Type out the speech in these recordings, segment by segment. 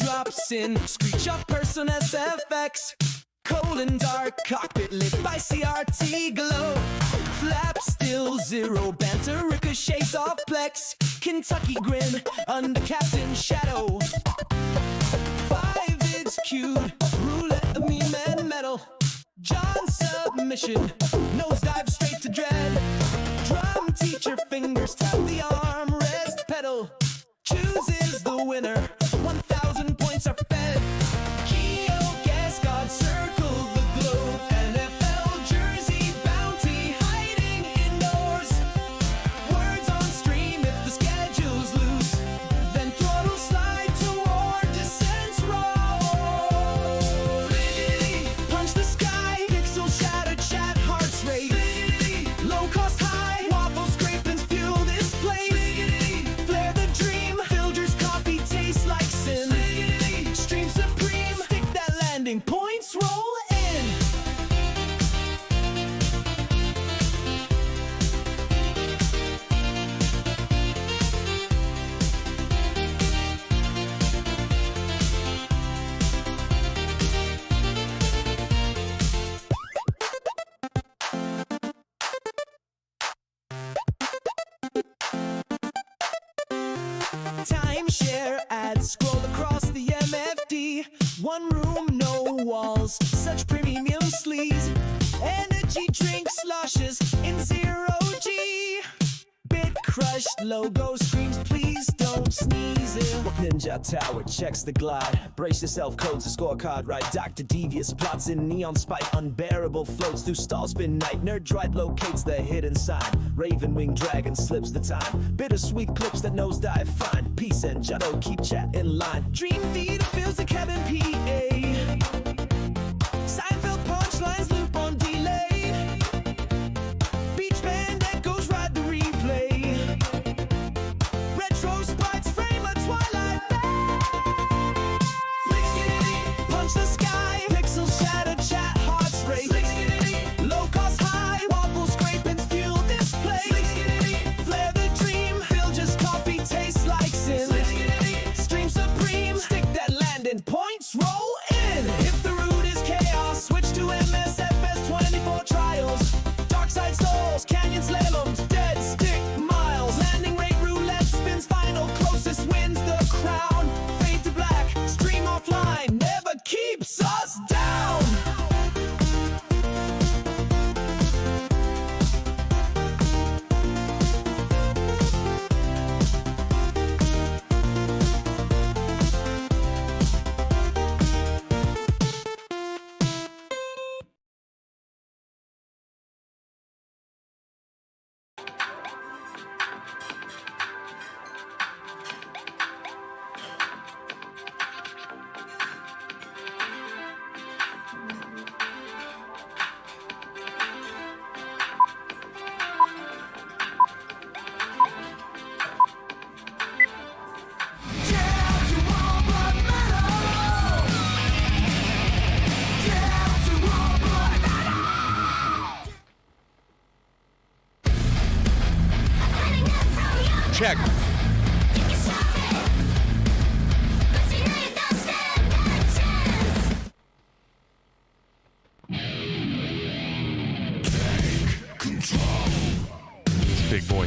drops in, screech up person SFX. Cold and dark, cockpit lit by CRT glow. Flap still zero, banter ricochets off Plex. Kentucky grin under Captain Shadow. 5 vids queued, roulette of meme and metal. John submission, nosedive straight to dread. Drum teacher fingers tap the armrest pedal. Chooses the winner, 1,000 points are fed. Keo gas god circle the globe. NFL jersey bounty hiding indoors. Words on stream if the schedule's loose. Then throttle slide toward descent's roll. Punch the sky, pixel shatter chat hearts rate. Low cost high, waffle scrapings fuel this place. Flare the dream, Filger's coffee tastes like sin. Stream supreme, stick that landing, points roll in. Timeshare ads scroll across the MFD. One room, no walls, such premium sleaze. Energy drink sloshes in zero G. Bit crushed logo screams, please don't sneeze it. Ninja Tower checks the glide. Brace yourself, codes a scorecard right. Dr. Devious plots in neon spite. Unbearable floats through stall spin night. Nerd Drive locates the hidden sign. Raven wing dragon slips the time. Bittersweet clips that nosedive fine. Peace and Jado keep chat in line. Dream theater fills the cabin PA. Seinfeld punchlines loop on delay. Beach band echoes ride the replay. Retro sprites frame a twilight bay. Punch the sky, pixel shatter chat hearts rate. Low cost high, waffle scrapings fuel this place. Flare the dream, Filger's coffee tastes like sin. Stream supreme, stick that landing, points roll in. If the route is chaos, switch to MSFS 24 trials. Dark side stalls, canyon slaloms, dead stick miles. Landing rate roulette spins final, closest wins the crown. Fade to black, stream offline, never keeps us down. Check. Big boy.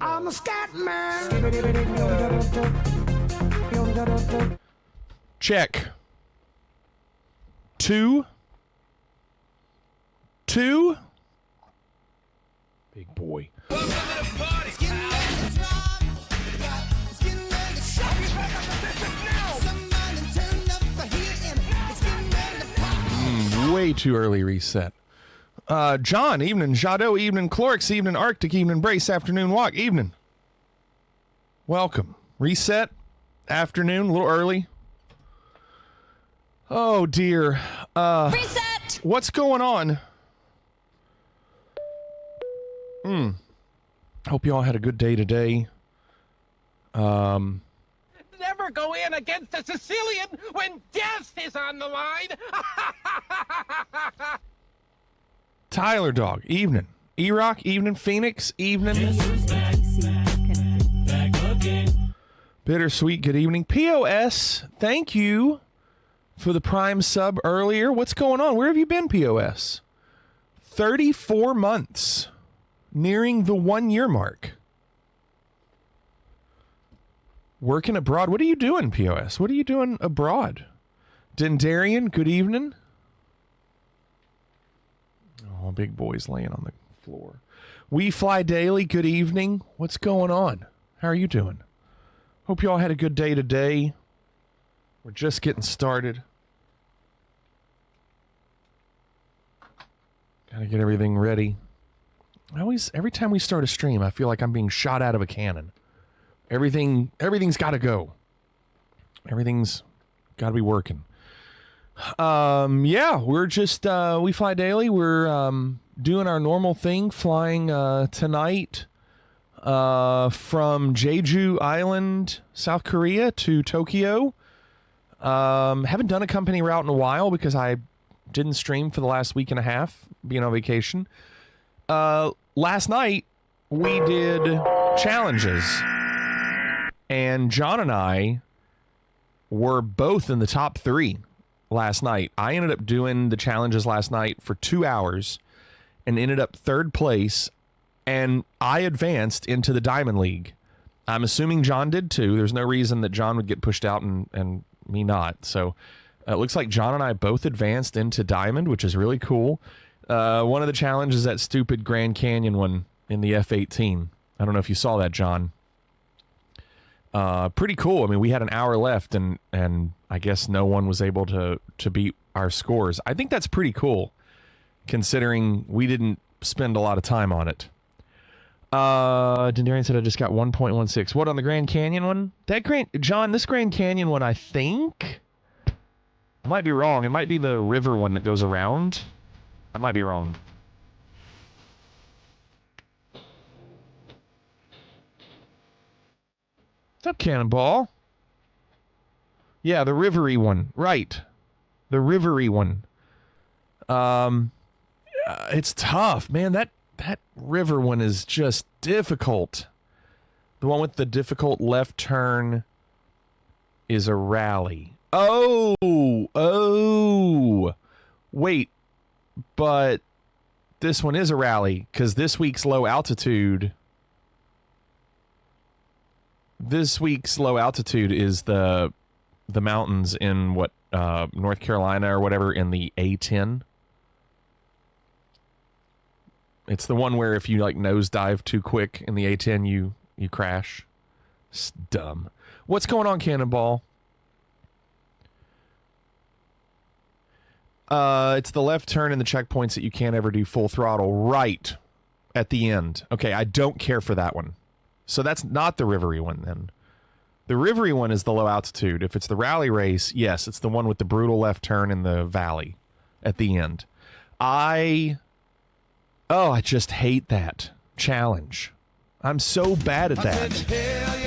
I'm a scat man. Check. Two. Big boy. Way too early reset. John, evening. Jado, evening. Clorix, evening. Arctic, evening. Brace, afternoon walk, evening. Welcome. Reset, afternoon, a little early. Oh, dear. Reset! What's going on? Hope you all had a good day today. Never go in against a Sicilian when death is on the line. Tyler Dog, evening. E-Rock, evening. Phoenix, evening. Bittersweet, good evening. POS, thank you for the Prime sub earlier. What's going on? Where have you been, POS? 34 months, nearing the 1 year mark. Working abroad. What are you doing, POS? What are you doing abroad? Dendarian, good evening. Oh, big boy's laying on the floor. We Fly Daily, good evening. What's going on? How are you doing? Hope you all had a good day today. We're just getting started. Gotta get everything ready. Every time we start a stream, I feel like I'm being shot out of a cannon. Everything's got to go. Everything's got to be working. Yeah, we're just We Fly Daily. We're doing our normal thing, flying tonight from Jeju Island, South Korea to Tokyo. Haven't done a company route in a while because I didn't stream for the last week and a half, being on vacation. Last night we did challenges, and John and I were both in the top 3 last night. I ended up doing the challenges last night for 2 hours and ended up 3rd place, and I advanced into the Diamond League. I'm assuming John did too. There's no reason that John would get pushed out and me not. So it looks like John and I both advanced into Diamond, which is really cool. One of the challenges, that stupid Grand Canyon one in the F-18. I don't know if you saw that, John. Pretty cool. I mean, we had an hour left, and I guess no one was able to beat our scores. I think that's pretty cool, considering we didn't spend a lot of time on it. Dendarian said I just got 1.16. What, on the Grand Canyon one? John, this Grand Canyon one, I think, I might be wrong. It might be the river one that goes around. I might be wrong. What's up, Cannonball? Yeah, the rivery one. Right. The rivery one. It's tough, man. That river one is just difficult. The one with the difficult left turn is a rally. Oh. Wait. But this one is a rally, because this week's low altitude is the mountains in North Carolina or whatever, in the A10. It's the one where if you like nosedive too quick in the A10, you crash. It's dumb. What's going on, Cannonball? It's the left turn in the checkpoints that you can't ever do full throttle right at the end. Okay, I don't care for that one. So that's not the rivery one then. The rivery one is the low altitude. If it's the rally race, yes, it's the one with the brutal left turn in the valley at the end. I just hate that challenge. I'm so bad at that. Hell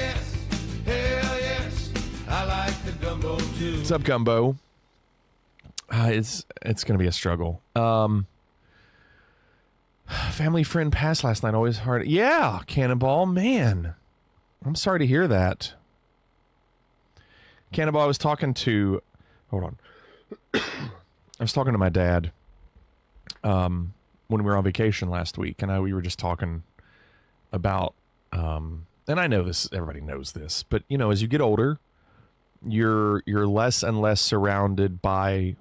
yes, I like the gumbo too. What's up, Gumbo? It's going to be a struggle. Family friend passed last night. Always hard. Yeah, Cannonball, man. I'm sorry to hear that. Cannonball, I was talking to... Hold on. I was talking to my dad when we were on vacation last week, and we were just talking about... and I know this, everybody knows this, but, you know, as you get older, you're less and less surrounded by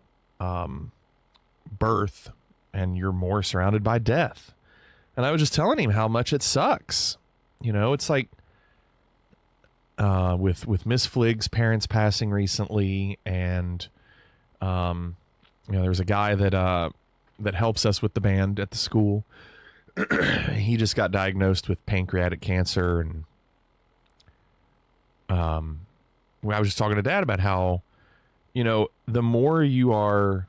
birth, and you're more surrounded by death. And I was just telling him how much it sucks. You know, it's like with Miss Flig's parents passing recently, and you know, there's a guy that helps us with the band at the school. He just got diagnosed with pancreatic cancer, and I was just talking to Dad about how, you know, the more you are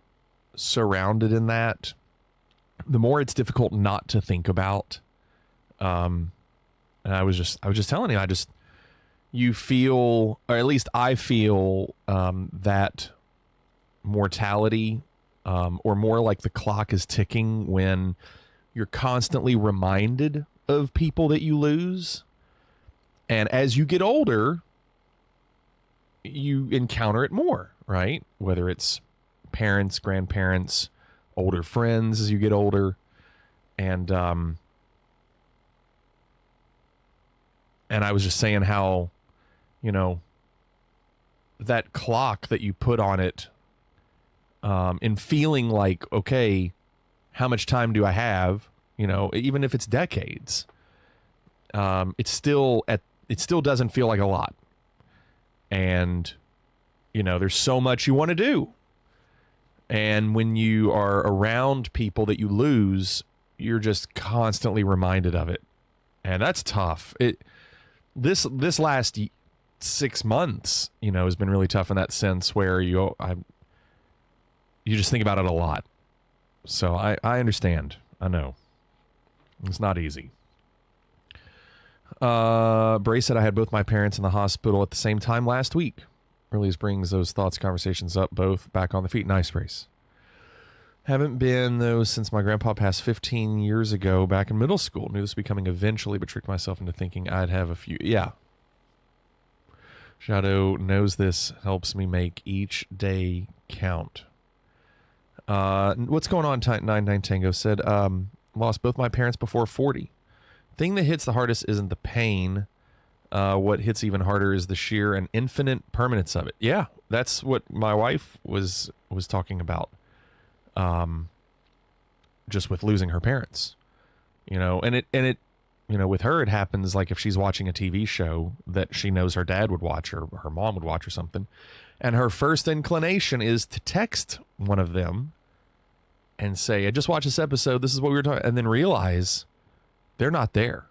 surrounded in that, the more it's difficult not to think about. And I was just telling him, you feel, or at least I feel, that mortality, or more like the clock is ticking when you're constantly reminded of people that you lose. And as you get older, you encounter it more, right? Whether it's parents, grandparents, older friends as you get older. And I was just saying how, you know, that clock that you put on it, in feeling like, okay, how much time do I have? You know, even if it's decades, it still doesn't feel like a lot. And, you know, there's so much you want to do. And when you are around people that you lose, you're just constantly reminded of it. And that's tough. This last 6 months, you know, has been really tough in that sense where you just think about it a lot. So I understand. I know. It's not easy. Bray said I had both my parents in the hospital at the same time last week. Really brings those thoughts, conversations up, both back on the feet. Nice, Brace. Haven't been, though, since my grandpa passed 15 years ago back in middle school. Knew this would be coming eventually, but tricked myself into thinking I'd have a few. Yeah. Shadow knows this helps me make each day count. What's going on? 99 Tango said, lost both my parents before 40. Thing that hits the hardest isn't the pain. What hits even harder is the sheer and infinite permanence of it. Yeah, that's what my wife was talking about. Just with losing her parents, you know, and it, you know, with her, it happens like if she's watching a TV show that she knows her dad would watch or her mom would watch or something. And her first inclination is to text one of them and say, I just watched this episode. This is what we were talking, and then realize they're not there.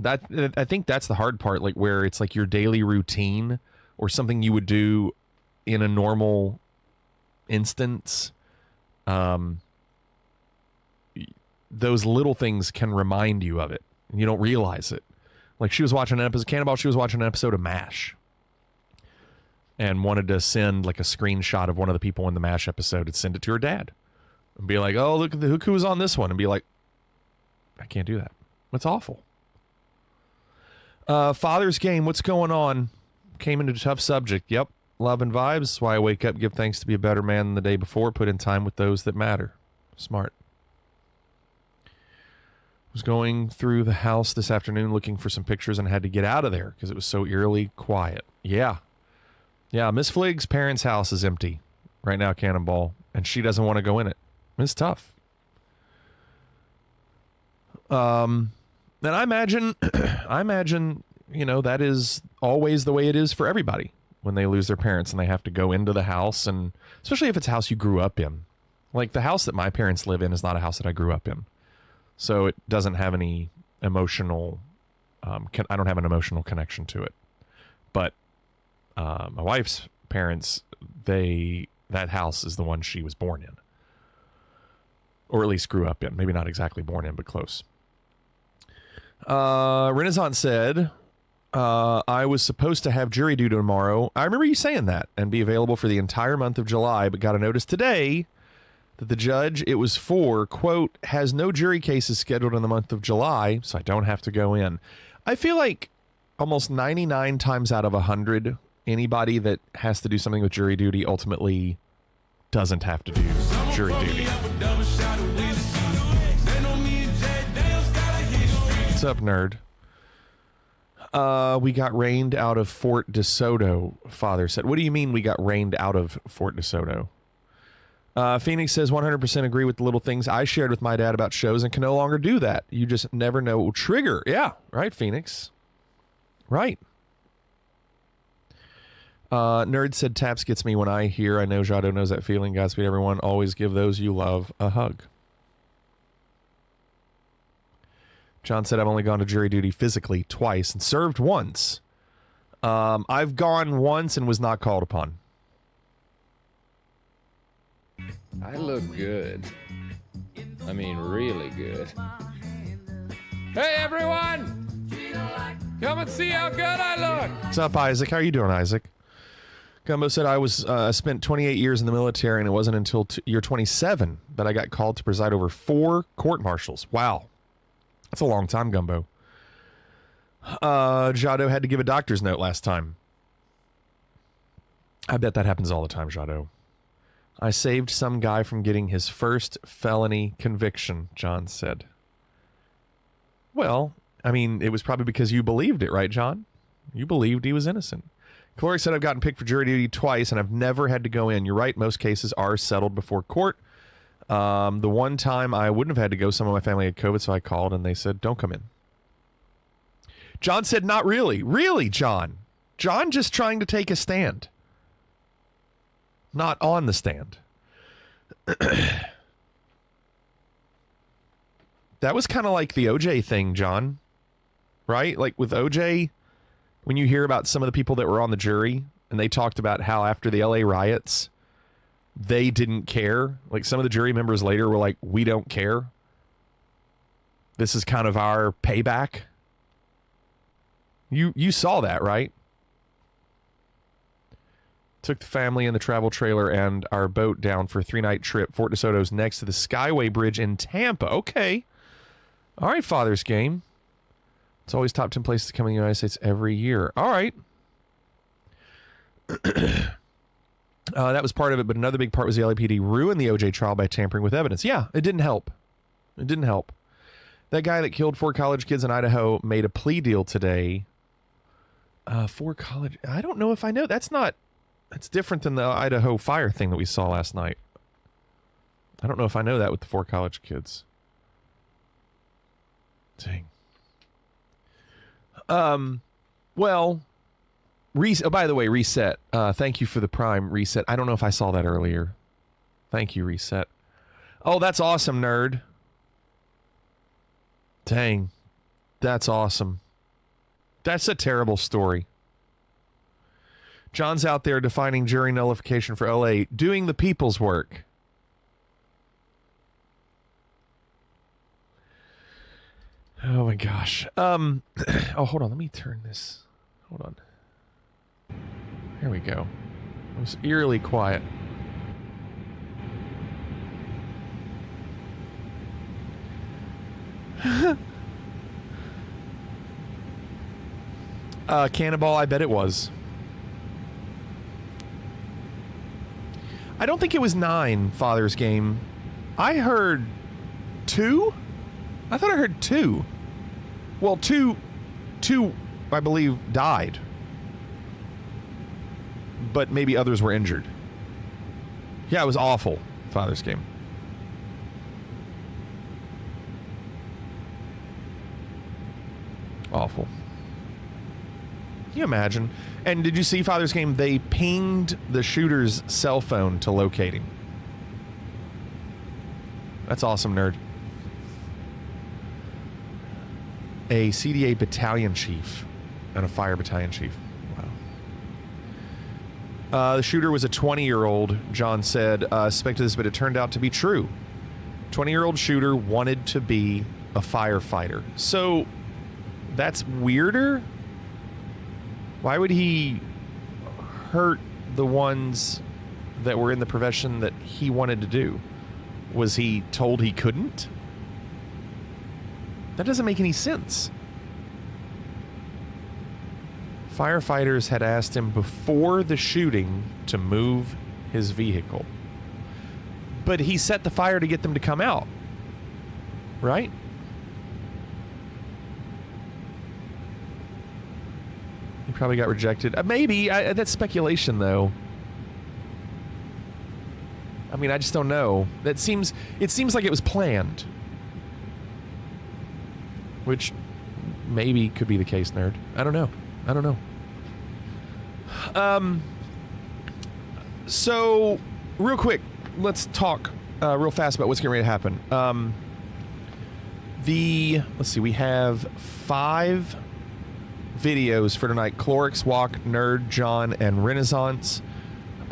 I think that's the hard part, like where it's like your daily routine or something you would do in a normal instance. Those little things can remind you of it and you don't realize it. Like she was watching an episode, Cannonball, she was watching an episode of MASH and wanted to send like a screenshot of one of the people in the MASH episode and send it to her dad and be like, oh, look who was on this one, and be like, I can't do that. That's awful. Father's Game, what's going on? Came into a tough subject. Yep. Love and vibes. That's why I wake up, give thanks to be a better man than the day before, put in time with those that matter. Smart. Was going through the house this afternoon looking for some pictures and had to get out of there because it was so eerily quiet. Yeah. Yeah, Miss Flig's parents' house is empty right now, Cannonball, and she doesn't want to go in it. It's tough. And I imagine, you know, that is always the way it is for everybody when they lose their parents and they have to go into the house, and especially if it's a house you grew up in. Like the house that my parents live in is not a house that I grew up in. So it doesn't have any emotional, I don't have an emotional connection to it. But my wife's parents, that house is the one she was born in. Or at least grew up in. Maybe not exactly born in, but close. Renaissance said, I was supposed to have jury duty tomorrow. I remember you saying that, and be available for the entire month of July, but got a notice today that the judge it was for, quote, has no jury cases scheduled in the month of July, so I don't have to go in. I feel like almost 99 times out of 100, anybody that has to do something with jury duty ultimately doesn't have to do jury duty. What's up, nerd? We got rained out of Fort DeSoto, Father said. What do you mean we got rained out of Fort DeSoto? Phoenix says 100% agree with the little things I shared with my dad about shows and can no longer do that. You just never know what will trigger. Yeah, right, Phoenix. Right. Nerd said taps gets me when I hear. I know Jado knows that feeling. Godspeed, everyone. Always give those you love a hug. John said I've only gone to jury duty physically twice and served once. I've gone once and was not called upon. I look good. I mean, really good. Hey, everyone! Come and see how good I look! What's up, Isaac? How are you doing, Isaac? Gumbo said I was spent 28 years in the military, and it wasn't until year 27 that I got called to preside over 4 court-martials. Wow. That's a long time, Gumbo. Jado had to give a doctor's note last time. I bet that happens all the time, Jado. I saved some guy from getting his first felony conviction, John said. Well, I mean, it was probably because you believed it, right, John? You believed he was innocent. Corey said, I've gotten picked for jury duty twice, and I've never had to go in. You're right, most cases are settled before court. The one time I wouldn't have had to go, some of my family had COVID, so I called, and they said, don't come in. John said, not really. Really, John? John just trying to take a stand. Not on the stand. That was kind of like the OJ thing, John. Right? Like with OJ, when you hear about some of the people that were on the jury and they talked about how after the LA riots, they didn't care. Like some of the jury members later were like, we don't care. This is kind of our payback. You saw that, right? Took the family in the travel trailer and our boat down for a 3-night trip. Fort DeSoto's next to the Skyway Bridge in Tampa. Okay. All right, Father's Game. It's always top 10 places to come in the United States every year. All right. That was part of it, but another big part was the LAPD ruined the OJ trial by tampering with evidence. Yeah, it didn't help. It didn't help. That guy that killed 4 college kids in Idaho made a plea deal today. 4 college... I don't know if I know. That's different than the Idaho fire thing that we saw last night. I don't know if I know that with the 4 college kids. Dang. Well, oh, by the way, Reset. Thank you for the Prime, Reset. I don't know if I saw that earlier. Thank you, Reset. Oh, that's awesome, nerd. Dang. That's awesome. That's a terrible story. John's out there defining jury nullification for LA, doing the people's work. Oh my gosh. Oh, hold on. Let me turn this. Hold on. There we go. It was eerily quiet. Cannonball, I bet it was. I don't think it was 9, Father's Game. I heard 2? I thought I heard 2. Well, two, I believe, died. But maybe others were injured. Yeah, it was awful, Father's Game. Awful. Can you imagine? And did you see Father's Game? They pinged the shooter's cell phone to locate him. That's awesome, nerd. A CDA battalion chief and a fire battalion chief. Wow. The shooter was a 20-year-old, John said. Suspected this, but it turned out to be true. 20-year-old shooter wanted to be a firefighter. So that's weirder. Why would he hurt the ones that were in the profession that he wanted to do? Was he told he couldn't? That doesn't make any sense. Firefighters had asked him before the shooting to move his vehicle. But he set the fire to get them to come out. Right? He probably got rejected. Maybe. That's speculation, though. I mean, I just don't know. It seems like it was planned. Which maybe could be the case, nerd. I don't know. So, real quick, let's talk real fast about what's getting ready to happen. Let's see, we have 5 videos for tonight. Clorix, Walk, Nerd, John, and Renaissance.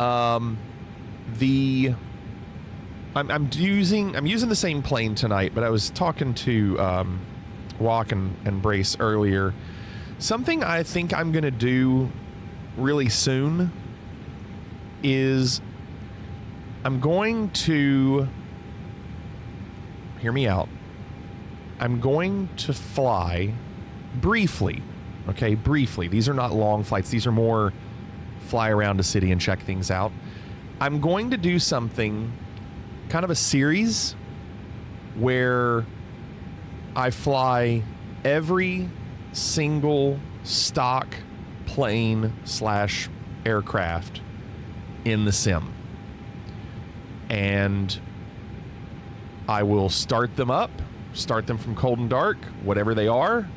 I'm using the same plane tonight, but I was talking to Walk and Brace earlier. Something I think I'm gonna do really soon is I'm going to hear me out. I'm going to fly briefly. Okay, briefly. These are not long flights. These are more fly around a city and check things out. I'm going to do something, kind of a series, where I fly every single stock plane / aircraft in the sim. And I will start them from cold and dark, whatever they are,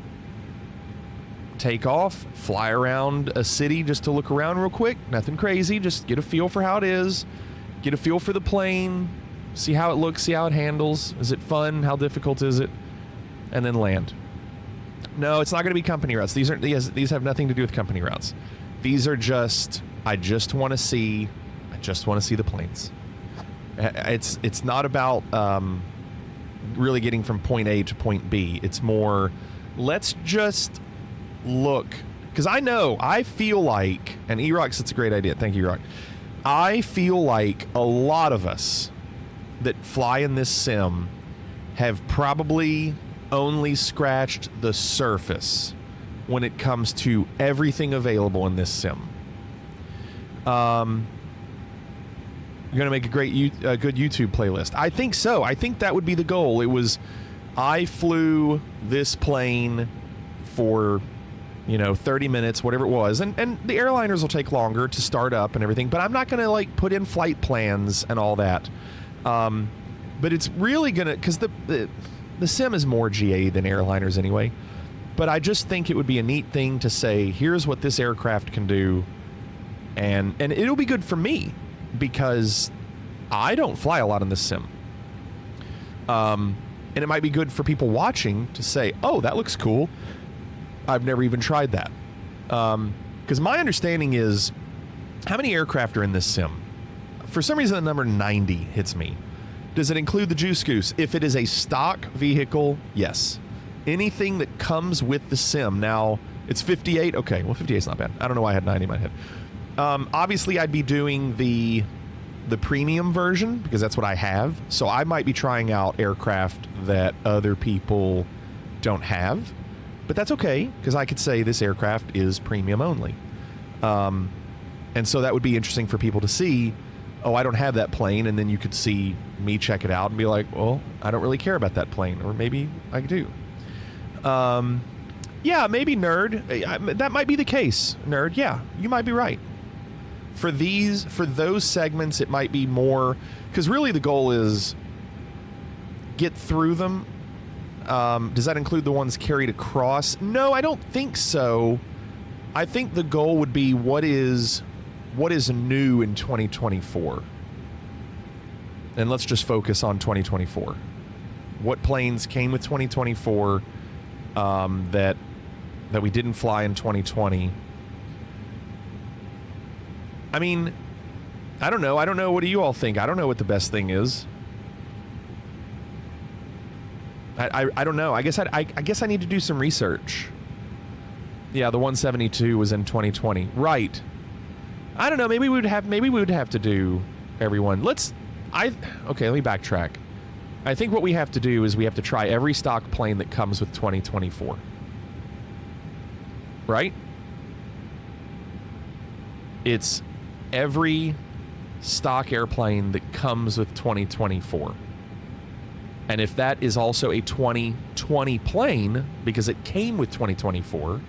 take off, fly around a city just to look around real quick, nothing crazy, just get a feel for how it is, get a feel for the plane, see how it looks, see how it handles, is it fun, how difficult is it, and then land. No, it's not going to be company routes. These have nothing to do with company routes. These are just, I just want to see the planes. It's not about really getting from point A to point B. It's more, let's just look, because I feel like, and E-Rock, that's a great idea. Thank you, E-Rock. I feel like a lot of us that fly in this sim have probably only scratched the surface when it comes to everything available in this sim. You're gonna make a good YouTube playlist. I think so. I think that would be the goal. It was, I flew this plane for 30 minutes, whatever it was, and the airliners will take longer to start up and everything, but I'm not gonna like put in flight plans and all that. But it's really gonna, because the sim is more GA than airliners anyway, but I just think it would be a neat thing to say, here's what this aircraft can do, and it'll be good for me because I don't fly a lot in this sim. And it might be good for people watching to say, oh, that looks cool. I've never even tried that. Because my understanding is, how many aircraft are in this sim? For some reason, the number 90 hits me. Does it include the Juice Goose? If it is a stock vehicle, yes. Anything that comes with the sim. Now, it's 58. Okay, well, 58 is not bad. I don't know why I had 90 in my head. Obviously, I'd be doing the premium version because that's what I have. So I might be trying out aircraft that other people don't have. But that's okay, because I could say this aircraft is premium only. And so that would be interesting for people to see, oh, I don't have that plane, and then you could see me check it out and be like, well, I don't really care about that plane, or maybe I do. Yeah, maybe nerd. That might be the case, nerd. Yeah, you might be right. For those segments, it might be more, because really the goal is get through them. Does that include the ones carried across? No, I don't think so. I think the goal would be what is new in 2024. And let's just focus on 2024. What planes came with 2024 that we didn't fly in 2020? I mean, I don't know. What do you all think? I don't know what the best thing is. I don't know. I guess I need to do some research. Yeah, the 172 was in 2020. Right. I don't know. Maybe we would have to do everyone. Okay, let me backtrack. I think what we have to do is we have to try every stock plane that comes with 2024. Right? It's every stock airplane that comes with 2024. And if that is also a 2020 plane, because it came with 2024,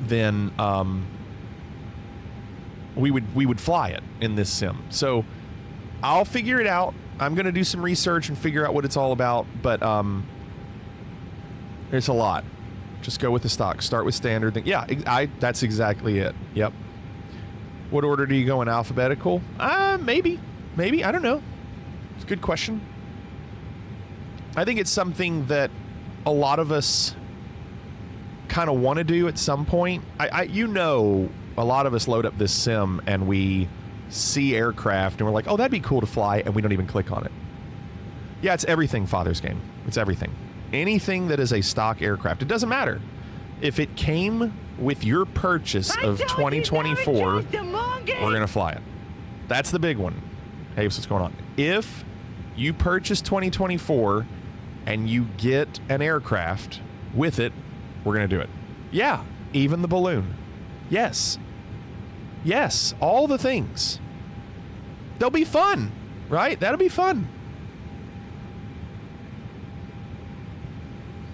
then we would fly it in this sim. So I'll figure it out. I'm going to do some research and figure out what it's all about. But there's a lot. Just go with the stock. Start with standard. Yeah, that's exactly it. Yep. What order do you go in? Alphabetical? Maybe. I don't know. It's a good question. I think it's something that a lot of us kind of want to do at some point. A lot of us load up this sim and we see aircraft and we're like, oh, that'd be cool to fly, and we don't even click on it. Yeah, it's everything, Father's Game. It's everything. Anything that is a stock aircraft. It doesn't matter. If it came with your purchase of 2024, we're going to fly it. That's the big one. Hey, what's going on? If you purchase 2024 and you get an aircraft with it, we're going to do it. Yeah, Even the balloon. Yes. Yes, all the things. They'll be fun, right? That'll be fun.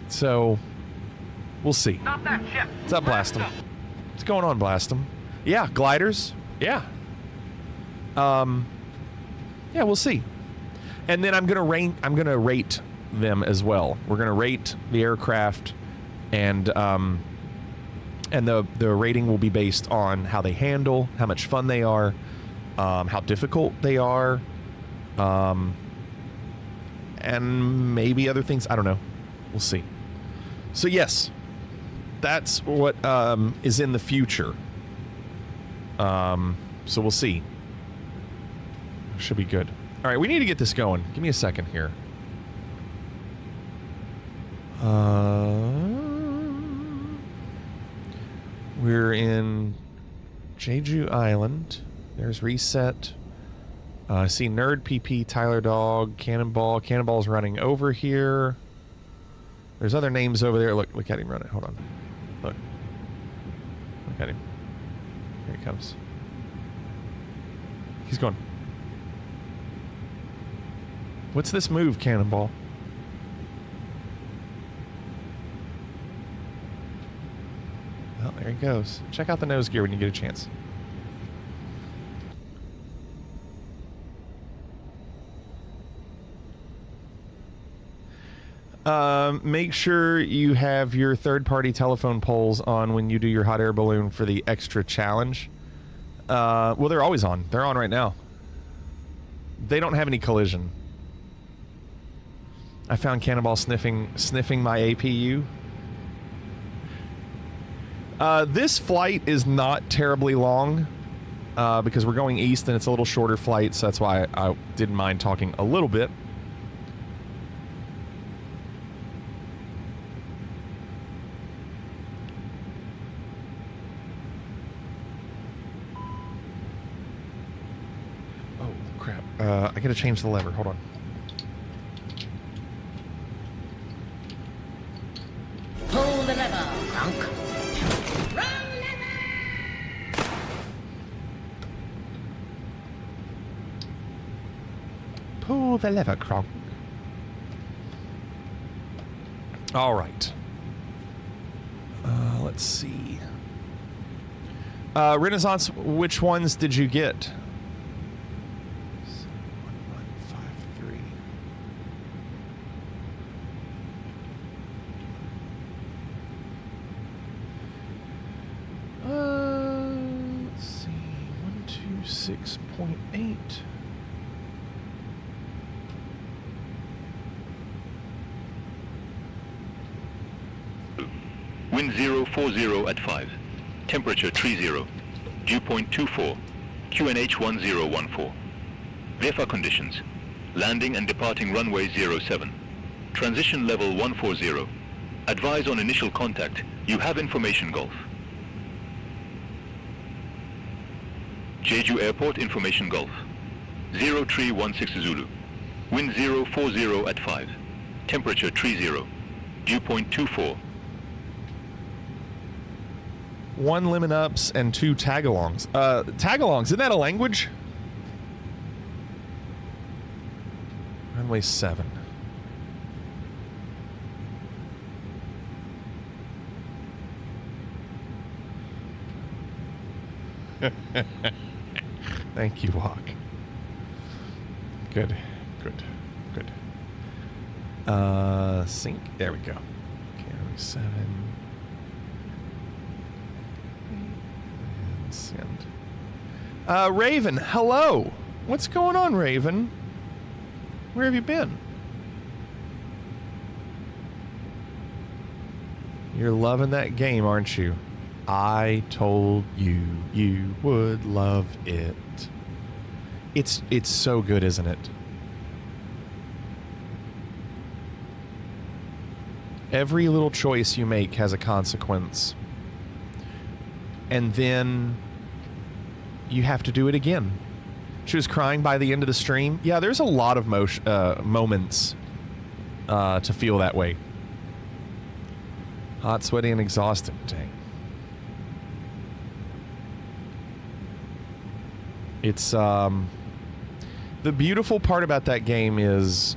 So, we'll see. Stop that ship. What's up, Blastum? What's going on, Blastum? Yeah, gliders. Yeah. Yeah, we'll see. And then I'm gonna rate them as well. We're gonna rate the aircraft, and the rating will be based on how they handle, how much fun they are, how difficult they are, and maybe other things. I don't know. We'll see. So yes, that's what is in the future. So we'll see. Should be good. All right, we need to get this going. Give me a second here. We're in Jeju Island. There's Reset. I see Nerd PP, Tyler Dog, Cannonball. Cannonball's running over here. There's other names over there. Look at him running. Hold on. Look at him. Here he comes. He's going. What's this move, Cannonball? Well, there he goes. Check out the nose gear when you get a chance. Make sure you have your third-party telephone poles on when you do your hot air balloon for the extra challenge. Well, they're always on. They're on right now. They don't have any collision. I found Cannonball sniffing my APU. This flight is not terribly long because we're going east and it's a little shorter flight, so that's why I didn't mind talking a little bit. Oh, crap. I gotta change the lever. Hold on. Pull the lever, Honk. Pull the lever, Kronk. All right. Let's see. Renaissance, which ones did you get? 1153. Let's see. 126.8. Wind 040 at 5. Temperature 30. Dew point 24. QNH 1014. VFR conditions. Landing and departing runway 07. Transition level 140. Advise on initial contact. You have information Golf. Jeju Airport information Golf. 0316 Zulu. Wind 040 at 5. Temperature 30. Dew point 24. 1 lemon ups and 2 tagalongs. Tagalongs, isn't that a language? Runway 7. Thank you, Walk. Good. Sync. There we go. Okay, runway 7. Send. Raven, hello. What's going on, Raven? Where have you been? You're loving that game, aren't you? I told you you would love it. It's so good, isn't it? Every little choice you make has a consequence. And then you have to do it again. She was crying by the end of the stream. Yeah, there's a lot of moments to feel that way. Hot, sweaty, and exhausted. Dang. It's the beautiful part about that game is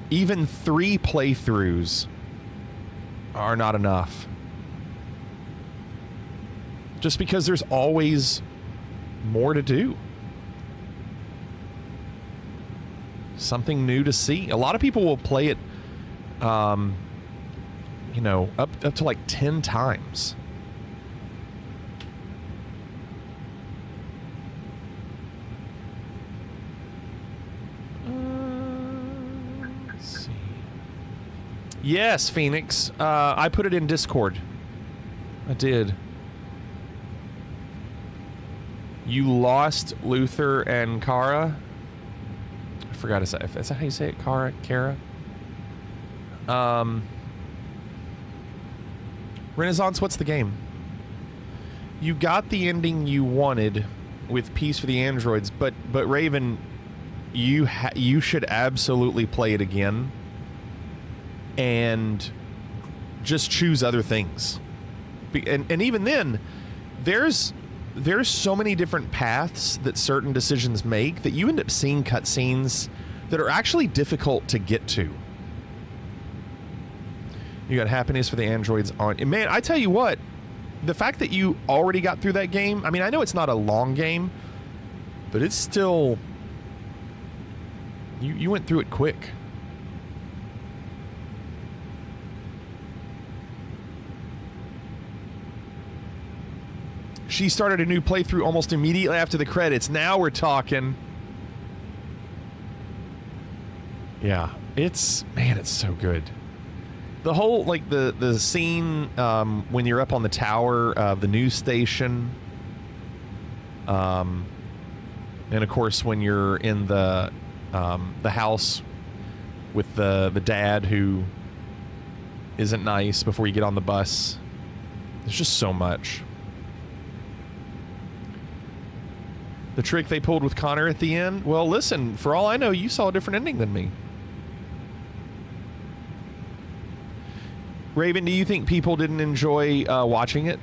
even 3 playthroughs are not enough. Just because there's always more to do. Something new to see. A lot of people will play it, you know, up to like 10 times. Let's see. Yes, Phoenix. I put it in Discord. I did. You lost Luther and Kara. I forgot to say. Is that how you say it? Kara? Renaissance, what's the game? You got the ending you wanted with Peace for the Androids, but Raven, you should absolutely play it again and just choose other things. And even then, there's so many different paths that certain decisions make that you end up seeing cutscenes that are actually difficult to get to. You got Happiness for the Androids on. And man, I tell you what, the fact that you already got through that game, I mean, I know it's not a long game, but it's still... You went through it quick. She started a new playthrough almost immediately after the credits. Now we're talking. Yeah, it's so good. The whole, like, the scene when you're up on the tower of the news station. And of course when you're in the house with the dad who isn't nice before you get on the bus. There's just so much. The trick they pulled with Connor at the end? Well, listen, for all I know, you saw a different ending than me. Raven, do you think people didn't enjoy watching it?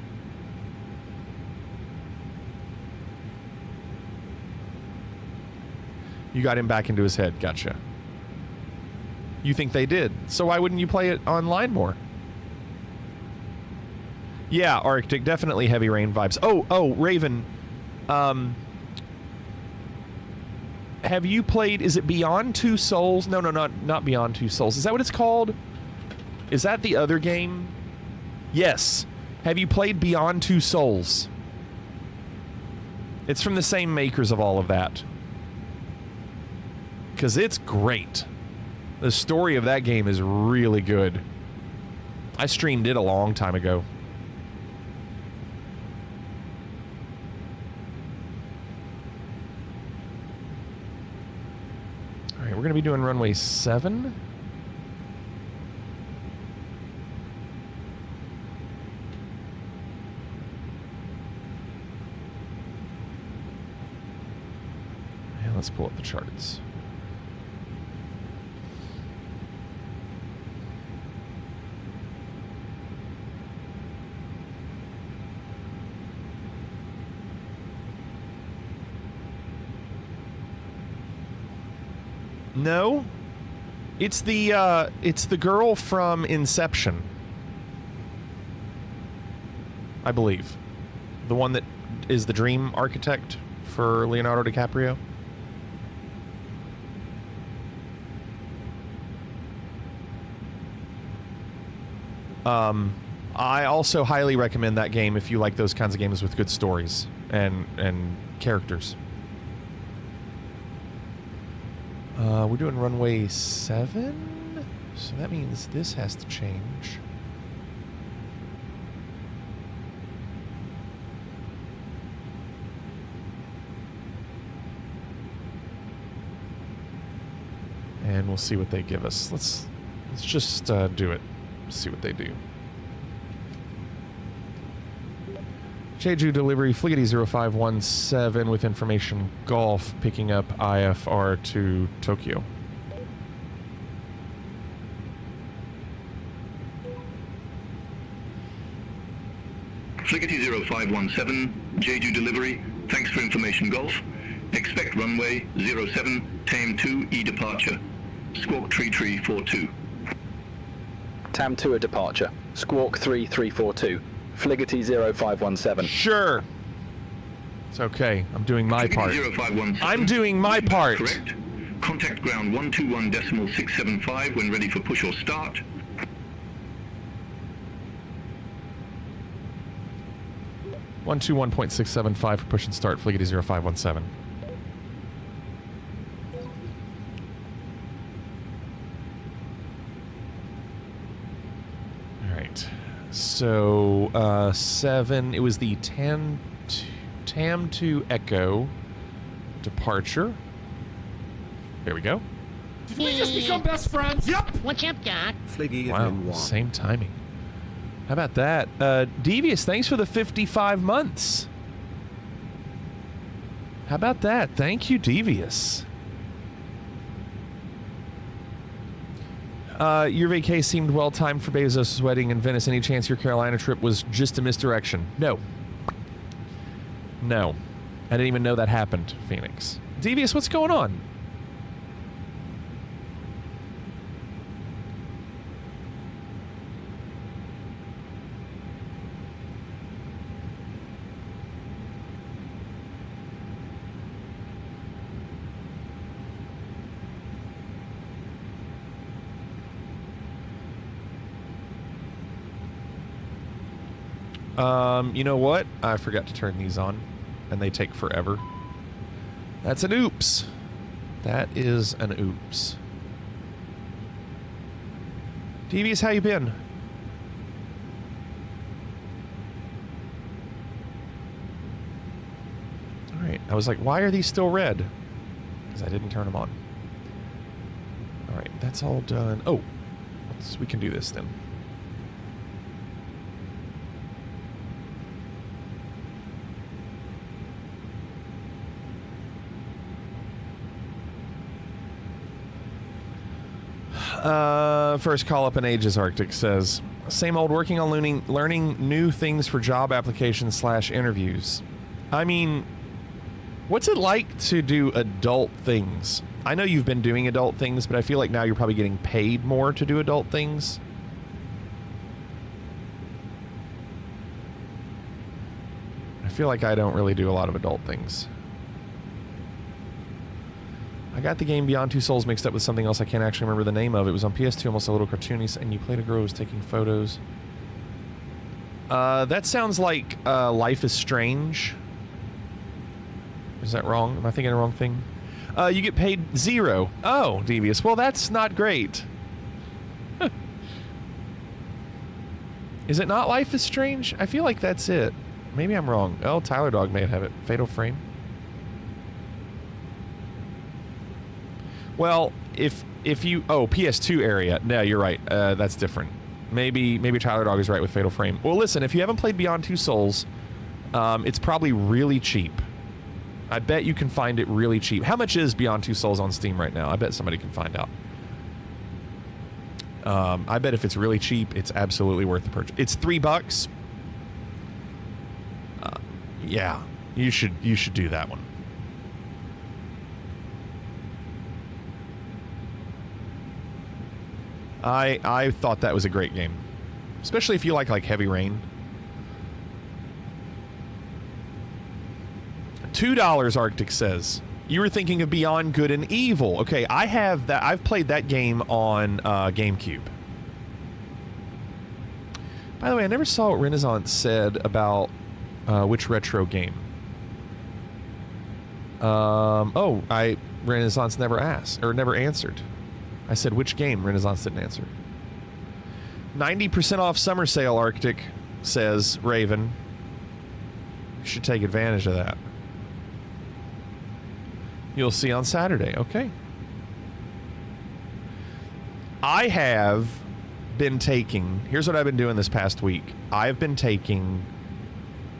You got him back into his head. Gotcha. You think they did. So why wouldn't you play it online more? Yeah, Arctic. Definitely Heavy Rain vibes. Oh, Raven. Have you played... Is it Beyond Two Souls? No, not Beyond Two Souls. Is that what it's called? Is that the other game? Yes. Have you played Beyond Two Souls? It's from the same makers of all of that. Because it's great. The story of that game is really good. I streamed it a long time ago. All right, we're going to be doing runway 7. And let's pull up the charts. No, it's the girl from Inception, I believe, the one that is the dream architect for Leonardo DiCaprio. I also highly recommend that game if you like those kinds of games with good stories and characters. We're doing runway 7, so that means this has to change. And we'll see what they give us. Let's just do it. See what they do. Jeju delivery, Fliggity 0517 with information Golf, picking up IFR to Tokyo. Fliggity 0517, Jeju delivery, thanks for information Golf. Expect runway 07, TAM 2, E departure. Squawk 3342. TAM 2 a departure. Squawk 3342. Fliggerty 0517. Sure. It's okay. I'm doing my part. 0517. I'm doing my part. Correct. Contact ground 121.675 when ready for push or start. One 121.675 for push and start. Fliggerty 0517. All right. So 7. It was the TAM 2 Echo departure. There we go. Did we just become best friends? Yep. What's up, Doc? Wow, same timing. How about that? Devious, thanks for the 55 months. How about that? Thank you, Devious. Your vacay seemed well-timed for Bezos' wedding in Venice. Any chance your Carolina trip was just a misdirection? No. No. I didn't even know that happened, Phoenix. Devious, what's going on? You know what? I forgot to turn these on, and they take forever. That's an oops. That is an oops. Devious, how you been? All right. I was like, why are these still red? Because I didn't turn them on. All right. That's all done. Oh, we can do this then. First call up in ages, Arctic says. Same old, working on learning new things for job applications / interviews. I mean, what's it like to do adult things? I know you've been doing adult things, but I feel like now you're probably getting paid more to do adult things. I feel like I don't really do a lot of adult things. I got the game Beyond Two Souls mixed up with something else I can't actually remember the name of. It was on PS2, almost a little cartoony, and you played a girl who was taking photos. That sounds like Life is Strange. Is that wrong? Am I thinking the wrong thing? You get paid 0. Oh, Devious. Well, that's not great. Is it not Life is Strange? I feel like that's it. Maybe I'm wrong. Oh, Tyler Dog may have it. Fatal Frame. Well, if you... Oh, PS2 area. No, you're right. That's different. Maybe Tyler Dog is right with Fatal Frame. Well, listen, if you haven't played Beyond Two Souls, it's probably really cheap. I bet you can find it really cheap. How much is Beyond Two Souls on Steam right now? I bet somebody can find out. I bet if it's really cheap, it's absolutely worth the purchase. It's $3. Yeah, you should do that one. I thought that was a great game, especially if you like Heavy Rain. $2, Arctic says. You were thinking of Beyond Good and Evil. Okay, I have that. I've played that game on GameCube. By the way, I never saw what Renaissance said about which retro game. Renaissance never asked or never answered. I said, which game? Renaissance didn't answer. 90% off summer sale, Arctic, says Raven. You should take advantage of that. You'll see on Saturday. Okay. I have been taking... Here's what I've been doing this past week. I've been taking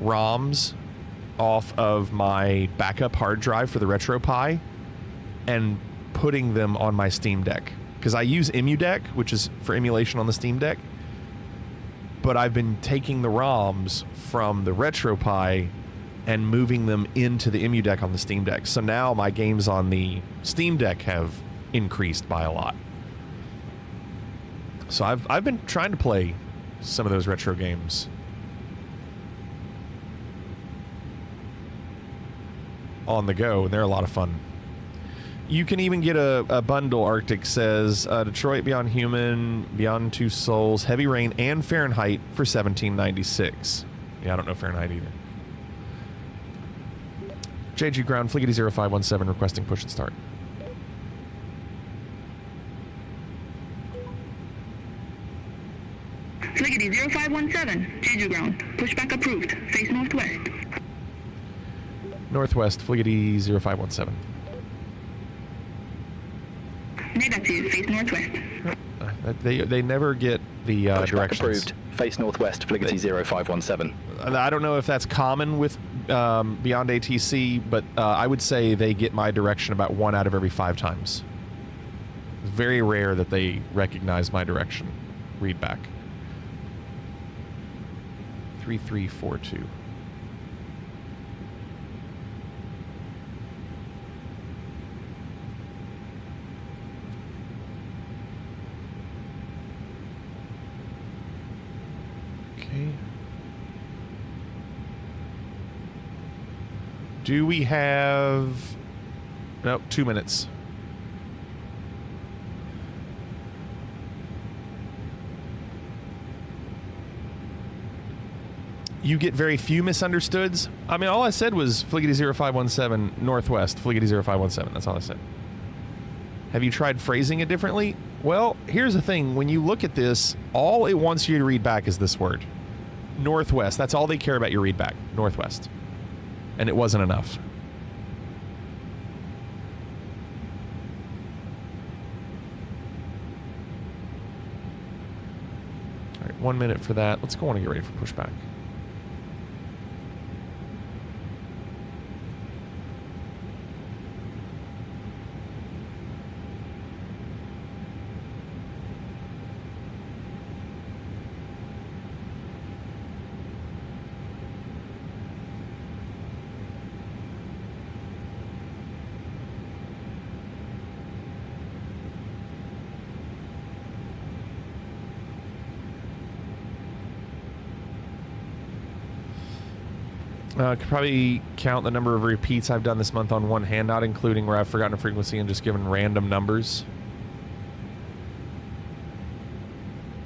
ROMs off of my backup hard drive for the RetroPie and putting them on my Steam Deck, because I use EmuDeck, which is for emulation on the Steam Deck, but I've been taking the ROMs from the RetroPie and moving them into the EMU deck on the Steam Deck. So now my games on the Steam Deck have increased by a lot. So I've been trying to play some of those retro games on the go, and they're a lot of fun. You can even get a bundle, Arctic says, Detroit Beyond Human, Beyond Two Souls, Heavy Rain, and Fahrenheit for $17.96. Yeah, I don't know Fahrenheit either. Jeju Ground, Fliggity 0517 requesting push and start. Fliggity 0517, Jeju Ground. Pushback approved. Face northwest. Northwest, Fliggity 0517. Negative. Face northwest. They never get the Pushback directions. approved. Face northwest, Fliggity 0517. I don't know if that's common with Beyond ATC, but I would say they get my direction about 1 out of every 5 times. It's very rare that they recognize my direction. Read back. 3342. Okay. Do we have... Nope, 2 minutes. You get very few misunderstoods. I mean, all I said was Fliggity 0517 Northwest, Fliggity 0517. That's all I said. Have you tried phrasing it differently? Well, here's the thing. When you look at this, all it wants you to read back is this word. Northwest. That's all they care about you read back. Northwest. And it wasn't enough. All right, 1 minute for that. Let's go on and get ready for pushback. Could probably count the number of repeats I've done this month on one hand, not including where I've forgotten a frequency and just given random numbers.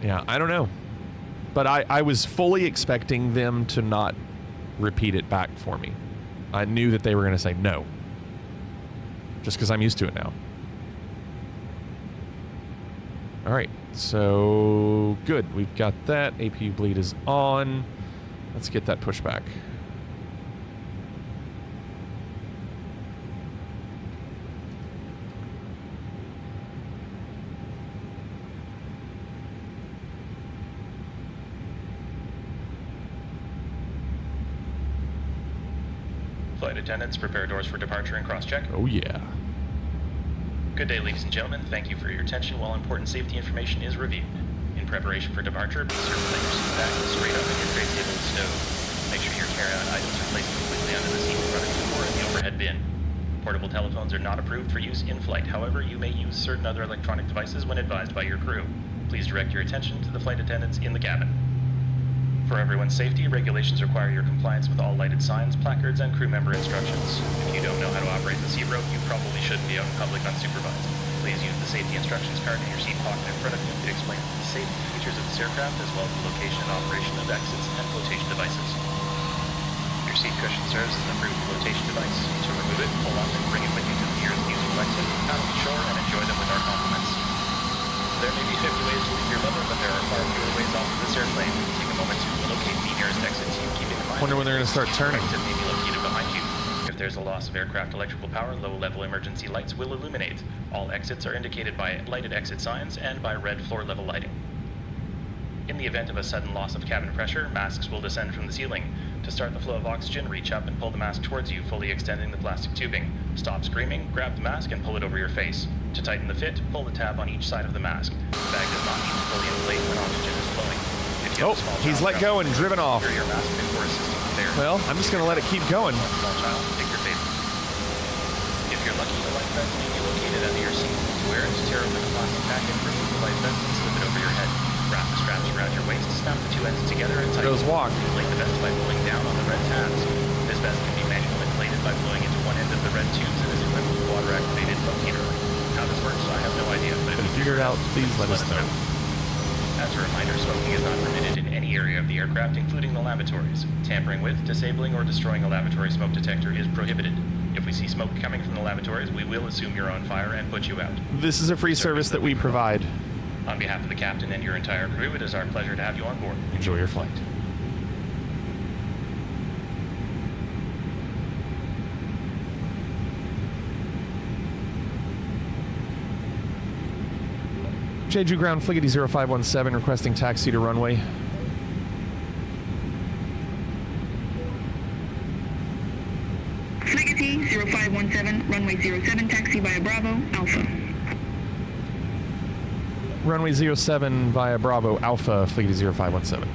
Yeah, I don't know. But I was fully expecting them to not repeat it back for me. I knew that they were going to say no. Just because I'm used to it now. All right, so good. We've got that. APU bleed is on. Let's get that pushback. Flight attendants, prepare doors for departure and cross-check. Oh, yeah. Good day, ladies and gentlemen. Thank you for your attention while important safety information is reviewed. In preparation for departure, be certain that your seat back is straight up and your tray table is stowed. Make sure your carry-on items are placed completely under the seat in front of you or in the overhead bin. Portable telephones are not approved for use in flight. However, you may use certain other electronic devices when advised by your crew. Please direct your attention to the flight attendants in the cabin. For everyone's safety, regulations require your compliance with all lighted signs, placards, and crew member instructions. If you don't know how to operate the seat rope, you probably shouldn't be out in public unsupervised. Please use the safety instructions card in your seat pocket in front of you to explain the safety features of this aircraft, as well as the location and operation of exits and flotation devices. Your seat cushion serves as an approved flotation device. To remove it, pull on and bring it with you to the nearest musical exit, paddle to shore, and enjoy them with our compliments. There may be 50 ways to leave your lover, but there are far fewer ways off of this airplane. Take a moment to locate the nearest exit to you, keeping in mind. Wonder when they're going to start turning. Exit may be located behind you. If there's a loss of aircraft electrical power, low-level emergency lights will illuminate. All exits are indicated by lighted exit signs and by red floor-level lighting. In the event of a sudden loss of cabin pressure, masks will descend from the ceiling. To start the flow of oxygen, reach up and pull the mask towards you, fully extending the plastic tubing. Stop screaming, grab the mask, and pull it over your face. To tighten the fit, pull the tab on each side of the mask. The bag does not need to fully inflate when oxygen is flowing. If you have a small he's let go and driven off. secure your mask before assisting there. Well, I'm just going to let it keep going. Small child, pick your favorite. If you're lucky, the life vest may be located under your seat. To wear it, tear open the plastic packet, remove the life vest, and slip it over your head. Wrap the straps around your waist, snap the two ends together, and tighten. Goes walk. Inflate the vest by pulling down on the red tabs. This vest can be manually inflated by blowing into one end of the red tubes and is equipped with water-activated locator ring. How this works, I have no idea, but if you figure it out, please let us know. As a reminder, smoking is not permitted in any area of the aircraft, including the lavatories. Tampering with, disabling, or destroying a lavatory smoke detector is prohibited. If we see smoke coming from the lavatories, we will assume you're on fire and put you out. This is a free service that we provide. On behalf of the captain and your entire crew, it is our pleasure to have you on board. Enjoy your flight. Jeju ground Fliggity 0517 requesting taxi to runway. Fliggity 0517, runway 07, taxi via Bravo, Alpha. Runway 07 via Bravo Alpha Fliggity 0517.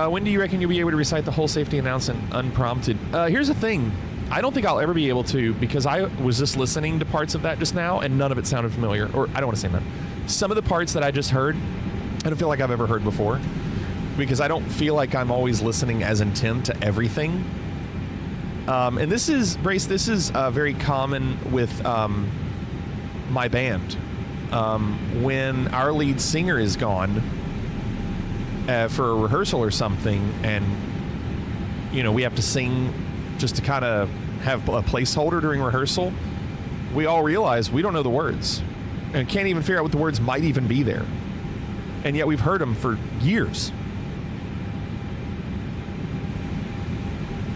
When do you reckon you'll be able to recite the whole safety announcement unprompted? Here's the thing. I don't think I'll ever be able to, because I was just listening to parts of that just now, and none of it sounded familiar. Or, I don't want to say none. Some of the parts that I just heard, I don't feel like I've ever heard before, because I don't feel like I'm always listening as intent to everything. And this is, Brace, this is very common with my band. When our lead singer is gone, for a rehearsal or something, and you know, we have to sing just to kind of have a placeholder during rehearsal, we all realize we don't know the words and can't even figure out what the words might even be there, and yet we've heard them for years.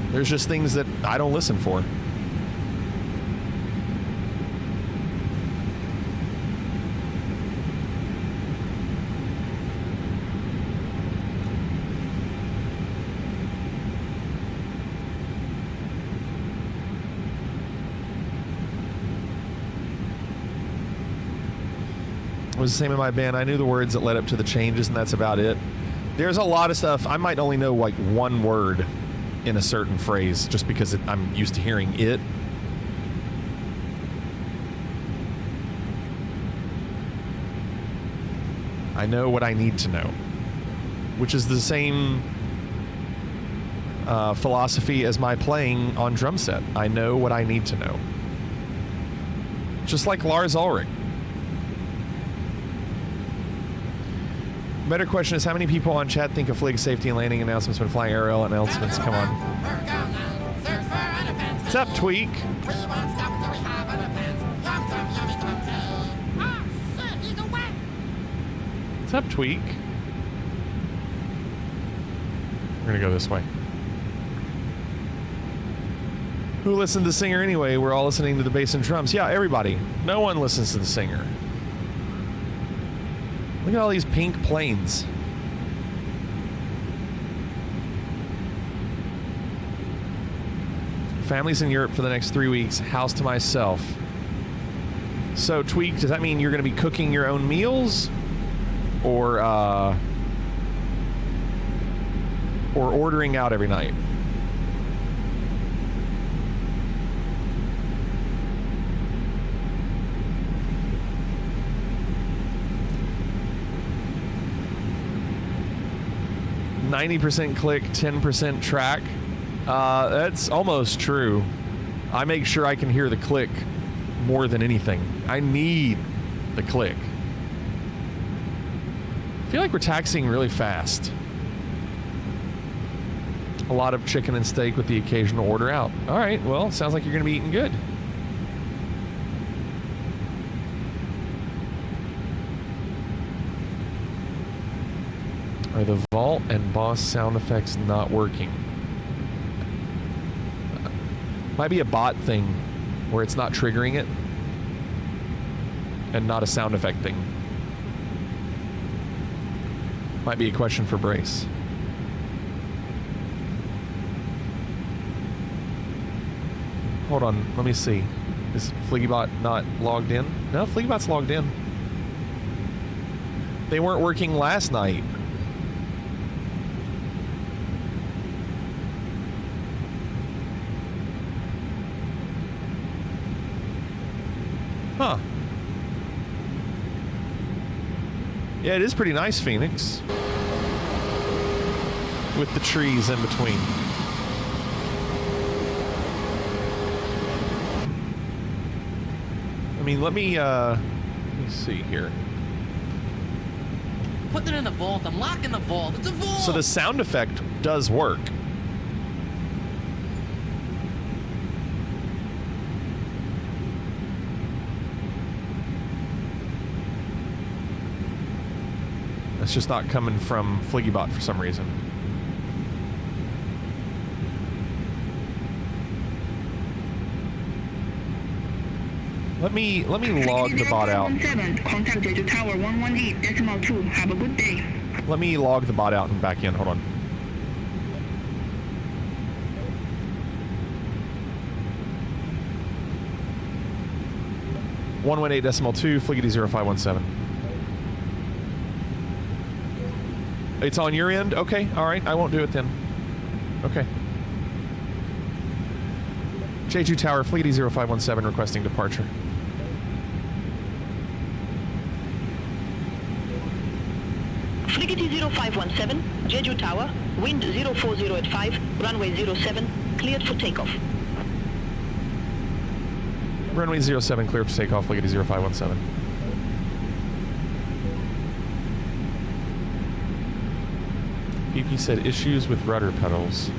There's just things that I don't listen for. It was the same in my band. I knew the words that led up to the changes, and that's about it. There's a lot of stuff. I might only know like one word in a certain phrase just because I'm used to hearing it. I know what I need to know, which is the same philosophy as my playing on drum set. I know what I need to know. Just like Lars Ulrich. Better question is, how many people on chat think of flig safety and landing announcements when flying aerial announcements? Come on. What's up, Tweak? What's up, Tweak? We're gonna go this way. Who listened to the singer anyway? We're all listening to the bass and drums. Yeah, everybody. No one listens to the singer. Look at all these pink planes. Family's in Europe for the next 3 weeks. House to myself. So, Tweak, does that mean you're going to be cooking your own meals? Or ordering out every night? %, click, 10% track. That's almost true. I make sure I can hear the click more than anything. I need the click. I feel like we're taxiing really fast. A lot of chicken and steak with the occasional order out. All right, well, sounds like you're going to be eating good. Are the vault and boss sound effects not working? Might be a bot thing where it's not triggering it and not a sound effect thing. Might be a question for Brace. Hold on, let me see. Is Fliggybot not logged in? No, Fliggybot's logged in. They weren't working last night. Huh. Yeah, it is pretty nice, Phoenix. With the trees in between. I mean, let me see here. Put it in the vault. I'm locking the vault. It's a vault. So the sound effect does work. It's just not coming from Fliggybot for some reason. Let me log the bot out. Contact Jeju Tower 118.2. Have a good day. Let me log the bot out and back in. Hold on. (118.2) Fliggity 0517. It's on your end? Okay, all right. I won't do it then. Okay. Jeju Tower, Fliggity 0517, requesting departure. Fliggity 0517, Jeju Tower, wind 040 at 5, runway 07, cleared for takeoff. Runway 07, clear for takeoff, Fliggity 0517. BP said issues with rudder pedals.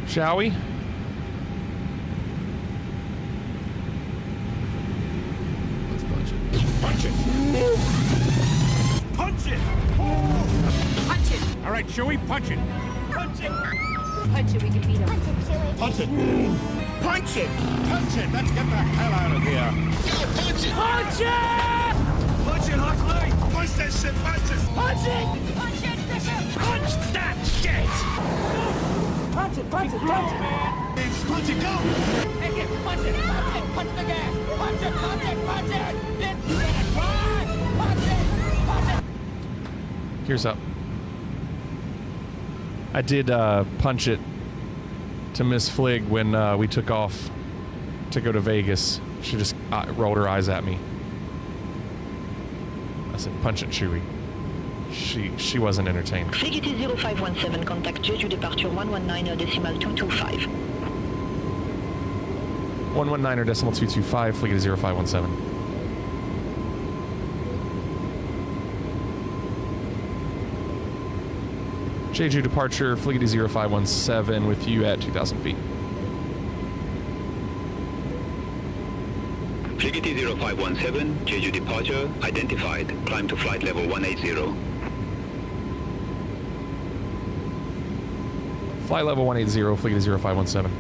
Shall we? Let's punch it. Punch it! Punch it! Punch it! All right, shall we punch it? Punch it! Punch it, we can beat him. Punch it! Punch it! Punch it! Let's get the hell out of here! Yeah, punch it! Punch it! Punch it, Huxley! Punch that shit! Punch it! Punch it! Punch it, Bishop! Punch that shit! Punch it, punch it, punch it! Punch it, go! Take it, punch it, punch it, punch the gas! Punch it, punch it, punch it! This is gonna cry! Punch it, punch it! Here's up. I did punch it to Miss Flig when we took off to go to Vegas. She just rolled her eyes at me. I said, punch it, Chewie. She wasn't entertained. Fliggity 0517, contact Jeju departure 119.225. 119.225, Fliggity 0517. Jeju departure, Fliggity 0517 with you at 2,000 feet. Fliggity 0517, Jeju departure, identified. Climb to flight level 180. Flight level 180, Fliggity 0517.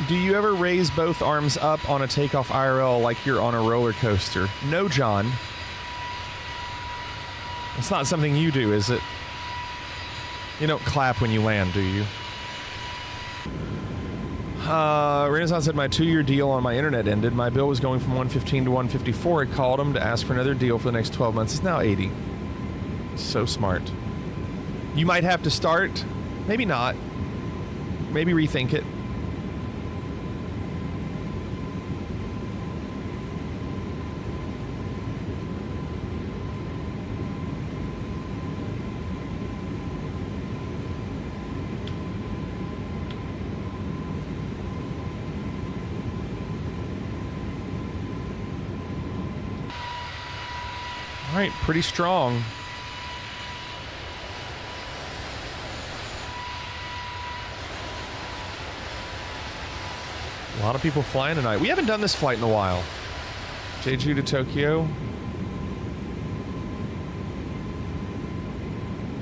Do you ever raise both arms up on a takeoff IRL like you're on a roller coaster? No, John. It's not something you do, is it? You don't clap when you land, do you? Renaissance said my 2-year deal on my internet ended. My bill was going from $115 to $154. I called him to ask for another deal for the next 12 months. It's now $80. So smart. You might have to start. Maybe not. Maybe rethink it. All right, pretty strong. A lot of people flying tonight. We haven't done this flight in a while. Jeju to Tokyo.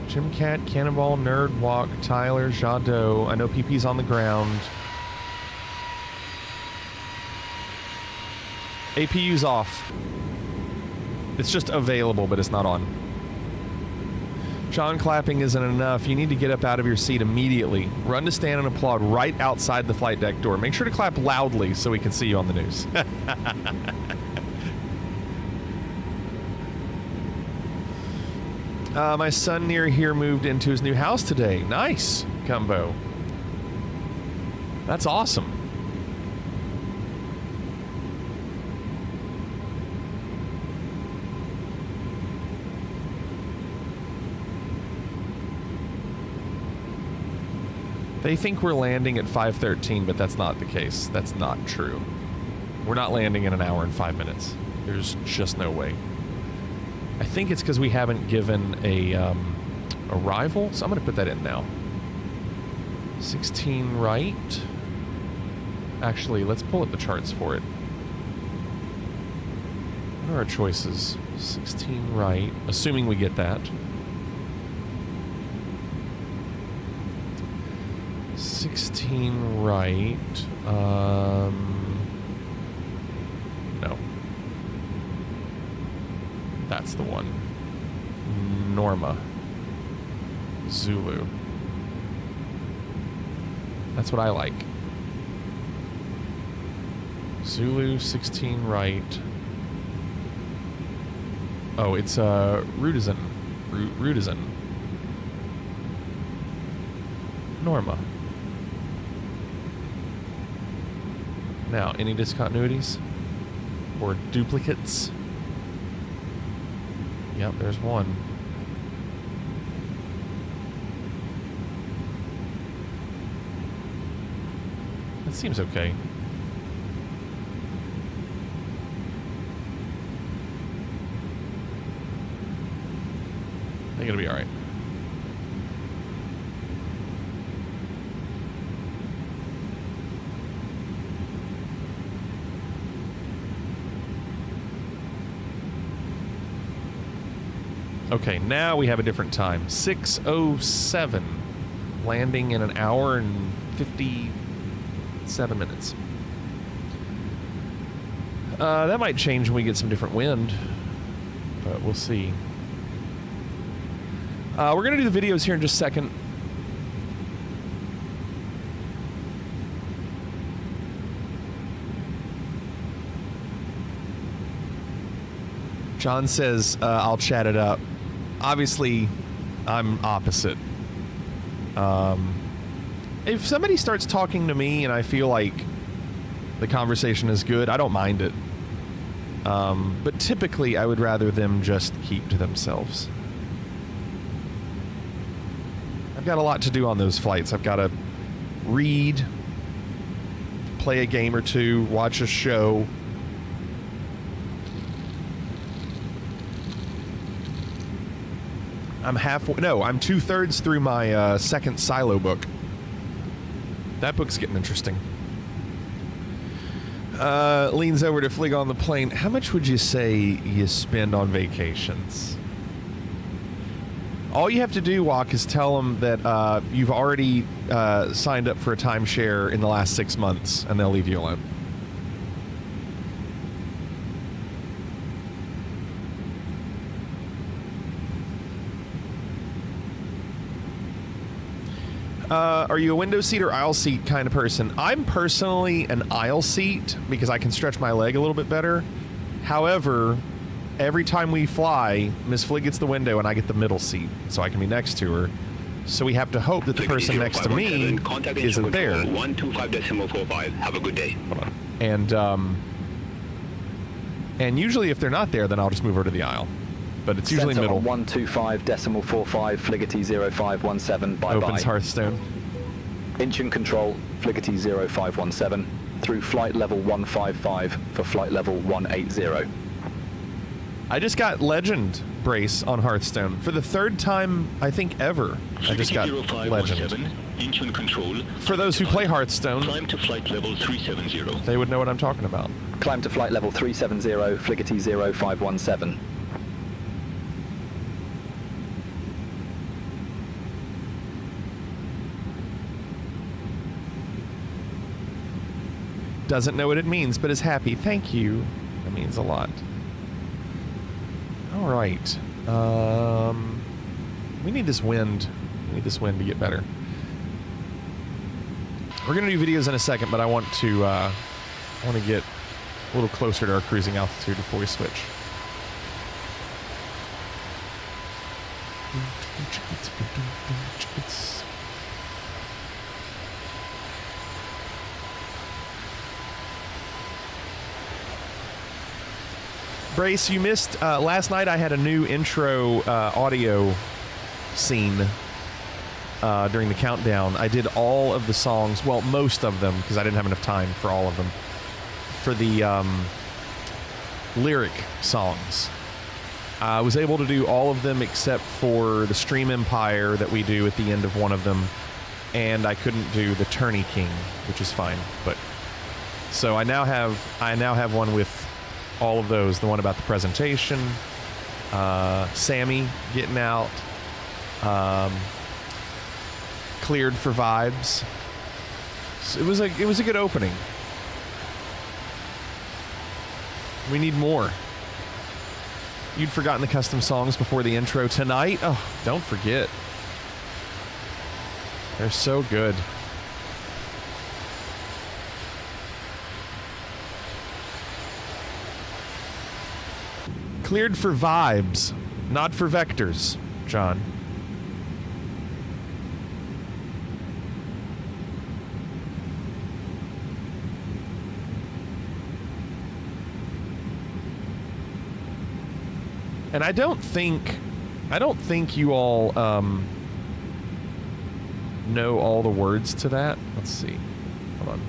Jim Cat, Cannonball, Nerd Walk, Tyler, Jadot. I know PP's on the ground. APU's off. It's just available, but it's not on. John, clapping isn't enough. You need to get up out of your seat immediately. Run to stand and applaud right outside the flight deck door. Make sure to clap loudly so we can see you on the news. My son near here moved into his new house today. Nice, Gumbo. That's awesome. They think we're landing at 5:13, but that's not the case. That's not true. We're not landing in an hour and 5 minutes. There's just no way. I think it's because we haven't given a arrival, so I'm going to put that in now. 16 right. Actually, let's pull up the charts for it. What are our choices? 16 right, assuming we get that. 16 right. No. That's the one. Norma. Zulu. That's what I like. Zulu, 16 right. Oh, it's Rudizin. Rudizin. Norma. Now, any discontinuities? Or duplicates? Yep, there's one. That seems okay. I think it'll be alright. Okay, now we have a different time. 6:07. Landing in an hour and 57 minutes. That might change when we get some different wind, but we'll see. We're going to do the videos here in just a second. John says, I'll chat it up. Obviously, I'm opposite. If somebody starts talking to me and I feel like the conversation is good, I don't mind it. But typically, I would rather them just keep to themselves. I've got a lot to do on those flights. I've got to read, play a game or two, watch a show. I'm halfway. No, I'm 2/3 through my second Silo book. That book's getting interesting. Leans over to Flig on the plane. How much would you say you spend on vacations? All you have to do, Walk, is tell them that you've already signed up for a timeshare in the last 6 months, and they'll leave you alone. Are you a window seat or aisle seat kind of person? I'm personally an aisle seat because I can stretch my leg a little bit better. However, every time we fly, Miss Flig gets the window and I get the middle seat, so I can be next to her. So we have to hope that the person next to me isn't there. 125.45. Have a good day. Hold on. And usually if they're not there, then I'll just move over to the aisle. But it's usually Center middle. on 125.45, Fligety 0517, bye-bye. Opens Hearthstone. Engine control, Fligety 0517, through flight level 155 for flight level 180. I just got Legend Brace on Hearthstone. For the third time, I think, ever. I just got Legend. Engine control. For those who play Hearthstone, Climb to flight level 370. they would know what I'm talking about. Climb to flight level 370, Fligety 0517. Doesn't know what it means, but is happy. Thank you. That means a lot. All right. We need this wind. We need this wind to get better. We're gonna do videos in a second, but I want to get a little closer to our cruising altitude before we switch. Brace, you missed last night. I had a new intro audio scene during the countdown. I did all of the songs, well, most of them, because I didn't have enough time for all of them, for the lyric songs. I was able to do all of them except for the Stream Empire that we do at the end of one of them, and I couldn't do the Tourney King, which is fine. But so I now have one with all of those. The one about the presentation, Sammy getting out, cleared for vibes. So it was a good opening. We need more. You'd forgotten the custom songs before the intro tonight? Oh, don't forget. They're so good. Cleared for vibes, not for vectors, John. And I don't think you all know all the words to that. Let's see. Hold on.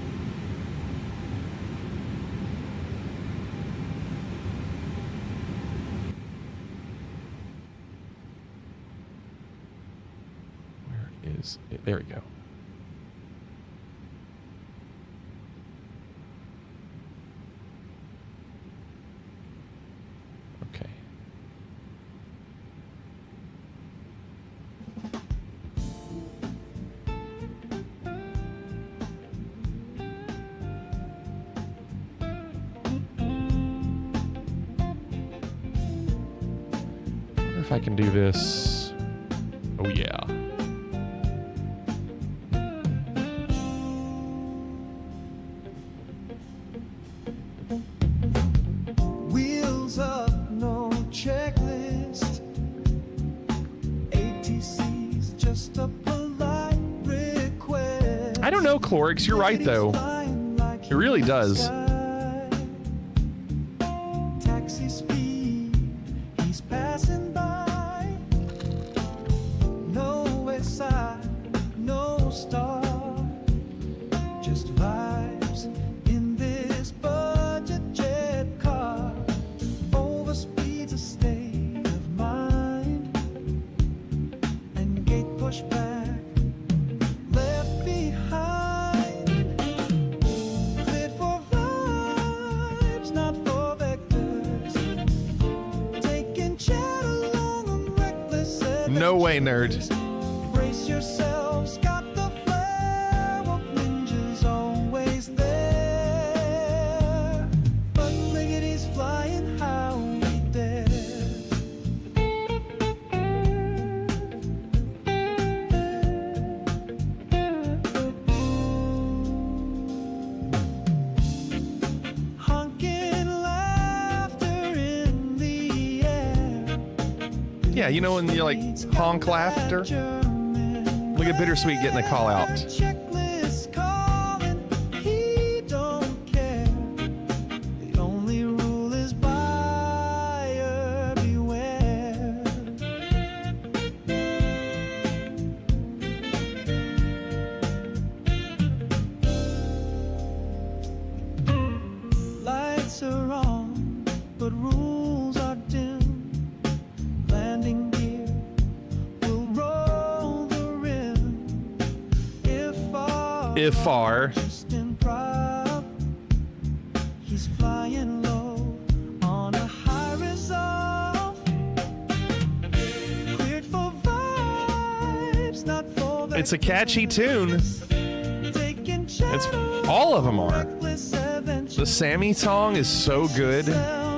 There we go. Okay. I wonder if I can do this. Oh yeah. Wheels up, no checklist. ATC's just a polite request. I don't know, Clorix. You're right, though. It really does. Taxi speed, he's passing by. No west side, no star. Just vibes in this budget jet car. Overspeed's a state of mind. And gate pushback left behind. Fit for vibes, not for vectors. Taking chat along on reckless. No way, nerd. Brace yourselves, got the flare. Well, ninja's always there. But Liggety's flying how he dares. Honking laughter in the air. Yeah, you know when you like honk laughter? Look at Bittersweet getting a call out. Checklist calling, he don't care. The only rule is buyer beware. Lights are on, but rules are dim. Landing gear will roll the rim. If our Just in prop, he's flying low on a high resolve. Cleared for vibes, not for the it's a catchy tune. taking It's all of them are. The Sammy song is so good.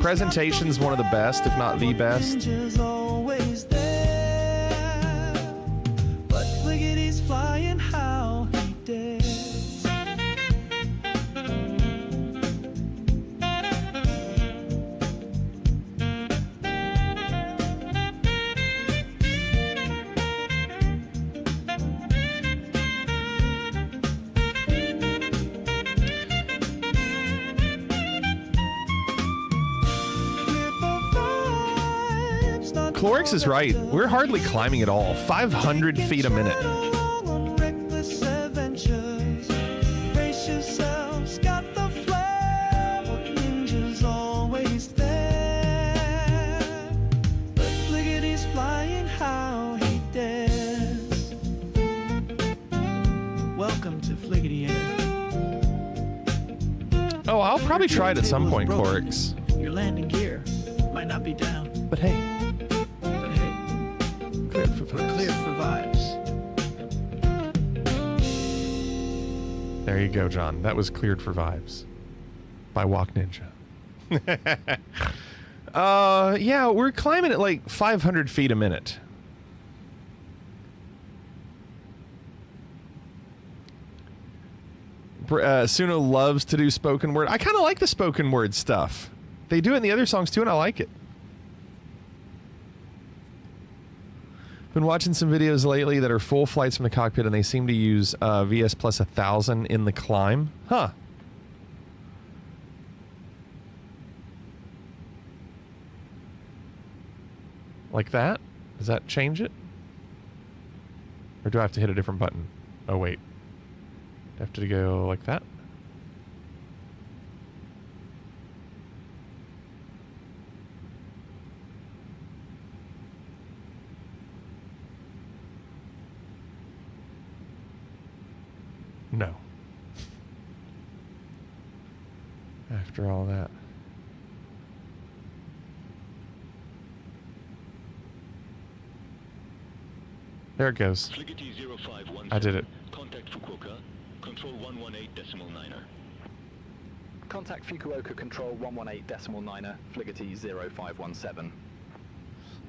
Presentation's one of the best, if not the best. Ninja's always there, but Liggety's flying how he dares. Clorix is right. We're hardly climbing at all. 500 feet a minute. On reckless adventures, brace yourselves, got the flare, but Ninja's always there. But Liggety's flying how he dares. Welcome to Fliggity Air. Oh, I'll probably try it at some point, Clorix. Your landing gear might not be down, But hey, but hey, cleared for we're cleared for vibes. There you go, John. That was Cleared for Vibes by Walk Ninja. Yeah, we're climbing at like 500 feet a minute. Suno loves to do spoken word. I kind of like the spoken word stuff. They do it in the other songs too, and I like it. Been watching some videos lately that are full flights from the cockpit, and they seem to use VS plus 1000 in the climb. Huh. Like that? Does that change it? Or do I have to hit a different button? Oh, wait. Do I have to go like that? No. After all that. There it goes. I did it. Contact Fukuoka, control 118.9er. Contact Fukuoka Control 118.9er, Fliggity 0517.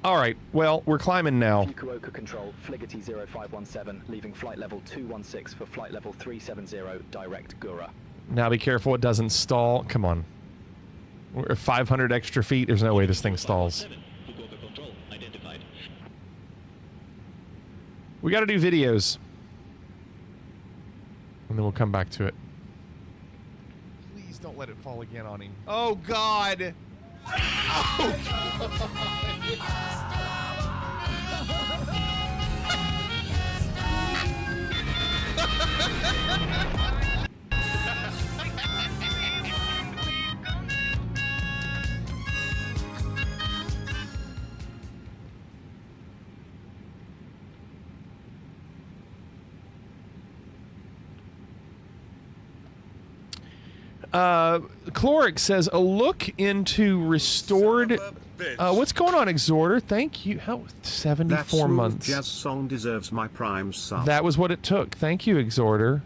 All right. Well, we're climbing now. Fukuoka Control, Fliggity 0517, leaving flight level 216 for flight level 370, direct Gura. Now be careful it doesn't stall. Come on. We're 500 extra feet. There's no way this thing stalls. Fukuoka control identified. We got to do videos. And then we'll come back to it. Please don't let it fall again on him. Oh, God. Clorix says a look into restored bitch. What's going on, Exhorter? Thank you. How 74 months. Jazz song deserves my prime sub. That was what it took. Thank you, Exhorter.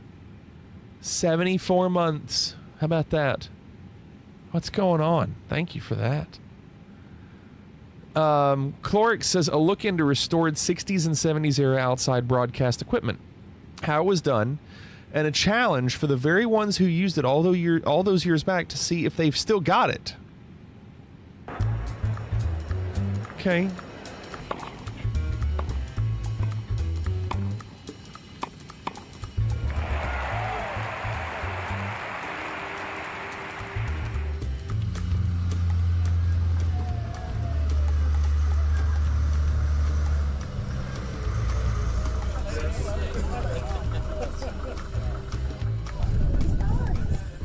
74 months. How about that? What's going on? Thank you for that. Cloric says a look into restored 60s and 70s era outside broadcast equipment, how it was done, and a challenge for the very ones who used it all those years back to see if they've still got it. Okay.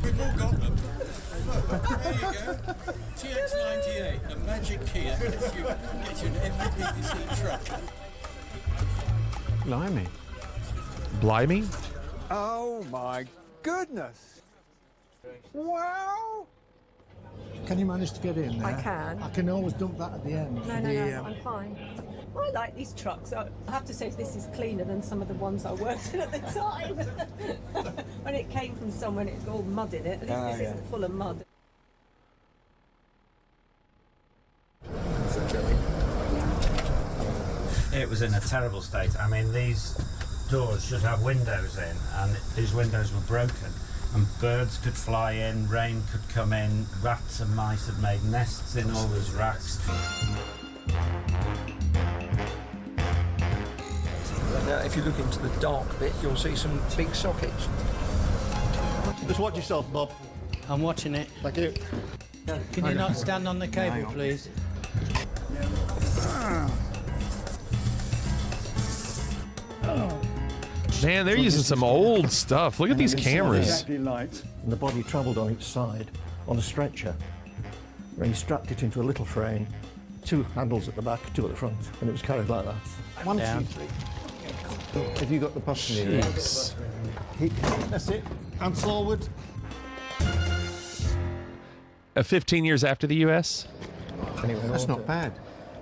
We've all got them. There you go. TX98, a magic key that gets you an MVPC truck. Blimey. Blimey? Oh my goodness! Wow! Can you manage to get in there? I can. I can always dump that at the end. No, I'm fine. I like these trucks. I have to say this is cleaner than some of the ones I worked in at the time. When it came from somewhere, it's all mud in it. At least this isn't full of mud. It was in a terrible state. I mean, these doors should have windows in, and these windows were broken. And birds could fly in, rain could come in, rats and mice had made nests in all these racks. If you look into the dark bit, you'll see some big sockets. Just watch yourself, Bob. I'm watching it. Thank you. Can you not stand on the cable, please? Man, they're using some old stuff. Look at these cameras. Exactly light. And the body travelled on each side on a stretcher, where he strapped it into a little frame, 2 handles at the back, 2 at the front, and it was carried like that. One, Down. 2, 3. Have you got the passenger in? That's it. And forward. 15 years after the U.S.? That's not bad.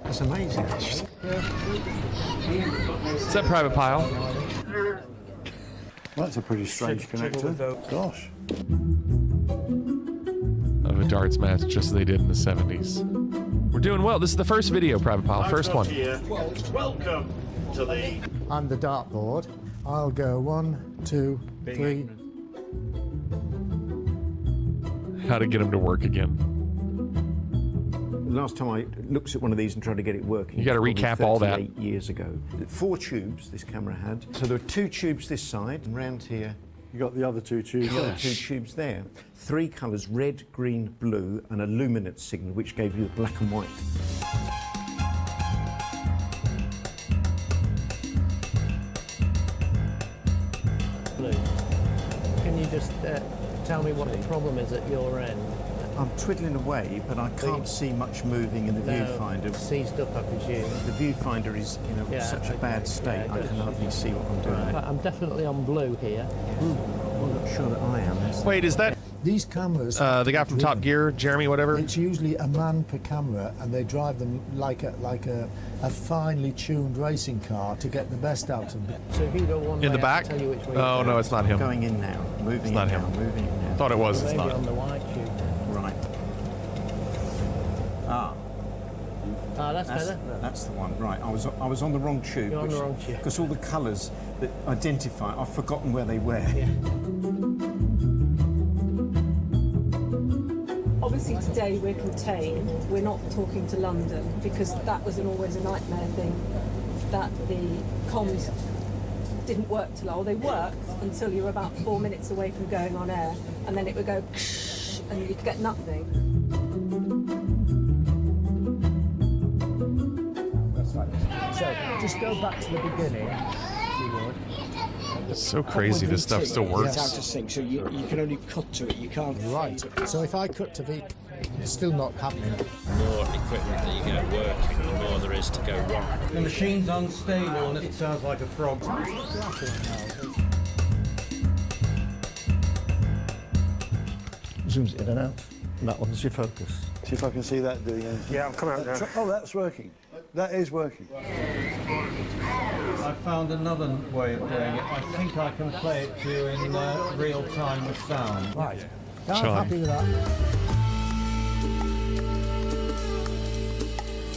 That's amazing. Is that Private Pile? That's a pretty strange connector. Gosh. Of a darts match, just as they did in the 70s. We're doing well. This is the first video, Private Pile. First one. Welcome to the... And the dartboard. I'll go 1, 2, 3. How to get them to work again. Last time I looked at one of these and tried to get it working. You got to recap all that. 8 years ago. 4 tubes this camera had. So there were 2 tubes this side, and round here. You got the other 2 tubes. You got the 2 tubes there. 3 colours: red, green, blue, and a luminance signal, which gave you black and white. Blue. Can you just tell me what the problem is at your end? I'm twiddling away, but I can't see much moving in the viewfinder. Seized up, I presume. The viewfinder is in such a bad state, I can hardly see what I'm doing. Right. I'm definitely on blue here. I'm not sure that I am. Wait, is that These cameras? the guy from Top Gear, Jeremy, whatever? It's usually a man per camera, and they drive them like a finely tuned racing car to get the best out of them. So if you go one in way, the back? I'll tell you which way Oh no, it's not him. Going in now, moving it's not in him. now, moving in now. Thought it was. It's maybe not. on the white tube. Right. Ah, that's better. That's the one. Right. I was on the wrong tube. You're on the wrong tube. Because all the colours that identify, I've forgotten where they were. Yeah. Obviously today we're contained. We're not talking to London because that was always a nightmare thing. That the comms didn't work till all. They worked until you were about 4 minutes away from going on air, and then it would go and you'd get nothing. That's right. So just go back to the beginning, if you would. It's so crazy this stuff still works. It's out of sync, so you can only cut to it. You can't. Right. So if I cut to V, it's still not happening. The more equipment that you get working, the more there is to go wrong. The machine's unstable and it sounds like a frog. Zooms in and out. And that one's your focus. See if I can see that doing anything. Yeah, I'm coming out now. Oh, that's working. That is working. I found another way of doing it. I think I can play it to you in real time with sound. Right. I'm happy with that.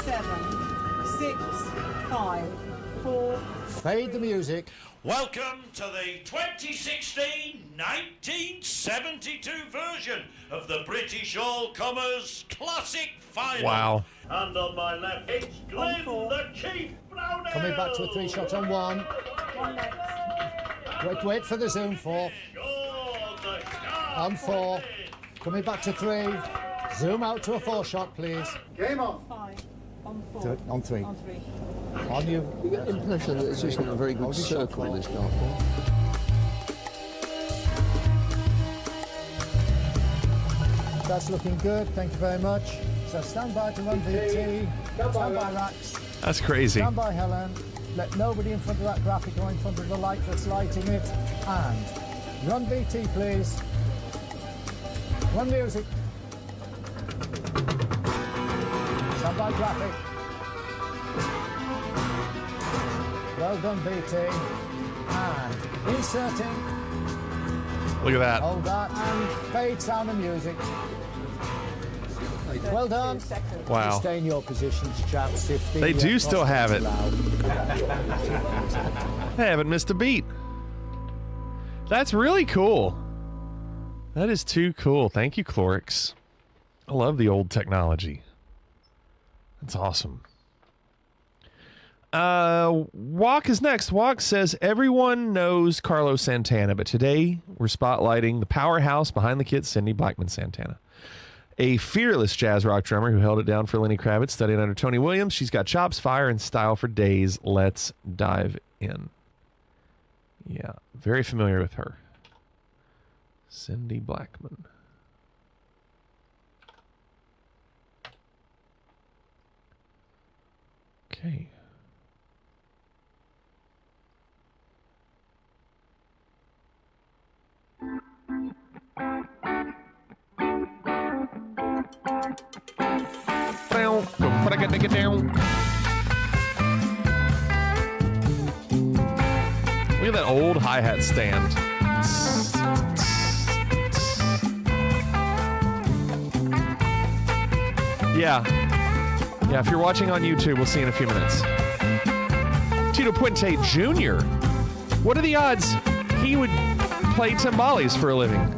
7, 6, 5, 4. Fade the music. Welcome to the 2016-1972 version of the British All-Comers Classic Final. Wow. And on my left, it's Glenn the Chief Brownell. Coming back to a 3-shot on 1. One next. Wait for the zoom. 4. On 4. Coming back to 3. Zoom out to a 4-shot, please. Game on. 5. On 4. On 3. On 3. On you. You get the impression that this isn't a very good circle, this golf ball. That's looking good. Thank you very much. So stand by to run VT. Stand by racks. That's crazy. Stand by Helen. Let nobody in front of that graphic or in front of the light that's lighting it. And run VT, please. Run music. Stand by graphic. Well done, VT. And inserting. Look at that. Hold that. And fade sound and music. Well done. Wow. Stay in your positions, chaps. If They do still have it. They haven't missed a beat. That's really cool. That is too cool. Thank you, Clorix. I love the old technology. That's awesome. Walk is next. Walk says, everyone knows Carlos Santana, but today we're spotlighting the powerhouse behind the kit, Cindy Blackman Santana. A fearless jazz rock drummer who held it down for Lenny Kravitz, studying under Tony Williams. She's got chops, fire, and style for days. Let's dive in. Yeah, very familiar with her. Cindy Blackman. Okay. Get down. Look at that old hi-hat stand. Yeah. Yeah, if you're watching on YouTube, we'll see you in a few minutes. Tito Puente Jr. What are the odds he would play timbales for a living?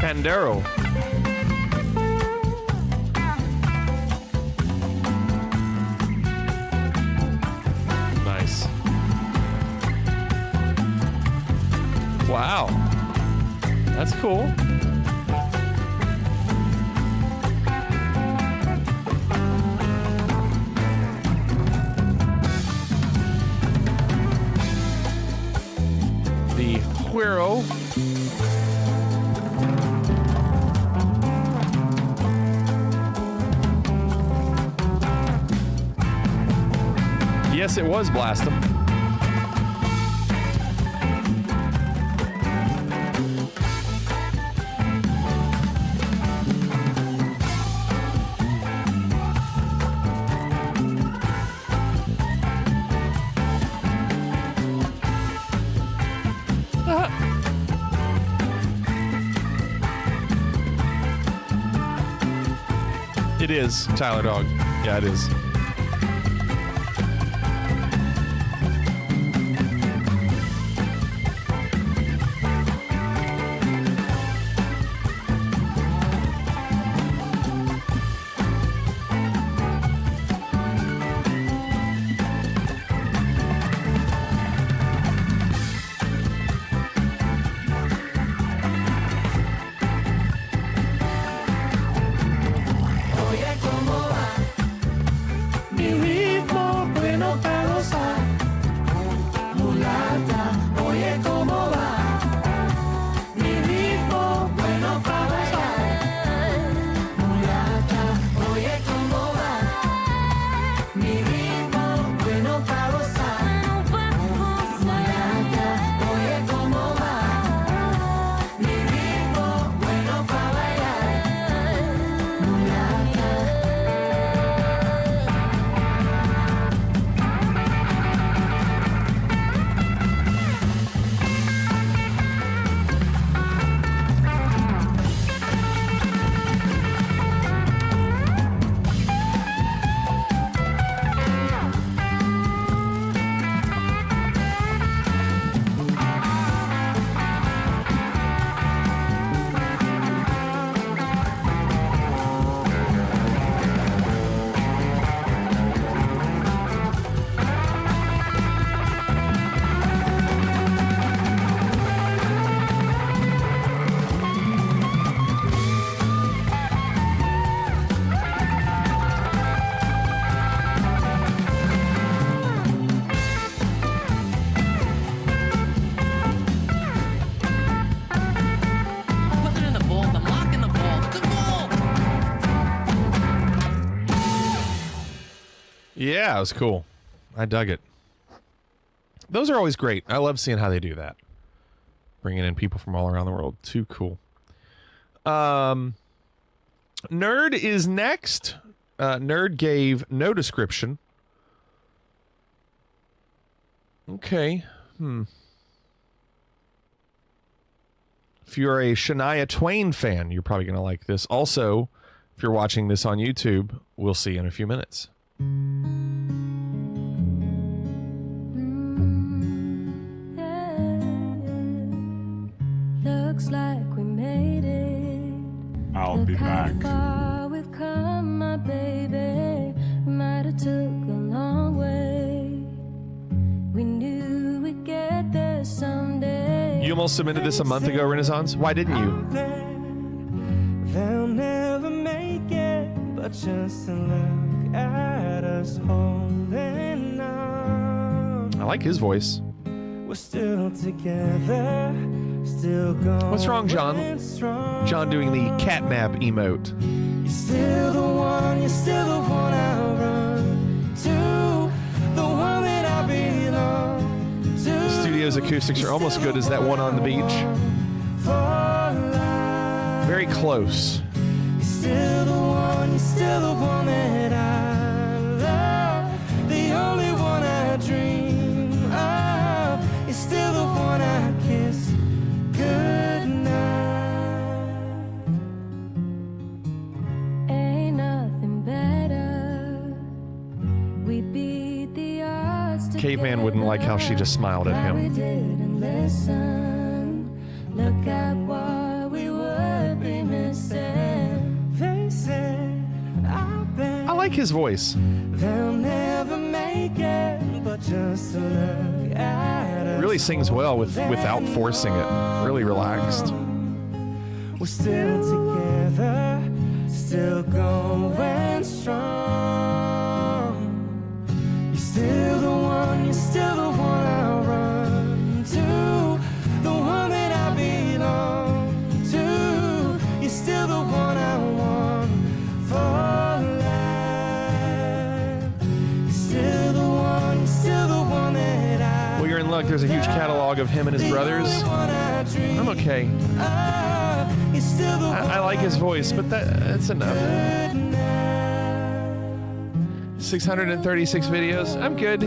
Pandero. Nice. Wow. That's cool. The Huero. Yes, it was Blast 'em. It is, Tyler Dog. Yeah, it is. Oye, ¿cómo va? Mi ritmo bueno para gozar. Mulata, oye, ¿cómo va? Mi ritmo bueno para bailar. Mulata, oye, ¿cómo va? Mi ritmo bueno para gozar. Mulata, oye, ¿cómo va? Mi ritmo bueno para bailar. Mulata. Put it in the vault. I'm locking the vault. The vault! Yeah, it was cool. I dug it. Those are always great. I love seeing how they do that. Bringing in people from all around the world. Too cool. Nerd is next. Nerd gave no description. Okay. If you're a Shania Twain fan, you're probably going to like this. Also, if you're watching this on YouTube, we'll see you in a few minutes. Looks like we made it. I'll Look be how back. far we've come, my baby. We might have took a long way. We knew we'd get there someday. You almost submitted this a month ago, Renaissance. Why didn't you? They'll never make it, but just to look at us holding on. I like his voice. We're still together, still going. What's wrong, John? strong. John doing the catnap emote. You're still the one, you're still the one I run to, the one that I belong to. The studio's acoustics are almost good as that one on the beach. Very close. You're still the one, you're still the one that I love, the only one I dream of. You're still the one I kiss goodnight. Ain't nothing better. We beat the odds Caveman wouldn't like how she just smiled at We him. didn't listen. Look at what we would be missing. They said, I bet I like his voice. they'll never make it, but just to look at us. Really sings well without forcing it. Really relaxed. We're still together, still going strong. You're still the one, you're still the one I run to, the one that I belong to. You're still the one I want for life. You're still the one, you're still the one that I. Well, you're in luck. There's a huge catalog of him and his brothers. I'm okay. I like his voice, but that's enough. 636 videos. I'm good.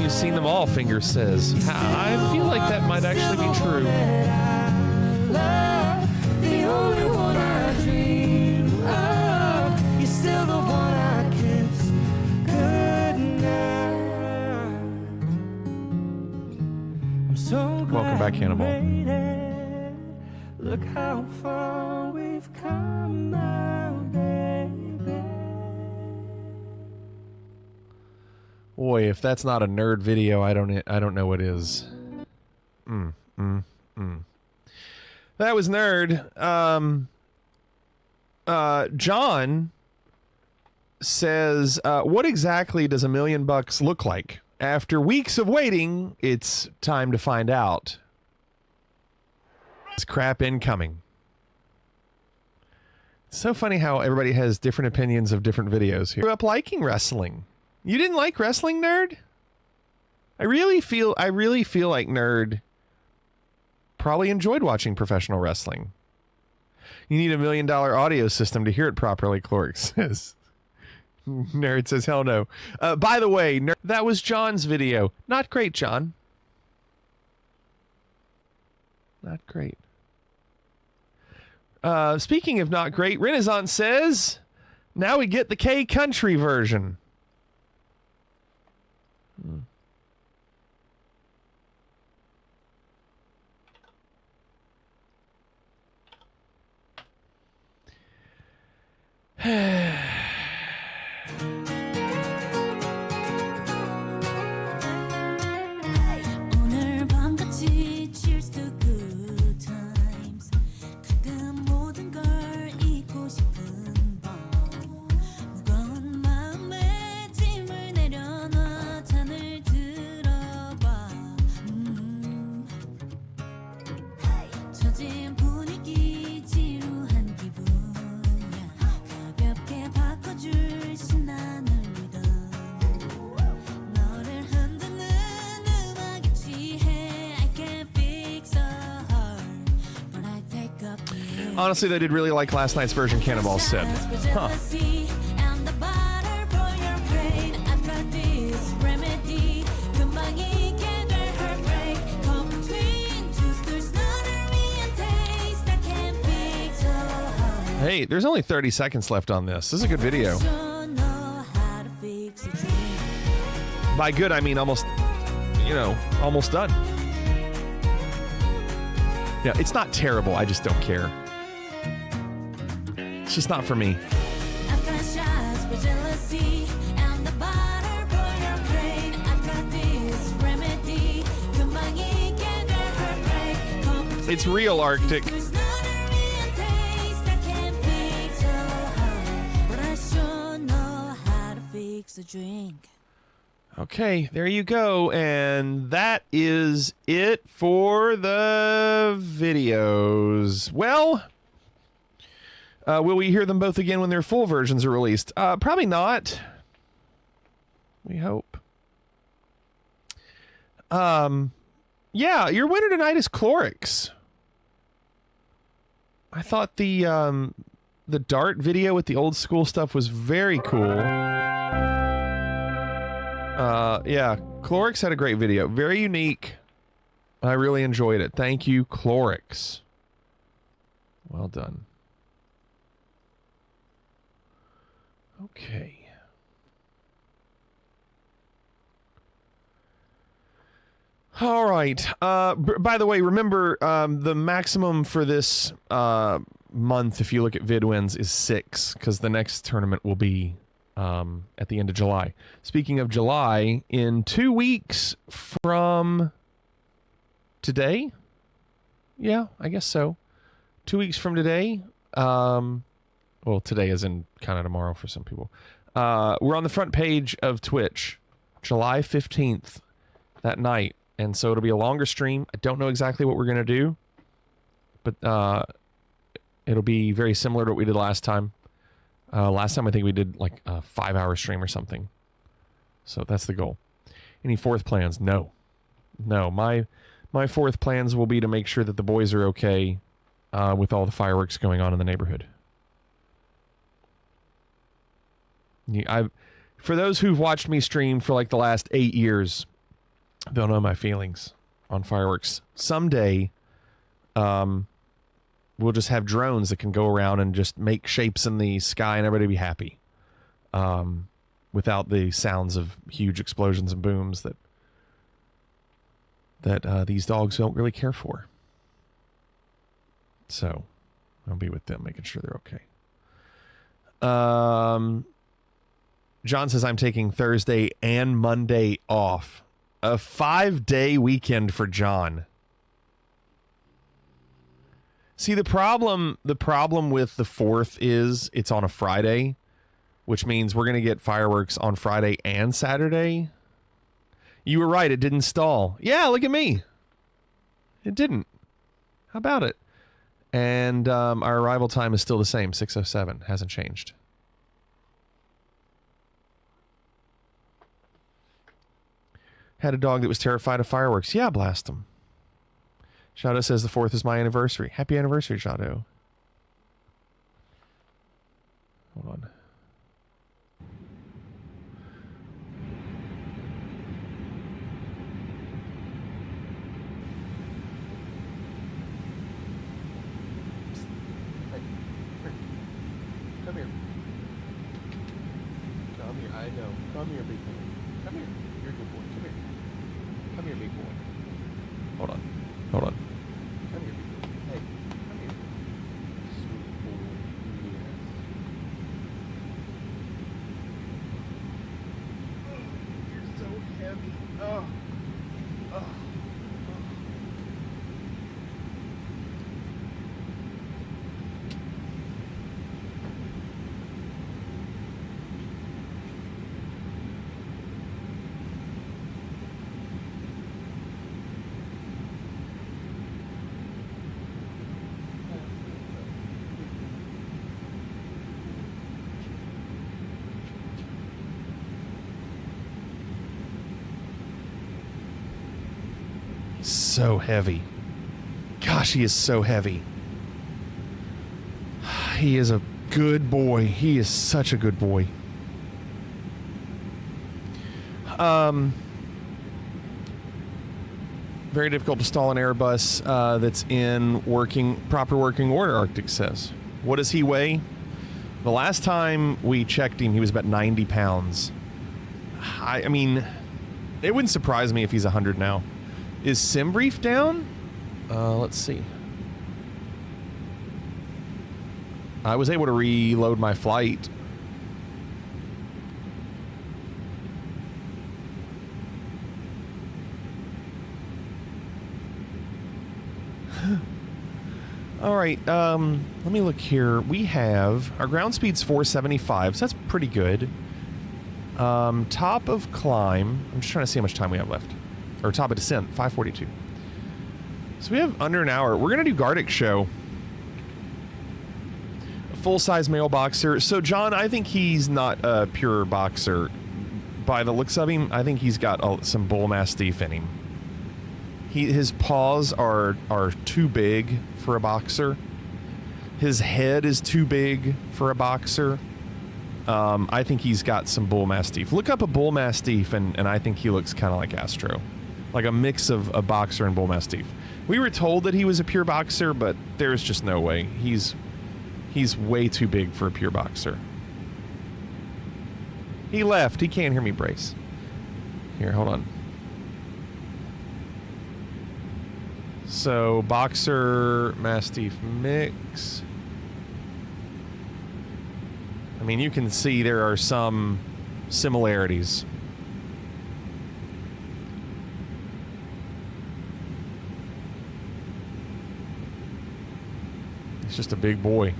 you've seen them all, Finger says. I feel like that might actually be true. The only one I dream of. You're still the one I kiss. Good night. I'm so glad Welcome back, Hannibal. you made it. Look how far we've come now, baby. Boy, if that's not a nerd video, I don't know what is. That was nerd. John says, what exactly does $1 million look like? After weeks of waiting, it's time to find out. It's crap incoming. It's so funny how everybody has different opinions of different videos here. I grew up liking wrestling. You didn't like wrestling, nerd? I really feel like nerd probably enjoyed watching professional wrestling. You need $1 million audio system to hear it properly, Clork says. Nerd says, hell no. By the way, that was John's video. Not great, John. Not great. Speaking of not great, Renaissance says, now we get the K-Country version. 오늘 밤같이 cheers to good times 가끔 모든 걸 잊고 싶은 밤 무거운 마음에 짐을 내려놔 잔을 들어봐 처진 분위기 지루한 기분이야 가볍게 바꿔줄 신나는 리듬 너를 흔드는 음악에 취해 I can't fix a heart but I take up the Honestly, they did really like last night's version, Cannonball said. Huh. jealousy and the butter for your brain I've got this remedy 금방 잊게 될 heartbreak caught between two stools 너를 위한 taste I can't fix a heart Hey, there's only 30 seconds left on this. This is a good video. don't know how to fix a dream By good, I mean almost, almost done. Yeah, it's not terrible. I just don't care. It's just not for me. I've got shots for jealousy and the butter for your brain I've got this remedy 금방 잊게 될 heartbreak caught between It's real, Arctic. stools 너를 위한 taste I can't fix a heart but I sure know how to fix a drink Okay, there you go. And that is it for the videos. Well, will we hear them both again when their full versions are released? Probably not. We hope. Yeah, your winner tonight is Clorix. I thought the Dart video with the old school stuff was very cool. Yeah, Clorix had a great video. Very unique. I really enjoyed it. Thank you, Clorix. Well done. Okay. All right. By the way, remember the maximum for this month, if you look at VidWins, is 6, because the next tournament will be at the end of July. Speaking of July, in 2 weeks from today, yeah, I guess so. 2 weeks from today, well, today is in kind of tomorrow for some people. We're on the front page of Twitch, July 15th, that night. And so it'll be a longer stream. I don't know exactly what we're going to do, but it'll be very similar to what we did last time. Last time I think we did like a 5-hour stream or something. So that's the goal. Any fourth plans? No. No, my fourth plans will be to make sure that the boys are okay with all the fireworks going on in the neighborhood. For those who've watched me stream for like the last 8 years, they'll know my feelings on fireworks. Someday, we'll just have drones that can go around and just make shapes in the sky and everybody be happy. Without the sounds of huge explosions and booms that these dogs don't really care for. So I'll be with them, making sure they're okay. John says I'm taking Thursday and Monday off. A 5-day weekend for John. See, the problem with the 4th is it's on a Friday, which means we're going to get fireworks on Friday and Saturday. You were right. It didn't stall. Yeah, look at me. It didn't. How about it? And our arrival time is still the same, 6:07. Hasn't changed. Had a dog that was terrified of fireworks. Yeah, blast them. Shadow says the 4th is my anniversary. Happy anniversary, Shadow. Hold on. Come here. Come here. I know. Come here, big boy. Come here. You're a good boy. Come here. Come here, big boy. Hold on. Hold on. Come here, big boy. Hey, come here. Sweet boy. Yes. You're so heavy. Oh. Oh. So heavy. Gosh, he is so heavy. He is a good boy. He is such a good boy. Very difficult to stall an Airbus that's in proper working order, Arctic says. What does he weigh? The last time we checked him, he was about 90 pounds. I mean, it wouldn't surprise me if he's 100 now. Is SimBrief down? Let's see. I was able to reload my flight. All right, let me look here. We have, our ground speed's 475, so that's pretty good. Top of climb, I'm just trying to see how much time we have left. Or top of descent, 542. So we have under an hour. We're going to do Gardic show. A full-size male boxer. So, John, I think he's not a pure boxer. By the looks of him, I think he's got some bull mastiff in him. His paws are too big for a boxer. His head is too big for a boxer. I think he's got some bull mastiff. Look up a bull mastiff, and I think he looks kind of like Astro. Like a mix of a boxer and bull mastiff. We were told that he was a pure boxer, but there's just no way. He's way too big for a pure boxer. He left. He can't hear me, Brace. Here, hold on. So, boxer, mastiff mix. I mean, you can see there are some similarities. He's just a big boy.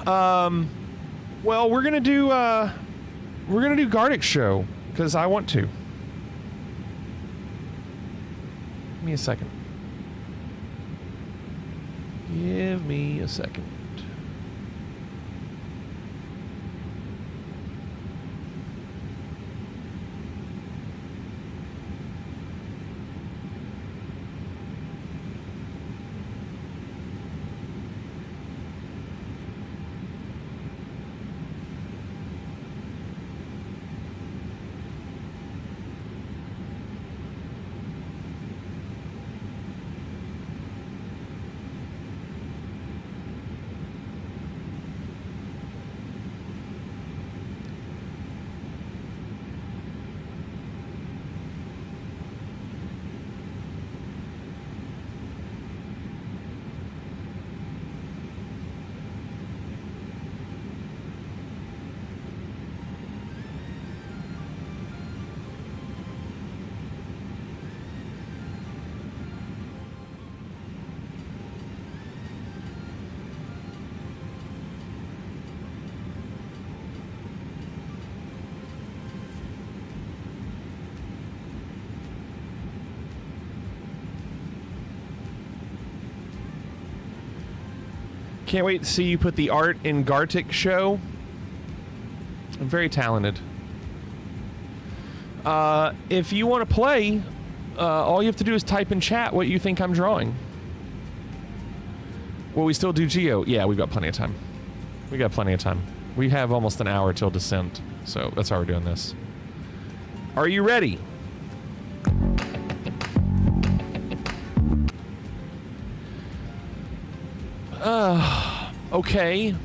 Well, we're gonna do Gardic show because I want to. Give me a second. Give me a second. Can't wait to see you put the art in Gartic show. I'm very talented. If you want to play, all you have to do is type in chat what you think I'm drawing. Will we still do Geo? Yeah, we've got plenty of time. We got plenty of time. We have almost an hour till descent, so that's why we're doing this. Are you ready? Okay.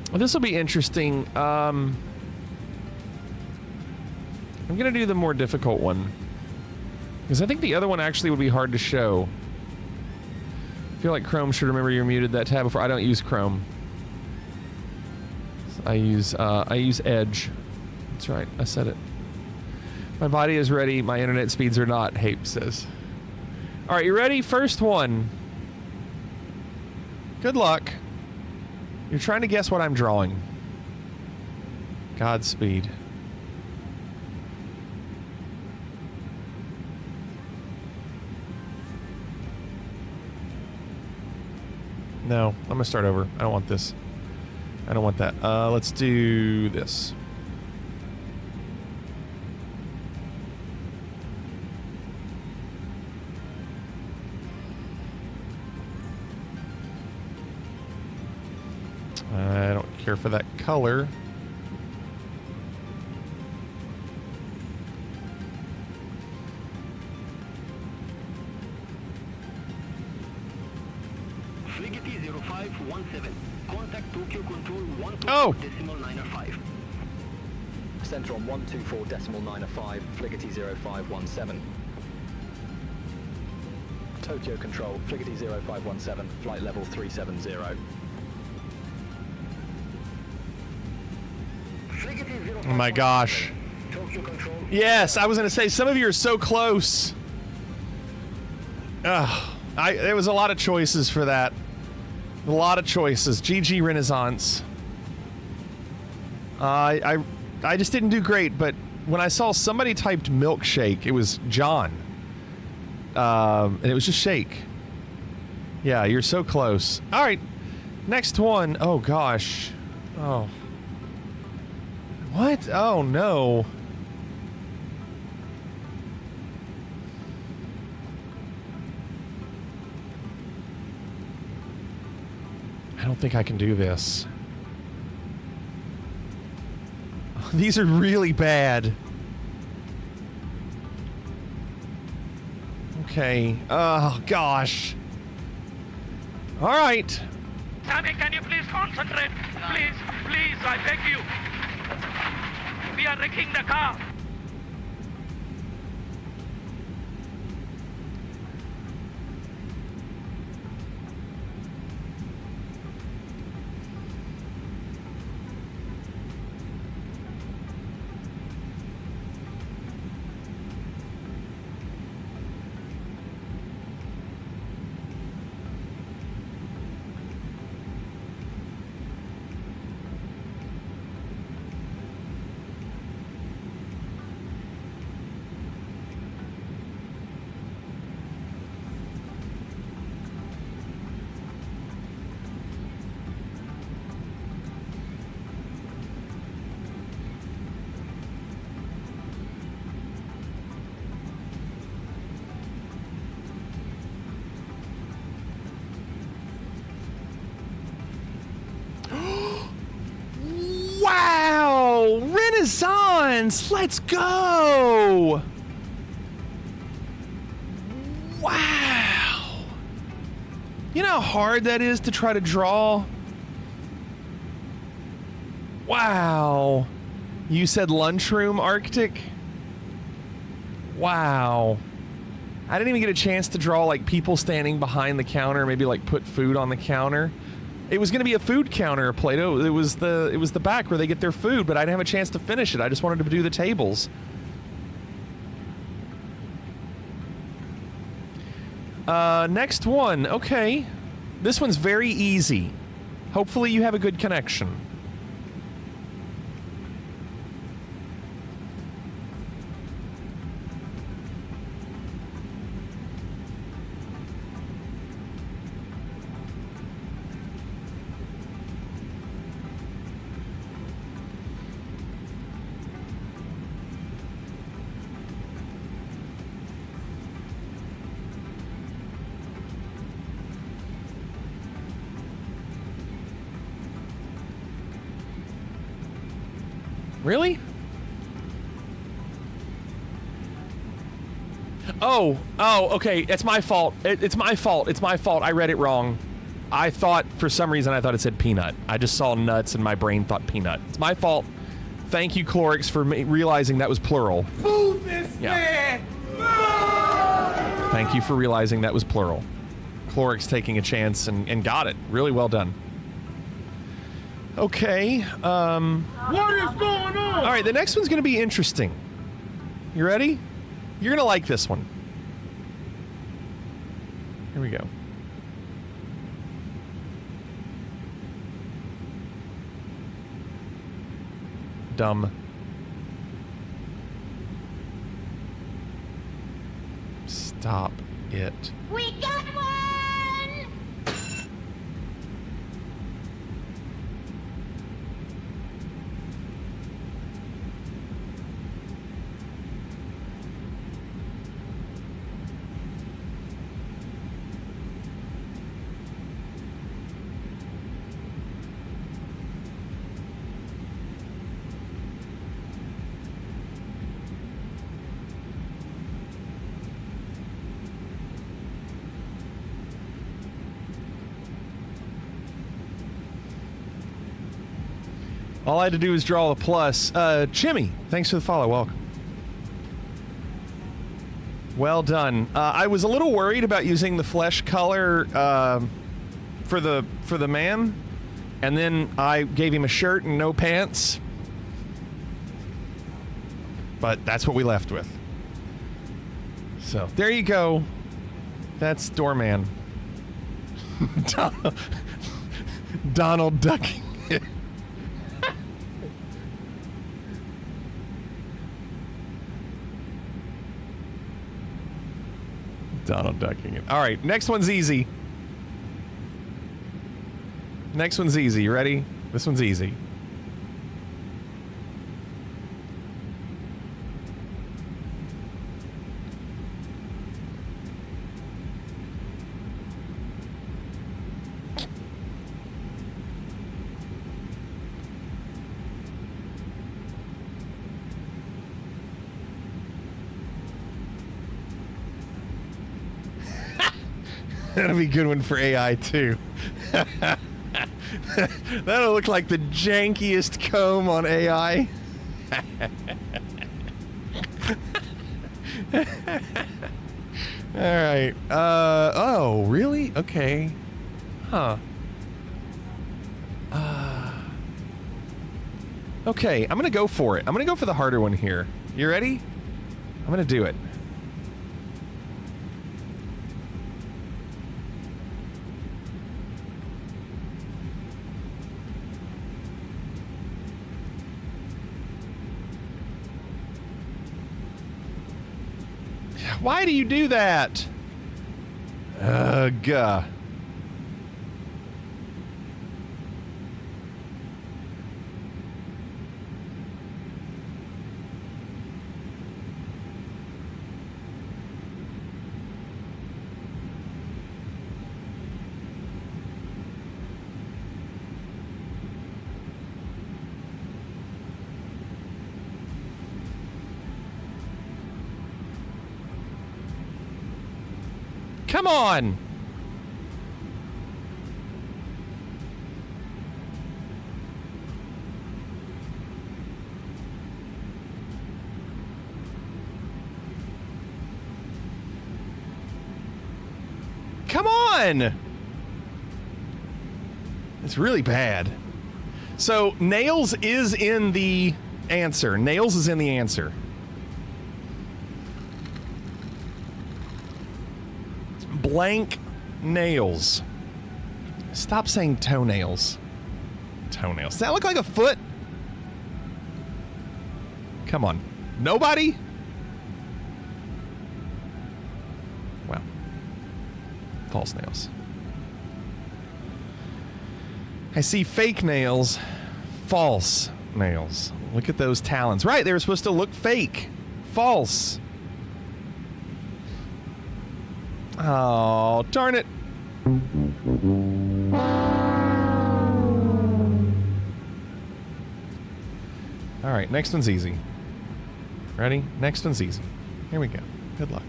Well, this will be interesting. I'm gonna do the more difficult one, because I think the other one actually would be hard to show. I feel like Chrome should remember you're muted that tab before. I don't use Chrome. I use Edge. That's right, I said it. My body is ready, my internet speeds are not, Hape says. Alright, you ready? First one. Good luck. You're trying to guess what I'm drawing. Godspeed. No, I'm gonna start over. I don't want this. I don't want that. Let's do this. I don't care for that color. Oh! Decimal 905. Center on 124 decimal 905, Fligety 0517. Tokyo Control, Fligety 0517, flight level 370. Oh my gosh. Yes, I was going to say, some of you are so close. There was a lot of choices for that. A lot of choices. GG Renaissance. I just didn't do great, but when I saw somebody typed milkshake, it was John. And it was just shake. Yeah, you're so close. All right, next one. Oh gosh. Oh. What? Oh no. I don't think I can do this. These are really bad. Okay. Oh, gosh. All right. Sammy, can you please concentrate? Please, please, I beg you. We are wrecking the car. Wow! Renaissance! Let's go! Wow! You know how hard that is to try to draw? Wow. You said lunchroom Arctic? Wow. I didn't even get a chance to draw like people standing behind the counter, maybe like put food on the counter. It was going to be a food counter, Plato. It was the back where they get their food, but I didn't have a chance to finish it. I just wanted to do the tables. Next one. Okay. This one's very easy. Hopefully you have a good connection. Really? Oh, okay. It's my fault. It's my fault. It's my fault. I read it wrong. I thought, for some reason, I thought it said peanut. I just saw nuts and my brain thought peanut. It's my fault. Thank you, Clorix, for realizing that was plural. Move this man! Thank you for realizing that was plural. Clorix taking a chance and got it. Really well done. Okay. What is going on? All right, the next one's going to be interesting. You ready? You're going to like this one. Here we go. Dumb. Stop it. We got one! All I had to do was draw a plus. Chimmy, thanks for the follow. Welcome. Well done. I was a little worried about using the flesh color for the man, and then I gave him a shirt and no pants. But that's what we left with. So there you go. That's Doorman. Donald ducking. Donald ducking it. All right, next one's easy. Next one's easy. You ready? This one's easy. That'll be a good one for AI, too. That'll look like the jankiest comb on AI. All right. Oh, really? Okay. Huh. Okay, I'm going to go for it. I'm going to go for the harder one here. You ready? I'm going to do it. Why do you do that? Ugh. Come on! Come on! It's really bad. So, nails is in the answer. Nails is in the answer. Blank nails. Stop saying toenails. Toenails. Does that look like a foot? Come on. Nobody? Well. False nails. I see fake nails. False nails. Look at those talons. Right, they were supposed to look fake. False. Oh, darn it. All right. right, next one's easy. Ready? Next one's easy. Here we go. Good luck.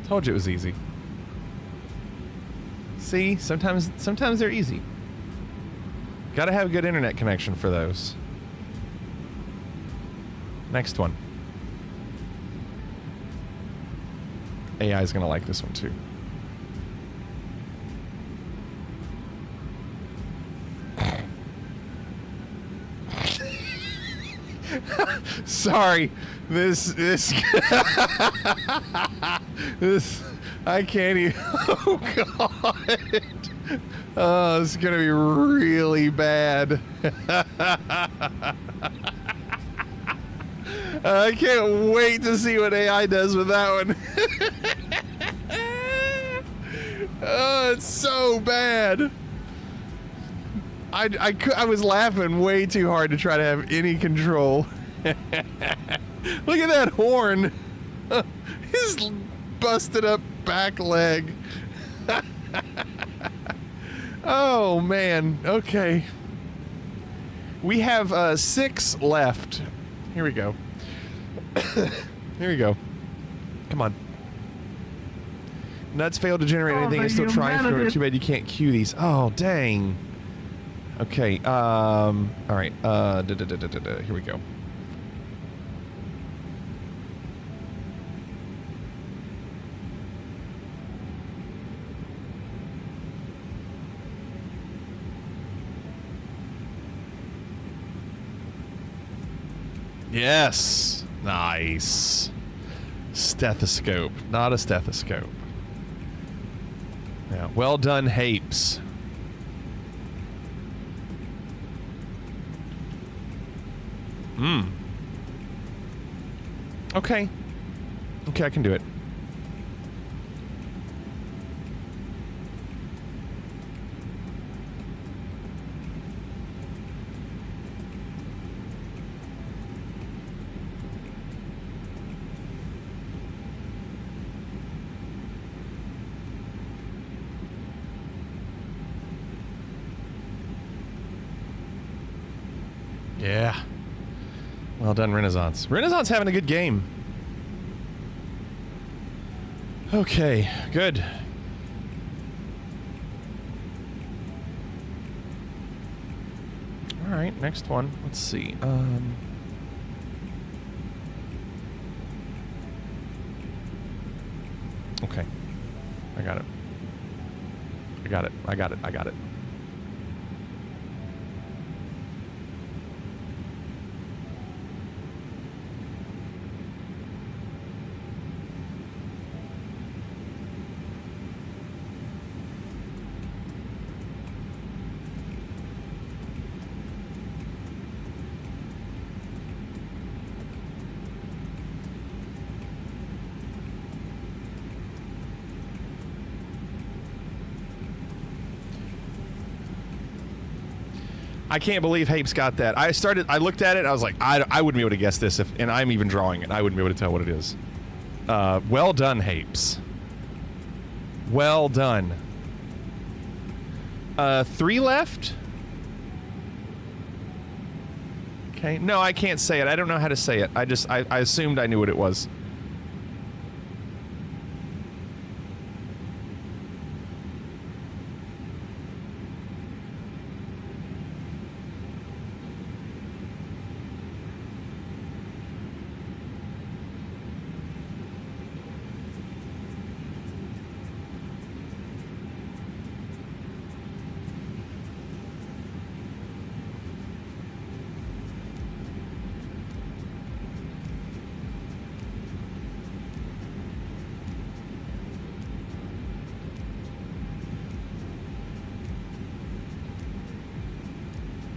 Told you it was easy. See, sometimes they're easy. Gotta have a good internet connection for those. Next one. AI is gonna like this one too. Sorry, this I can't even. Oh God! Oh, it's gonna be really bad. I can't wait to see what AI does with that one. Oh, it's so bad. I was laughing way too hard to try to have any control. Look at that horn. His busted up back leg. Oh man. Okay. We have 6 left. Here we go. Here we go. Come on. Nuts failed to generate anything. It's still trying for it. Too bad you can't cue these. Oh, dang. Okay. All right. Here we go. Yes. Nice. Stethoscope. Not a stethoscope. Yeah. Well done, Hapes. Okay. Okay, I can do it. Yeah. Well done, Renaissance. Renaissance having a good game. Okay, good. All right, next one. Let's see. Okay. I got it. I got it. I got it. I got it. I can't believe Hapes got that. I looked at it, I was like, I wouldn't be able to guess this, and I'm even drawing it. I wouldn't be able to tell what it is. Well done, Hapes. Well done. 3 left? Okay. No, I can't say it. I don't know how to say it. I assumed I knew what it was.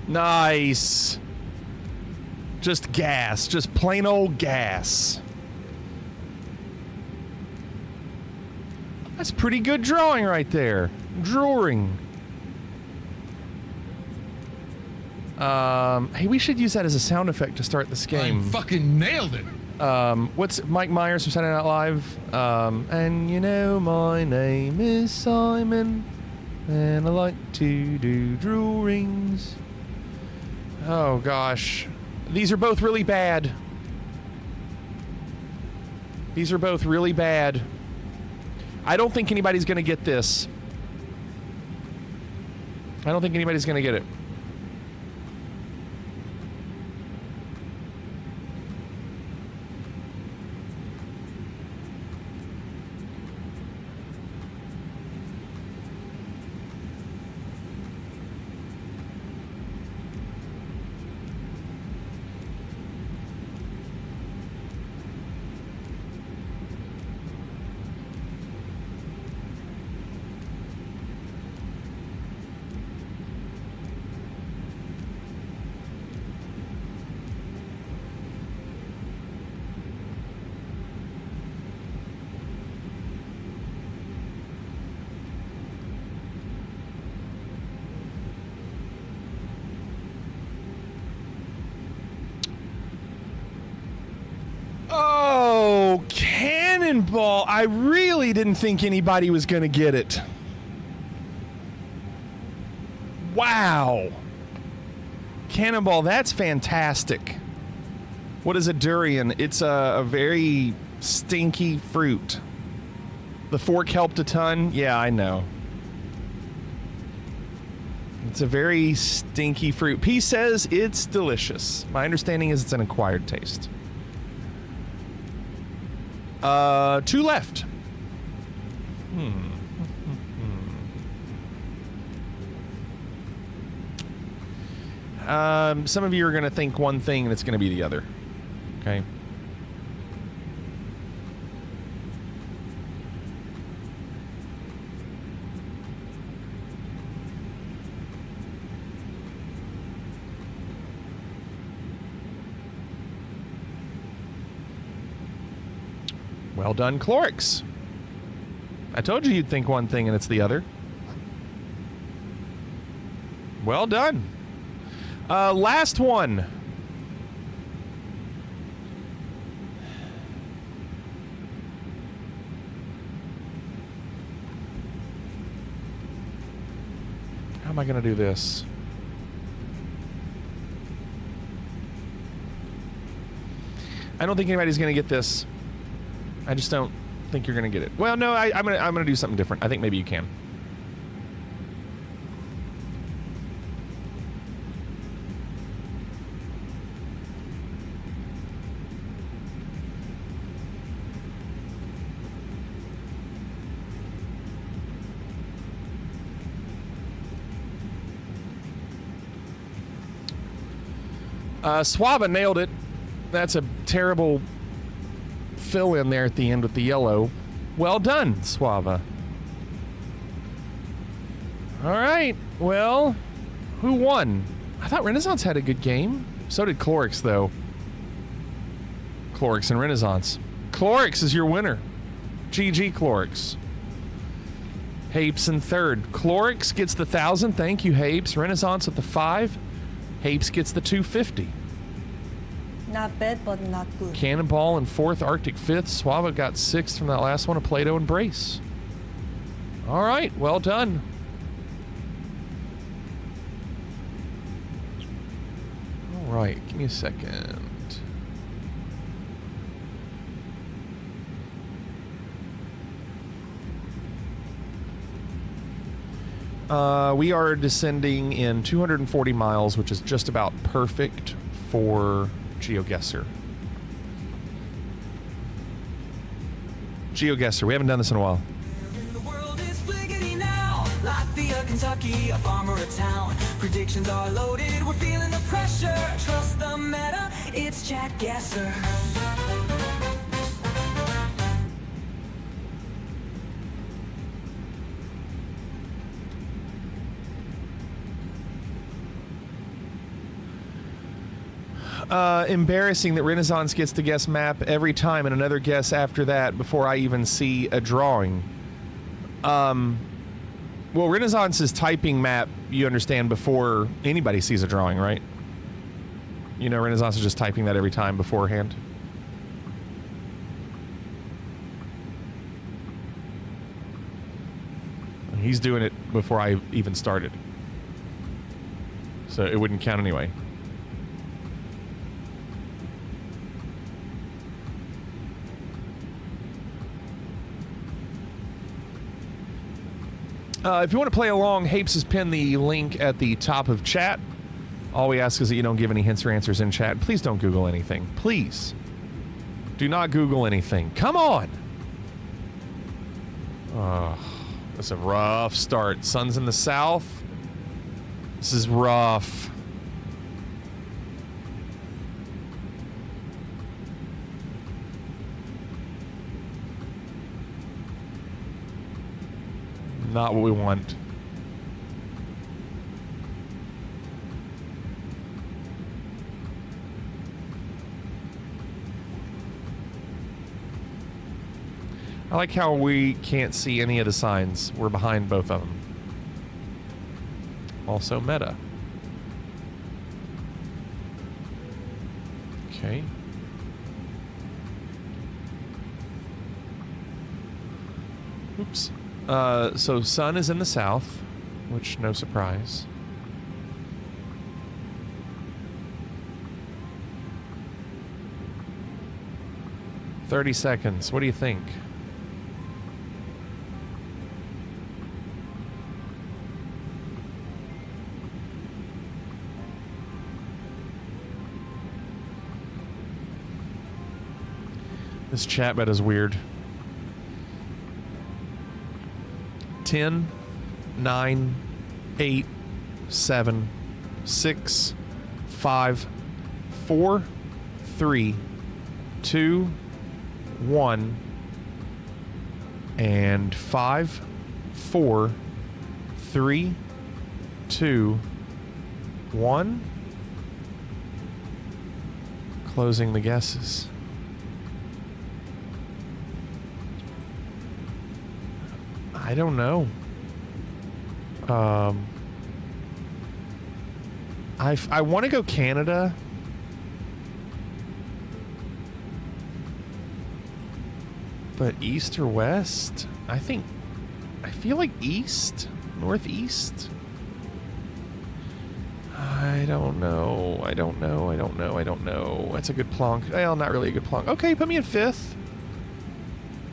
Nice. Just gas. Just plain old gas. That's pretty good drawing right there. Drawing. Hey, we should use that as a sound effect to start this game. I fucking nailed it. What's Mike Myers from Saturday Night Live? And you know my name is Simon, and I like to do drawings. Oh gosh, these are both really bad. These are both really bad. I don't think anybody's gonna get this. I don't think anybody's gonna get it. Oh, Cannonball. I really didn't think anybody was going to get it. Wow. Cannonball, that's fantastic. What is a durian? It's a very stinky fruit. The fork helped a ton. Yeah, I know. It's a very stinky fruit. P says it's delicious. My understanding is it's an acquired taste. 2 left. Some of you are going to think one thing and it's going to be the other. Okay. Well done, Clorix. I told you you'd think one thing and it's the other. Well done. Last one. How am I going to do this? I don't think anybody's going to get this. I just don't think you're going to get it. Well, no, I'm gonna do something different. I think maybe you can. Suava nailed it. That's a terrible fill in there at the end with the yellow. Well done, Suava. All right. Well, who won? I thought Renaissance had a good game. So did Clorix, though. Clorix and Renaissance. Clorix is your winner. GG, Clorix. Hapes in third. Clorix gets the 1,000. Thank you, Hapes. Renaissance with the 5. Hapes gets the 250. Not bad, but not good. Cannonball in 4th, Arctic 5th. Suava got 6th from that last one, a Play-Doh and Brace. All right, well done. All right, give me a second. We are descending in 240 miles, which is just about perfect for GeoGuessr. GeoGuessr, we haven't done this in a while. The world is fliggity now. Latvia, Kentucky, a farm or a town. Predictions are loaded, we're feeling the pressure. Trust the meta, it's Jack Guesser. Embarrassing that Renaissance gets to guess map every time and another guess after that before I even see a drawing. Well, Renaissance is typing map, you understand, before anybody sees a drawing, right? You know, Renaissance is just typing that every time beforehand. He's doing it before I even started. So it wouldn't count anyway. If you want to play along, Hapes has pinned the link at the top of chat. All we ask is that you don't give any hints or answers in chat. Please don't Google anything. Please. Do not Google anything. Come on! It's a rough start. Sun's in the south. This is rough. Not what we want. I like how we can't see any of the signs. We're behind both of them. Also meta. Okay. Oops. So sun is in the south, which no surprise. "30 seconds. What do you think?" This chat bed is weird. 10, 9, 8, 7, 6, 5, 4, 3, 2, 1, and 5, 4, 3, 2, 1. Closing the guesses. I don't know. I want to go Canada. But east or west? I feel like east? Northeast? I don't know. I don't know. That's a good plonk. Well, not really a good plonk. Okay, put me in 5th.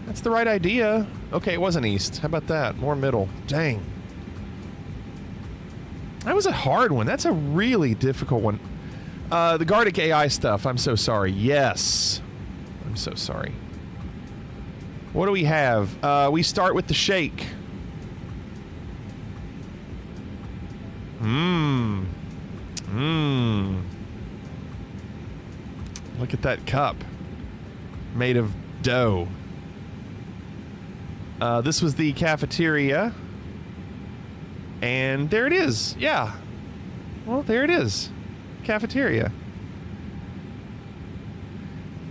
That's the right idea. Okay, it wasn't east. How about that? More middle. Dang. That was a hard one. That's a really difficult one. The Gardic AI stuff. I'm so sorry. Yes. I'm so sorry. What do we have? We start with the shake. Look at that cup. Made of dough. This was the cafeteria. And there it is. Yeah. Well, there it is. Cafeteria.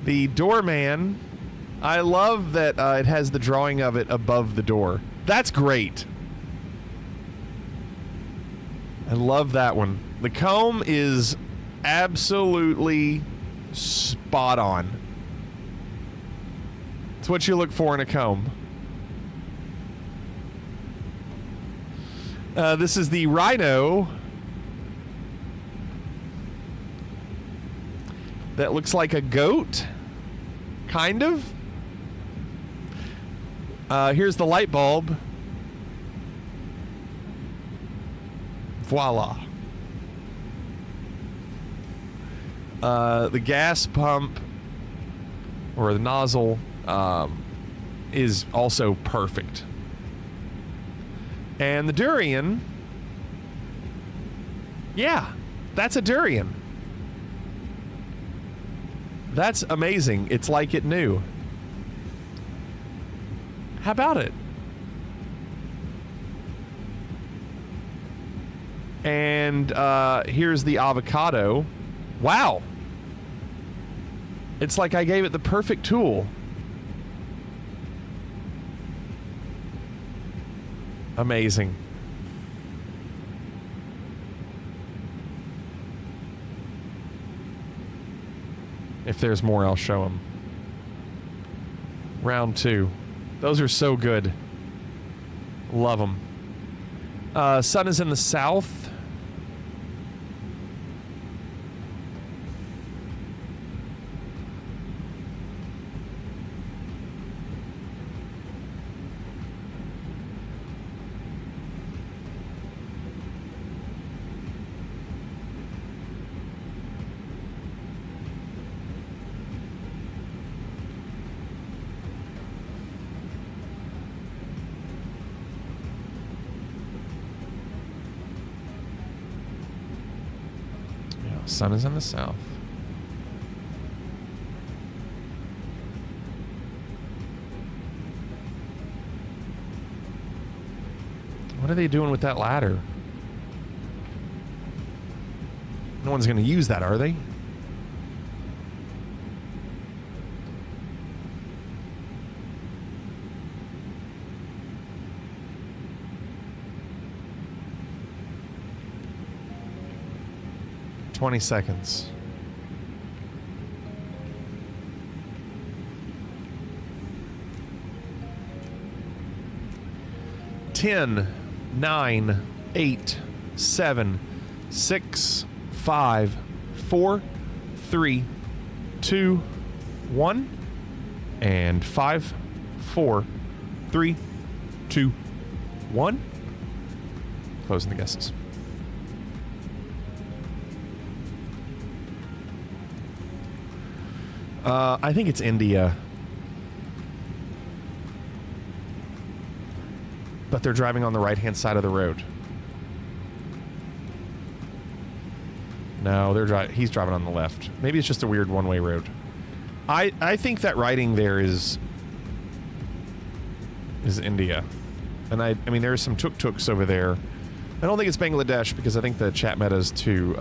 The doorman. I love that it has the drawing of it above the door. That's great. I love that one. The comb is absolutely spot on. It's what you look for in a comb. This is the rhino. That looks like a goat. Kind of. Here's the light bulb. Voila. The gas pump or the nozzle is also perfect. And the durian, yeah, that's a durian. That's amazing. It's like it knew. How about it? And here's the avocado. Wow. It's like I gave it the perfect tool. Amazing. If there's more, I'll show them. Round 2. Those are so good. Love them. Sun is in the south. Sun is in the south. What are they doing with that ladder? No one's going to use that, are they? $20 seconds. Ten, 9, 8, 7, 6, 5, 4, 3, 2, 1, and 5, 4, 3, 2, 1. Closing the guesses. I think it's India. But they're driving on the right-hand side of the road. No, he's driving on the left. Maybe it's just a weird one-way road. I think that writing there is India. And I mean, there's some tuk-tuks over there. I don't think it's Bangladesh because I think the chat meta is too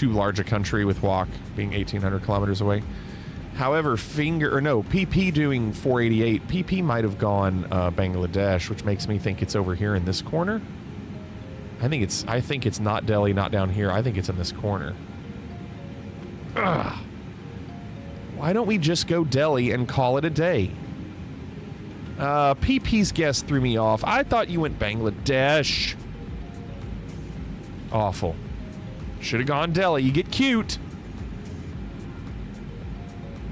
large a country with walk being 1,800 kilometers away. However, PP doing 488. PP might have gone Bangladesh, which makes me think it's over here in this corner. I think it's not Delhi, not down here. I think it's in this corner. Ugh. Why don't we just go Delhi and call it a day? PP's guess threw me off. I thought you went Bangladesh. Awful. Should have gone Delhi. You get cute.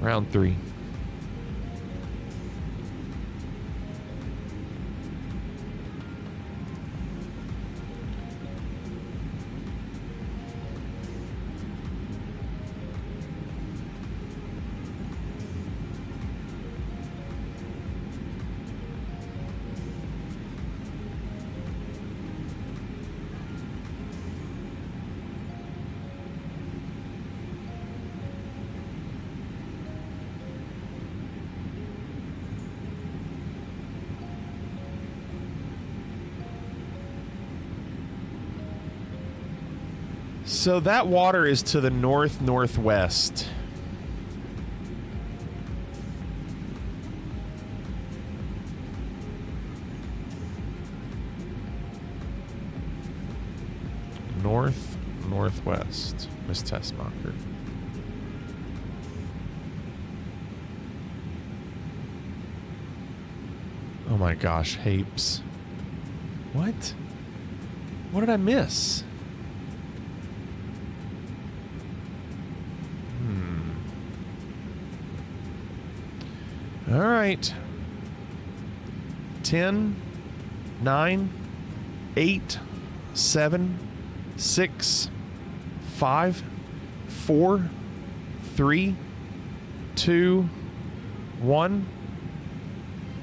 Round 3. So that water is to the north-northwest. North-northwest, Miss Tessmacher. Oh my gosh, Hapes. What? What did I miss? All right. 10, 9, 8, 7, 6, 5, 4, 3, 2, 1,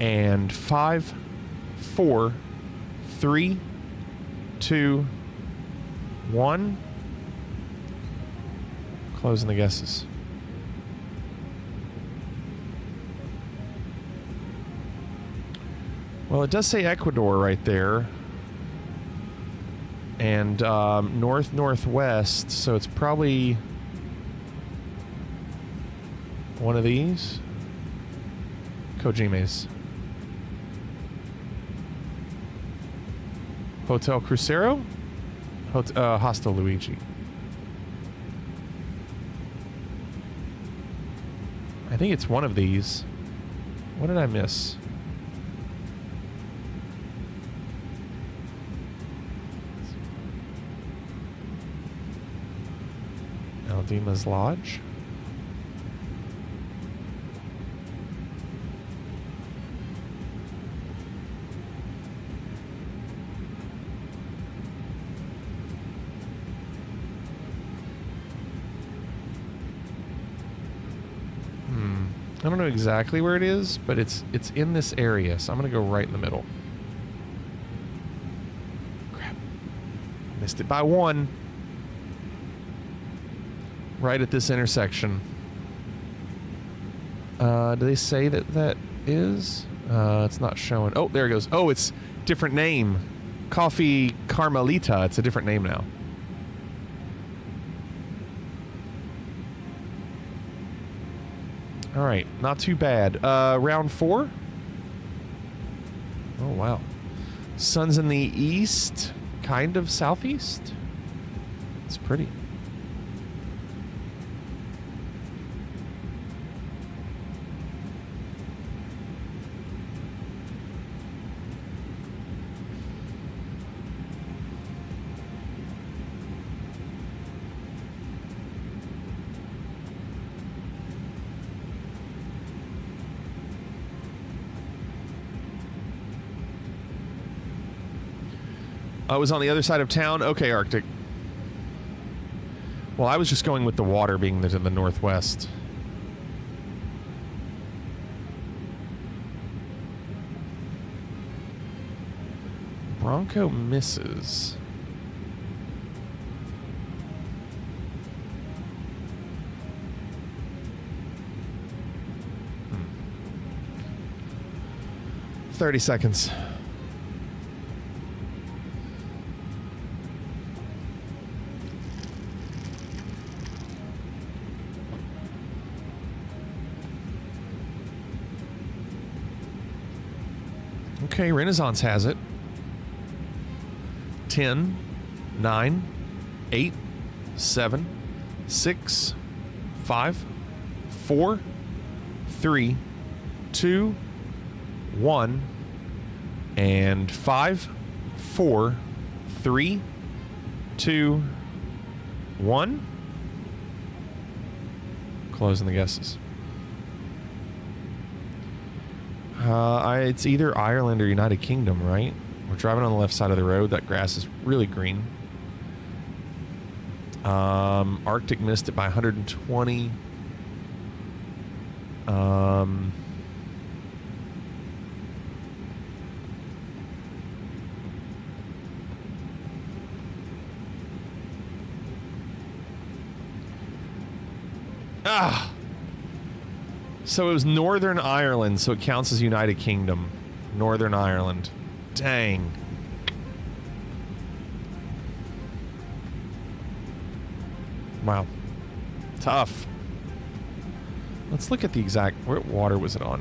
and 5, 4, 3, 2, 1. Closing the guesses. Well, it does say Ecuador right there. And north-northwest, so it's probably one of these. Kojime's. Hotel Crucero? Hostel Luigi. I think it's one of these. What did I miss? Aldima's Lodge. I don't know exactly where it is, but it's in this area, so I'm gonna go right in the middle. Crap. Missed it by 1. Right at this intersection. Do they say that is? It's not showing. Oh, there it goes. Oh, it's different name. Coffee Carmelita. It's a different name now. All right, not too bad. Round 4. Oh, wow. Sun's in the east, kind of southeast. It's pretty. I was on the other side of town. Okay, Arctic. Well, I was just going with the water being to the northwest. Bronco misses. Hmm. 30 seconds. Okay, Renaissance has it. 10, 9, 8, 7, 6, 5, 4, 3, 2, 1, and 5, 4, 3, 2, 1. Closing the guesses. It's either Ireland or United Kingdom, right? We're driving on the left side of the road. That grass is really green. Arctic missed it by 120. So it was Northern Ireland, so it counts as United Kingdom. Northern Ireland. Dang. Wow. Tough. Let's look at the exact... What water was it on?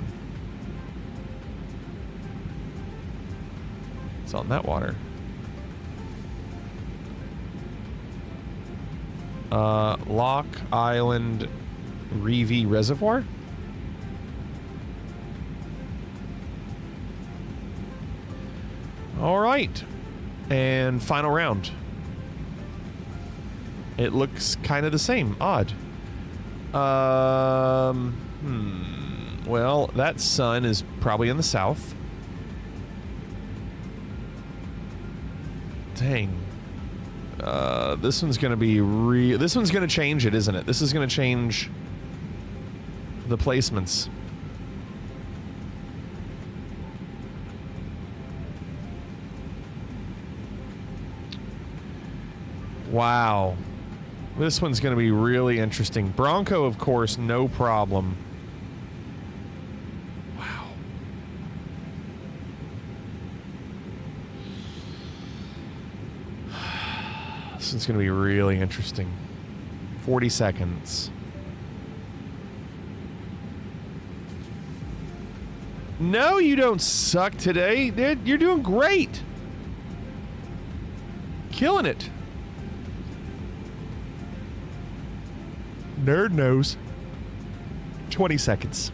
It's on that water. Loch Island Reevy Reservoir? All right. And final round. It looks kind of the same. Odd. Well, that sun is probably in the south. Dang. This one's going to be this one's going to change it, isn't it? This is going to change the placements. Wow. This one's going to be really interesting. Bronco, of course, no problem. Wow. This one's going to be really interesting. 40 seconds. No, you don't suck today. You're doing great. Killing it. Nerd knows. 20 seconds.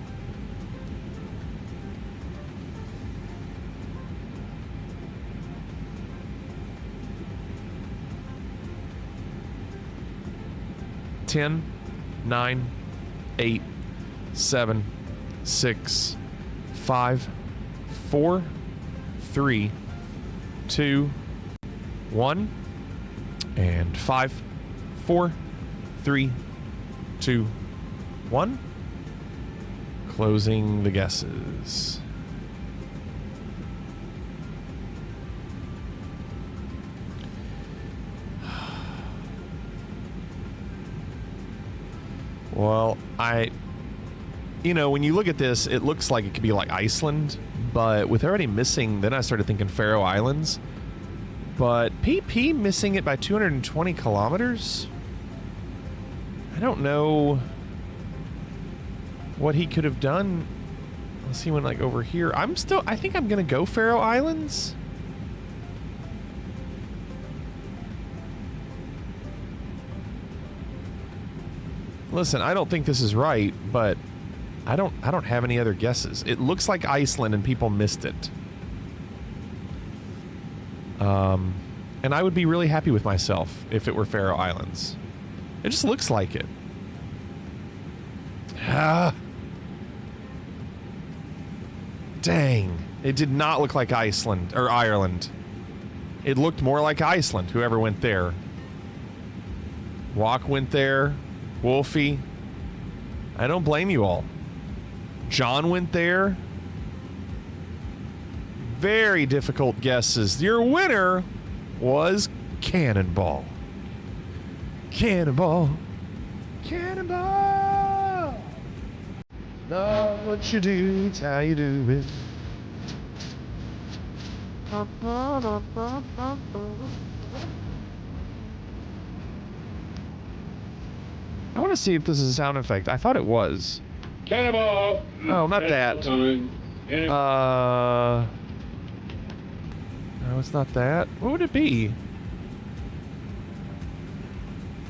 10, 9, 8, 7, 6, 5, 4, 3, 2, 1, and 5, 4, 3, 2, 1. Closing the guesses. Well, you know, when you look at this, it looks like it could be like Iceland, but with already missing, then I started thinking Faroe Islands. But PP missing it by 220 kilometers? I don't know what he could have done. Let's see, when like over here. I think I'm going to go Faroe Islands. Listen, I don't think this is right, but I don't have any other guesses. It looks like Iceland and people missed it. And I would be really happy with myself if it were Faroe Islands. It just looks like it. Dang. It did not look like Iceland or Ireland. It looked more like Iceland, whoever went there. Walk went there. Wolfie. I don't blame you all. John went there. Very difficult guesses. Your winner was Cannonball. Cannonball. Cannonball. Know what you do, it's how you do it. I want to see if this is a sound effect. I thought it was. Cannonball! Oh, not that. No, it's not that. What would it be?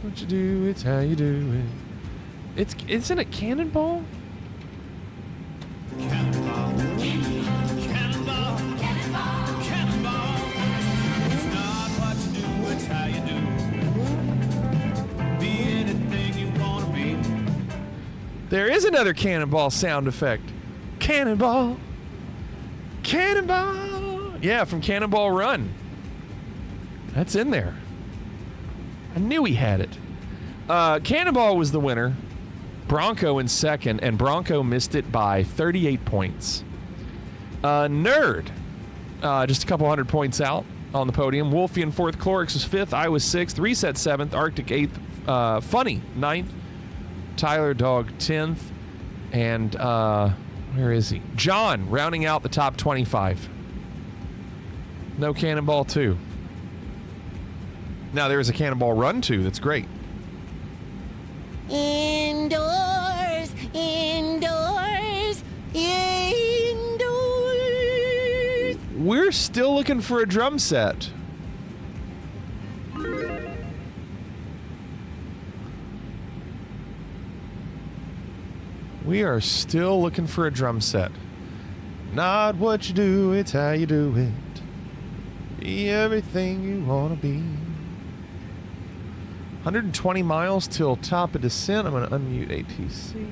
What you do, it's how you do it. Isn't it Cannonball? Cannonball. Cannonball. Cannonball. Cannonball. It's not what you do, it's how you do it. Be anything you want to be. There is another Cannonball sound effect. Cannonball. Cannonball. Yeah, from Cannonball Run. That's in there. I knew he had it. Cannonball was the winner. Bronco in second, and Bronco missed it by 38 points. Nerd, just a couple hundred points out on the podium. Wolfie in fourth, Clorix was fifth, I was sixth, Reset seventh, Arctic eighth, Funny ninth, Tyler Dog 10th, and where is he? John rounding out the top 25. No Cannonball 2. Now there is a Cannonball Run 2 that's great. Indoors, indoors, indoors. We're still looking for a drum set. We are still looking for a drum set. Not what you do, it's how you do it. Be everything you want to be. 120 miles till top of descent. I'm going to unmute ATC.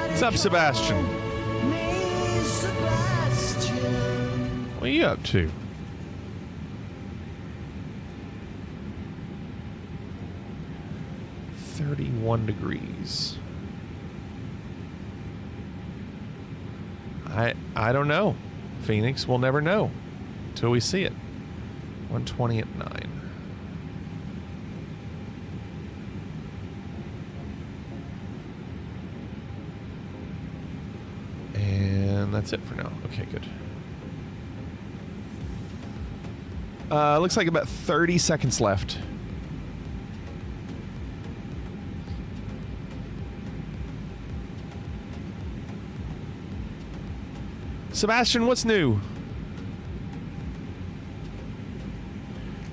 What's up, Sebastian? What are you up to? $31 degrees. I don't know. Phoenix, we'll never know until we see it. 120 at 9. And that's it for now. Okay, good. Looks like about 30 seconds left. Sebastian, what's new?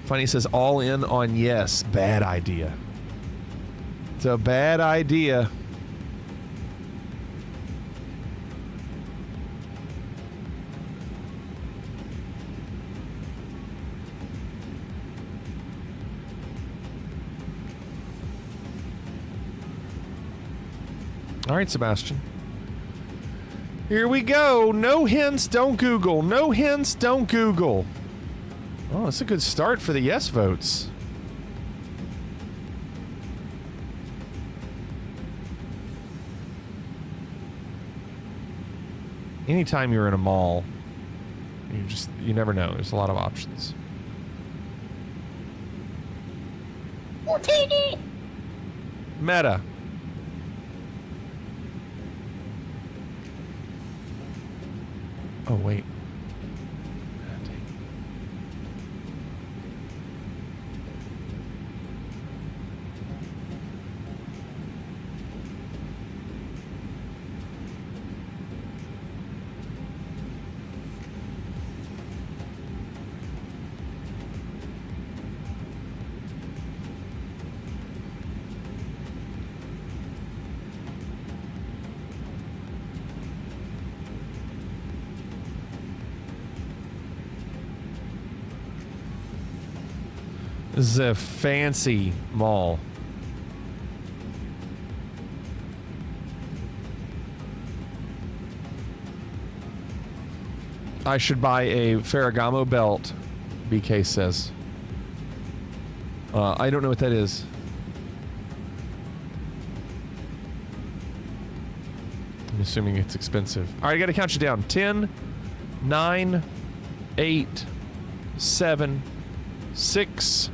Funny says all in on yes. Bad idea. It's a bad idea. All right, Sebastian. Here we go. No hints, don't Google. No hints, don't Google. Oh, that's a good start for the yes votes. Anytime you're in a mall, you never know. There's a lot of options. Meta. Oh, wait. This is a fancy mall. I should buy a Ferragamo belt, BK says. I don't know what that is. I'm assuming it's expensive. All right, I got to count you down. 10, 9, 8, 7, 6,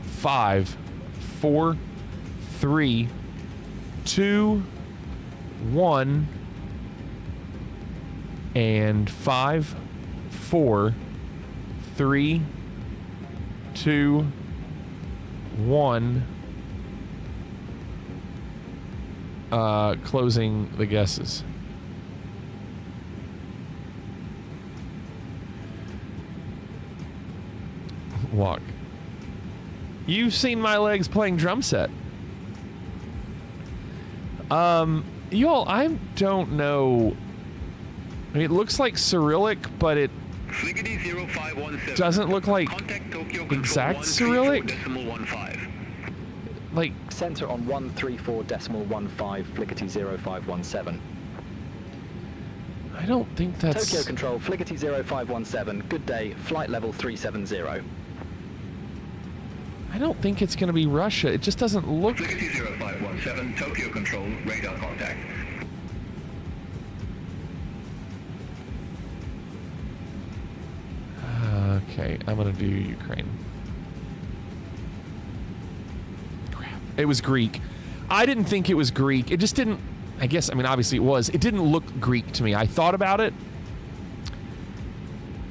5, 4, 3, 2, 1, and 5, 4, 3, 2, 1. Closing the guesses. Walk. You've seen my legs playing drum set. Y'all, I don't know. I mean, it looks like Cyrillic, but it doesn't look like exact Cyrillic. Like center on 134.15 Flickety 0517. I don't think that's Tokyo Control Flickety 0517. Good day. Flight level 370. I don't think it's going to be Russia. It just doesn't look. Flickety 0517, Tokyo Control, radar contact. Okay, I'm going to do Ukraine. Crap. It was Greek. I didn't think it was Greek. It just didn't. I guess, I mean, obviously it was. It didn't look Greek to me. I thought about it.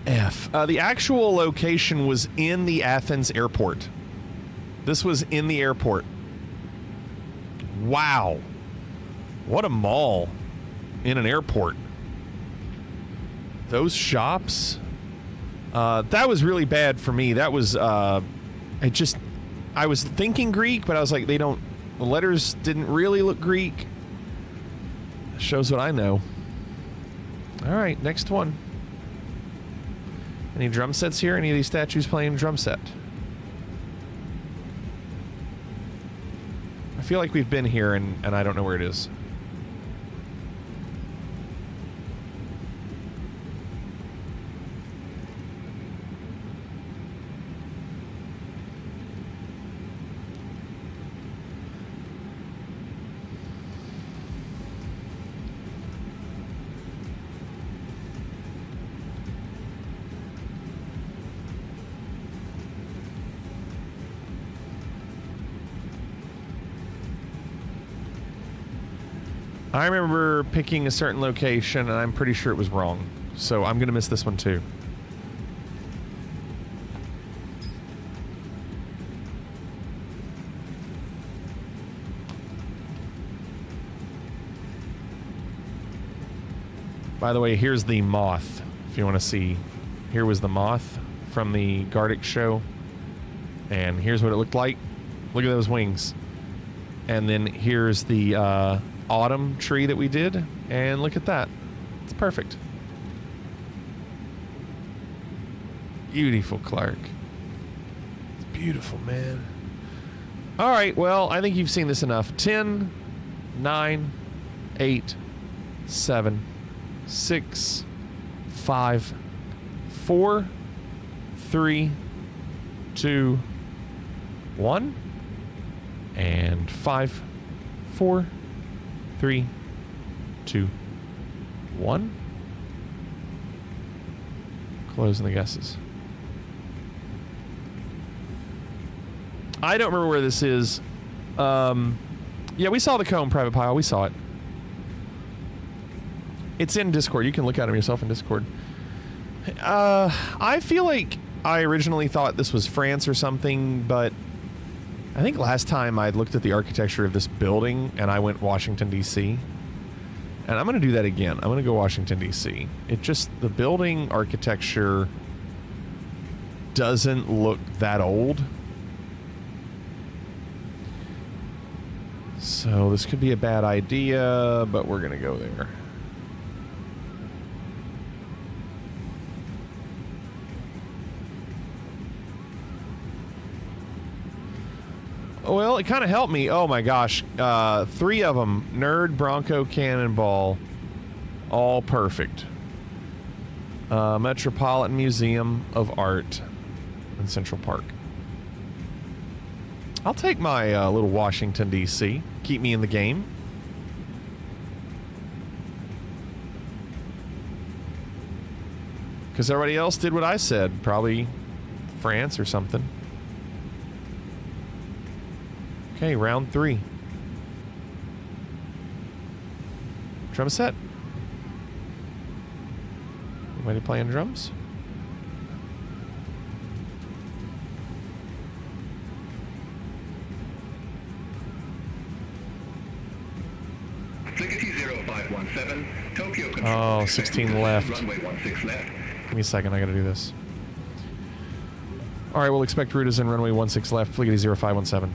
F. The actual location was in the Athens airport. This was in the airport. Wow. What a mall in an airport. Those shops. That was really bad for me. That was, I was thinking Greek, but I was like, the letters didn't really look Greek. Shows what I know. All right, next one. Any drum sets here? Any of these statues playing drum set? I feel like we've been here and I don't know where it is. I remember picking a certain location, and I'm pretty sure it was wrong. So I'm going to miss this one, too. By the way, here's the moth. If you want to see, here was the moth from the Gardic show. And here's what it looked like. Look at those wings. And then here's the autumn tree that we did. And look at that. It's perfect. Beautiful, Clark. It's beautiful, man. All right, well, I think you've seen this enough. 10, 9, 8, 7, 6, 5, 4, 3, 2, 1, and 5, 4, 3, 2, 1. Closing the guesses. I don't remember where this is. Yeah, we saw the comb, Private Pile. We saw it. It's in Discord. You can look at them yourself in Discord. I feel like I originally thought this was France or something, but I think last time I looked at the architecture of this building and I went Washington, D.C. And I'm going to do that again. I'm going to go Washington, D.C. It just, the building architecture doesn't look that old. So this could be a bad idea, but we're going to go there. Well, it kind of helped me. Oh my gosh. 3 of them. Nerd, Bronco, Cannonball. All perfect. Metropolitan Museum of Art in Central Park. I'll take my little Washington, D.C. Keep me in the game. Because everybody else did what I said. Probably France or something. Okay, round 3. Drum set. Anybody playing drums? Flickety 0517, Tokyo Control. Oh, 16 left. Runway 16 left. Give me a second, I gotta do this. Alright, we'll expect route is in runway 16 left, Flickety 0517.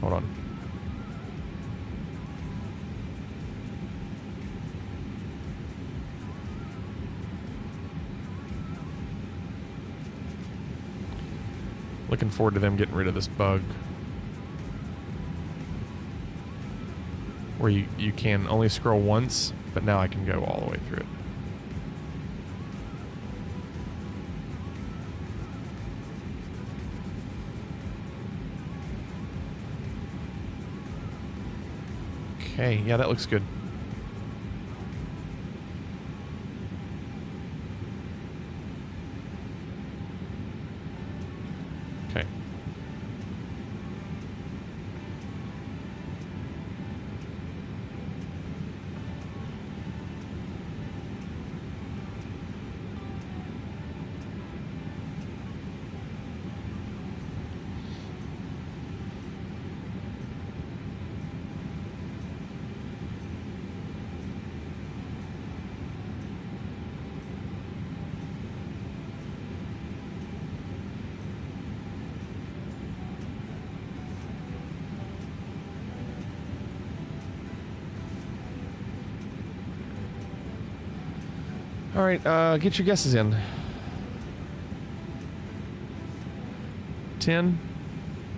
Hold on. Looking forward to them getting rid of this bug. Where you can only scroll once, but now I can go all the way through it. Okay, yeah, that looks good. Okay. All right, get your guesses in. 10,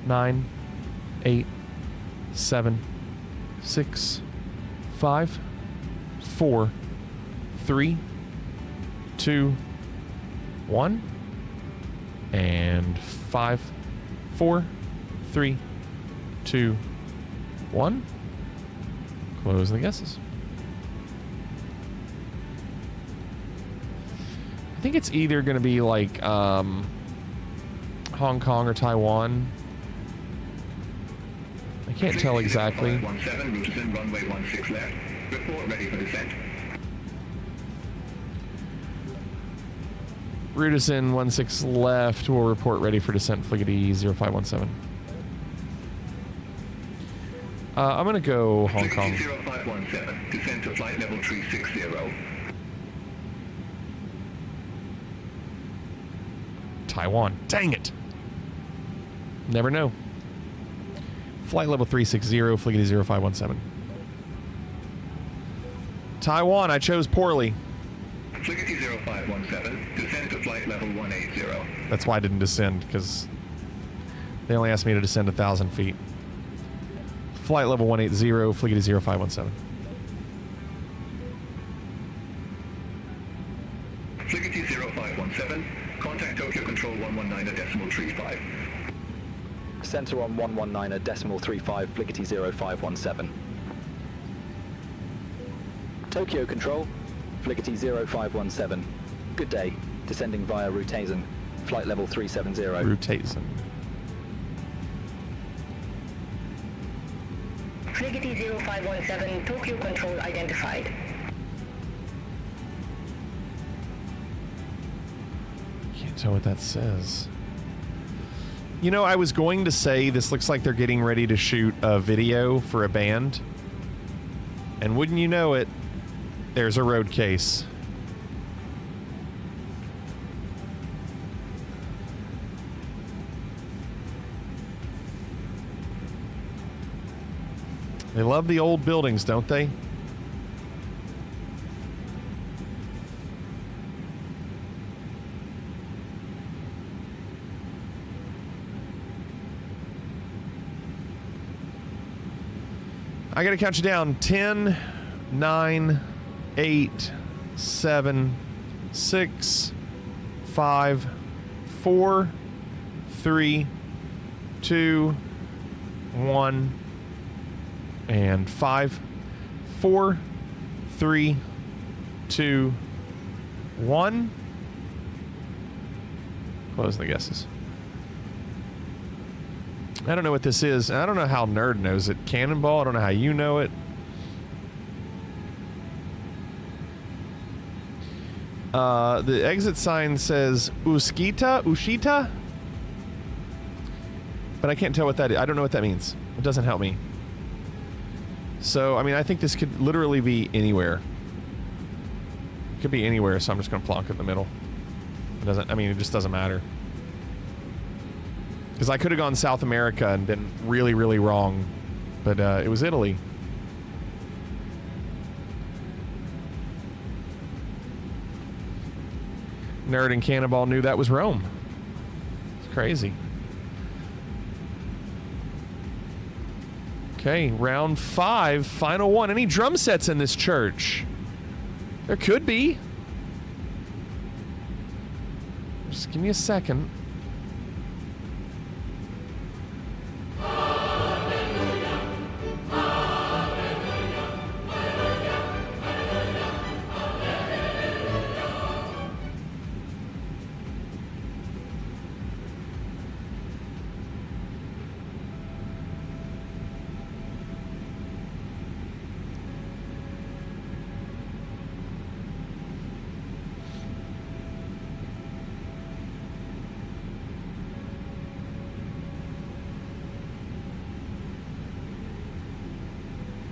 9, 8, 7, 6, 5, 4, 3, 2, 1, and 5, 4, 3, 2, 1. Close the guesses. I think it's either going to be like Hong Kong or Taiwan. I can't tell exactly. 17, route is in runway 16 left. Report ready for descent. Route is in 16 left. We'll report ready for descent. Flickety 0517. I'm going to go Hong Kong. 0517, descend to flight level 360. Taiwan. Dang it. Never know. Flight level 360, Flickety 0517. Taiwan, I chose poorly. Flickety 0517, descend to flight level 180. That's why I didn't descend, because they only asked me to descend 1,000 feet. Flight level 180, Flickety 0517. Flickety 0517, contact Tokyo Control 119.35. Center on 119.35, Flickety 0517. Tokyo Control, Flickety 0517. Good day, descending via Rutaisen, flight level 370. Rutaisen. Flickety 0517, Tokyo Control identified. Can't tell what that says. You know, I was going to say this looks like they're getting ready to shoot a video for a band. And wouldn't you know it, there's a road case. They love the old buildings, don't they? I gotta count you down. 10, 9, 8, 7, 6, 5, 4, 3, 2, 1, and 5, 4, 3, 2, 1. Close the guesses. I don't know what this is. I don't know how Nerd knows it. Cannonball, I don't know how you know it. The exit sign says Ushita? But I can't tell what that is. I don't know what that means. It doesn't help me. So, I mean, I think this could literally be anywhere. It could be anywhere, so I'm just going to plonk it in the middle. It doesn't, I mean, it just doesn't matter. Because I could have gone South America and been really, really wrong. But it was Italy. Nerd and Cannonball knew that was Rome. It's crazy. Okay, round 5, final one. Any drum sets in this church? There could be. Just give me a second.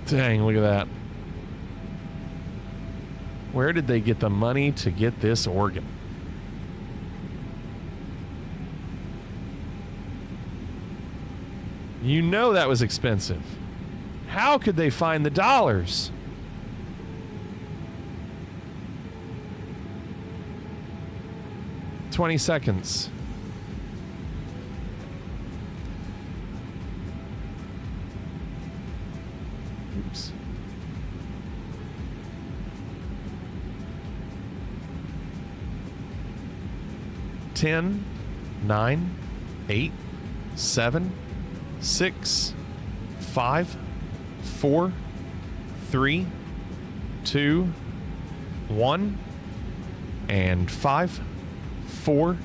Dang, look at that. Where did they get the money to get this organ? You know that was expensive. How could they find the dollars? $20 seconds. Oops. Ten, 9, 8, 7, 6, 5, 4, 3, 2, 1, and 5, 4,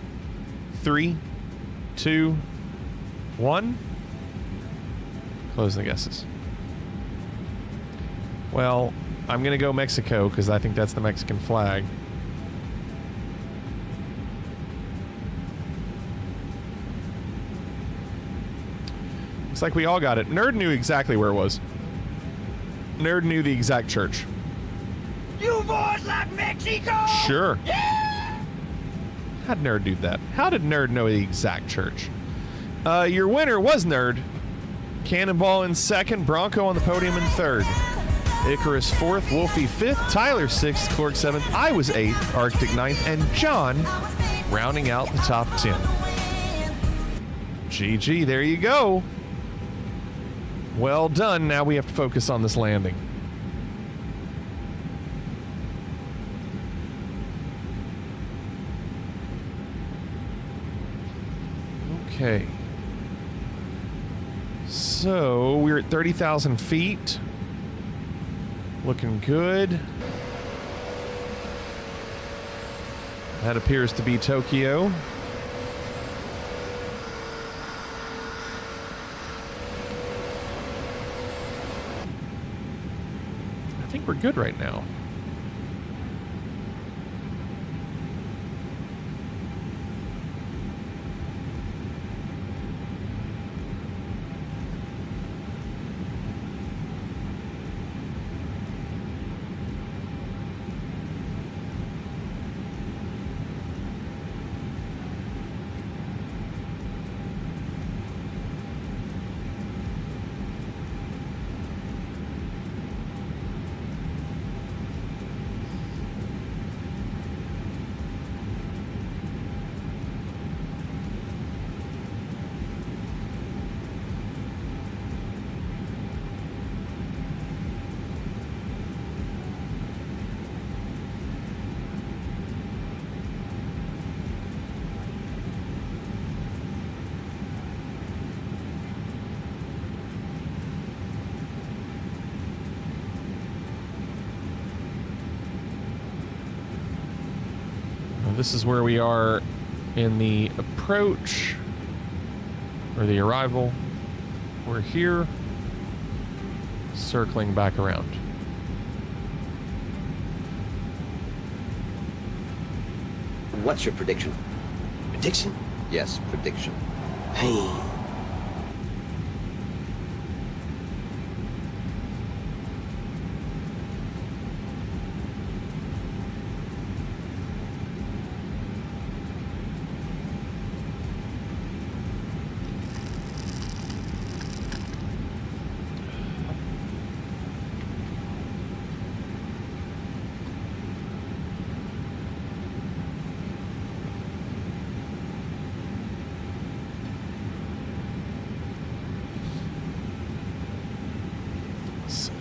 3, 2, 1. Close the guesses. Well, I'm going to go Mexico because I think that's the Mexican flag. Looks like we all got it. Nerd knew exactly where it was. Nerd knew the exact church. You boys like Mexico? Sure. Yeah! How'd Nerd do that? How did Nerd know the exact church? Your winner was Nerd. Cannonball in second, Bronco on the podium in third. Icarus fourth, Wolfie fifth, Tyler sixth, Clark seventh, I was eighth, Arctic ninth, and John rounding out the top 10. GG, there you go. Well done. Now we have to focus on this landing. Okay. So we're at 30,000 feet. Looking good. That appears to be Tokyo. I think we're good right now. This is where we are in the approach, or the arrival. We're here, circling back around. What's your prediction? Prediction? Yes, prediction. Pain.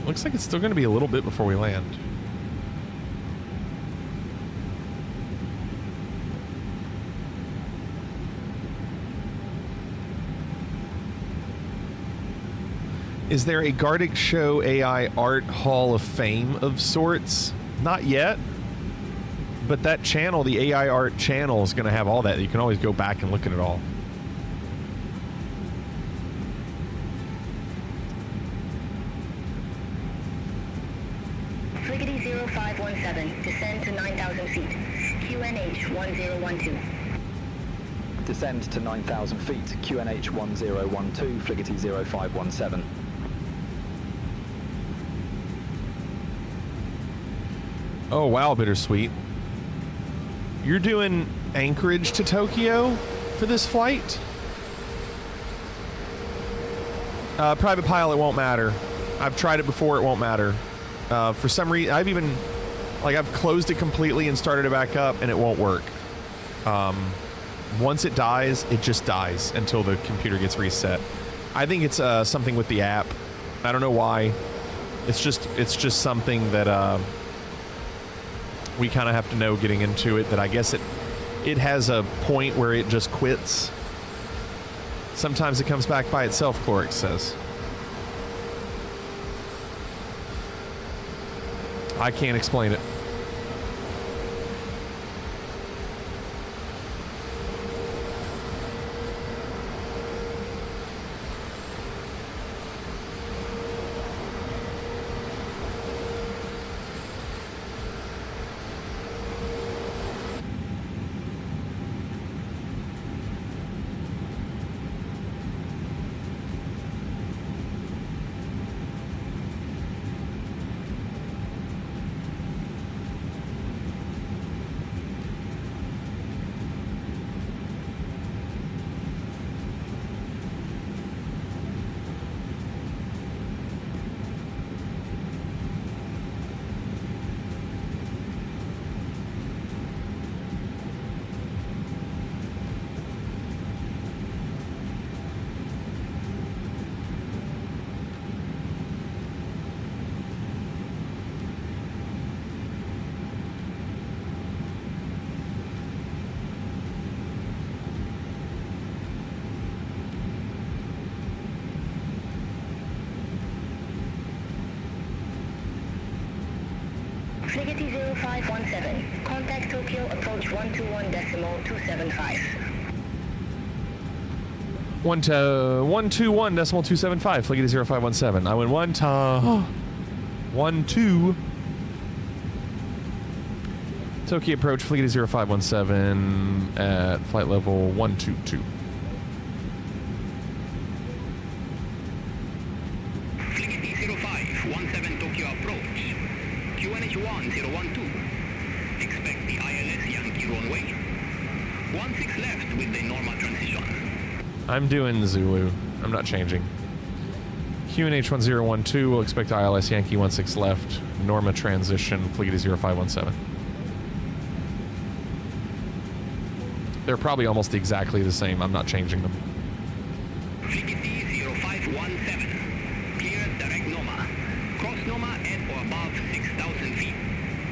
Looks like it's still going to be a little bit before we land. Is there a Gardic Show AI Art Hall of Fame of sorts? Not yet. But that channel, the AI Art channel, is going to have all that. You can always go back and look at it all. Frigate 0517, descend to 9,000 feet. QNH 1012. Descend to 9,000 feet, QNH 1012, Frigate 0517. Oh, wow, Bittersweet. You're doing Anchorage to Tokyo for this flight? Private pilot won't matter. I've tried it before, it won't matter. For some reason, I've closed it completely and started it back up, and it won't work. Once it dies, it just dies until the computer gets reset. I think it's something with the app. I don't know why. It's just something that we kind of have to know getting into it, that I guess it has a point where it just quits. Sometimes it comes back by itself, Clorix says. I can't explain it. Fligety 0517. Contact Tokyo approach 121.275. 121.275. Flight 0517. I went 1 to 1 2. Tokyo approach Flight 0517 at flight level 122. Flight 0517 Tokyo approach. QNH 1012. Expect the ILS Yankee runway. 16 left with the normal transition. I'm doing Zulu. I'm not changing. QNH 1012 will expect ILS Yankee 16 left. Norma transition, Flight 0517. They're probably almost exactly the same. I'm not changing them. Flight 0517. Cleared direct Norma. Cross Norma at or above 6,000 feet.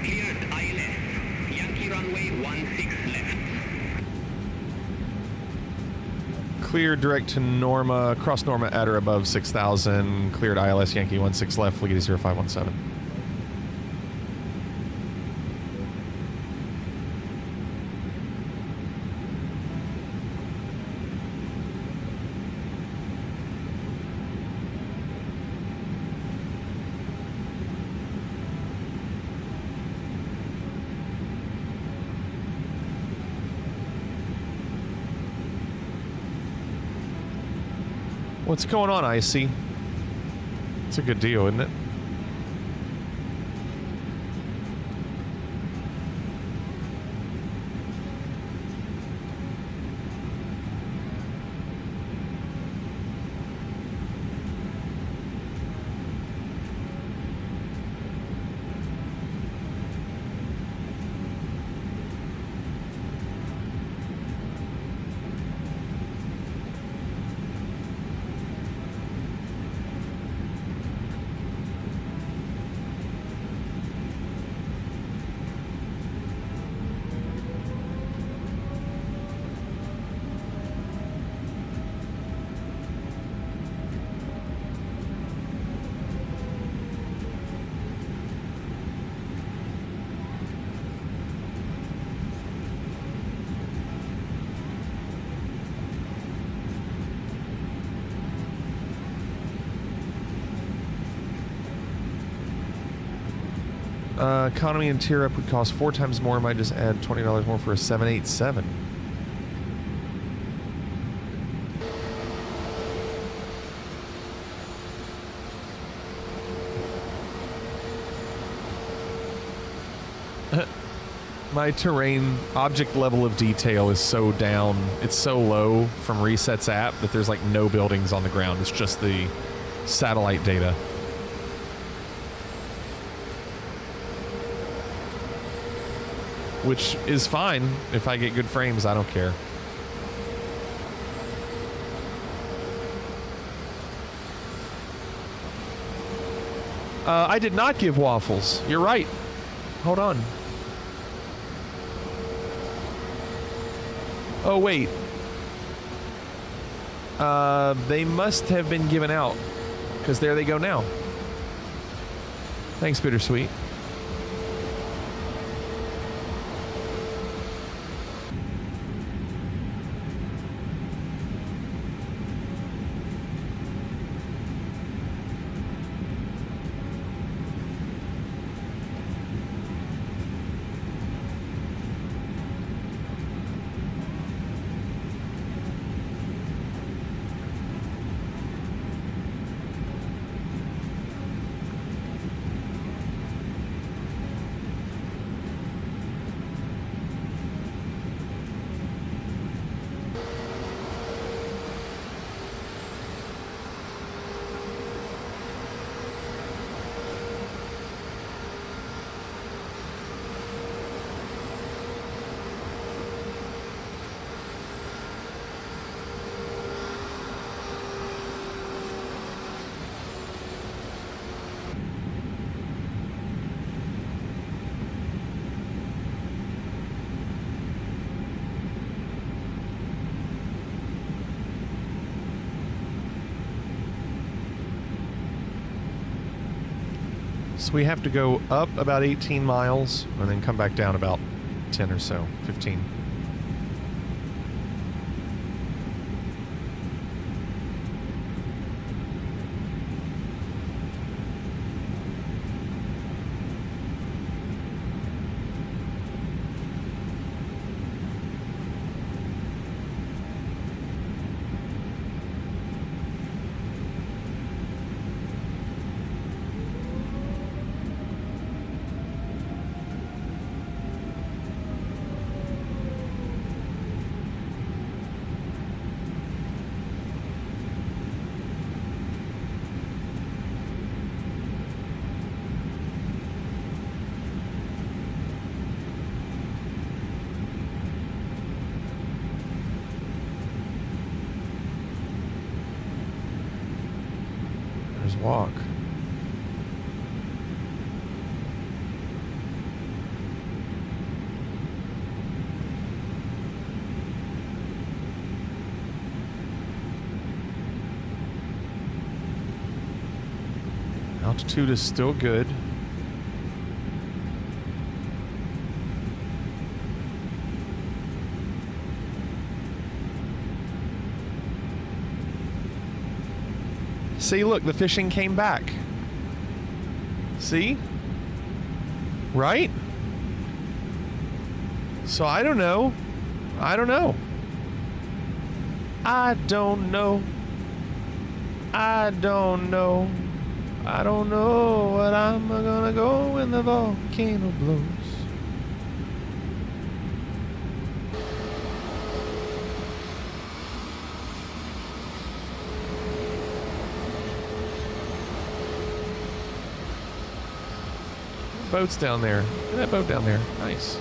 Cleared ILS. Yankee runway 16 left. Cleared direct to Norma, cross Norma at or above 6,000. Cleared ILS Yankee 16 left, Flight 0517. What's going on, Icy? It's a good deal, isn't it? Economy and tier up would cost 4 times more. Might just add $20 more for a 787. My terrain object level of detail is so down. It's so low from Reset's app that there's like no buildings on the ground. It's just the satellite data. Which is fine. If I get good frames, I don't care. I did not give waffles. You're right. Hold on. Oh, wait. They must have been given out. Because there they go now. Thanks, Bittersweet. So we have to go up about 18 miles and then come back down about 10 or so, 15. Walk. Altitude is still good. See, look, the fishing came back. See? Right? So I don't know. I don't know. I don't know. I don't know. I don't know what I'm gonna go when the volcano blows. Boat's down there. Look at that boat down there. Nice.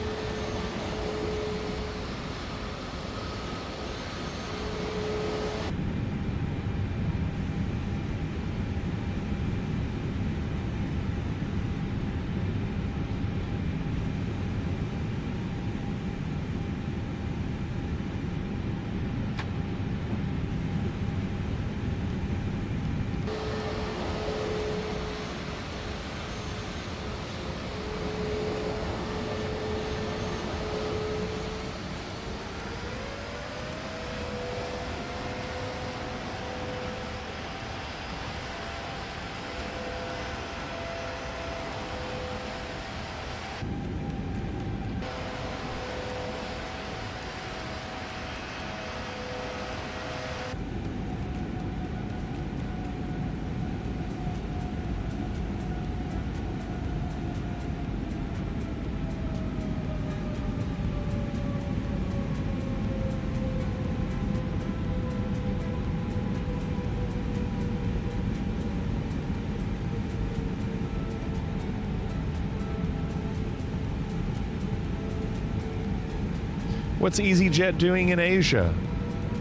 What's EasyJet doing in Asia?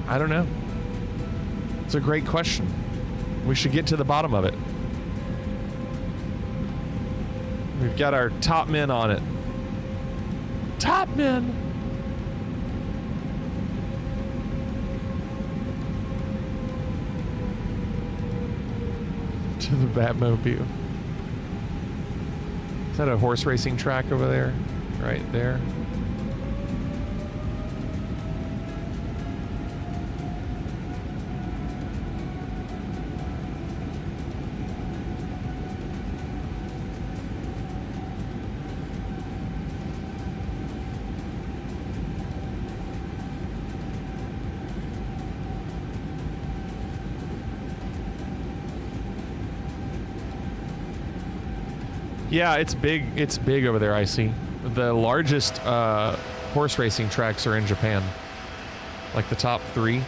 I don't know. It's a great question. We should get to the bottom of it. We've got our top men on it. Top men! To the Batmobile. Is that a horse racing track over there? Right there. Yeah, it's big. It's big over there, I see. The largest horse racing tracks are in Japan. Like the top 3.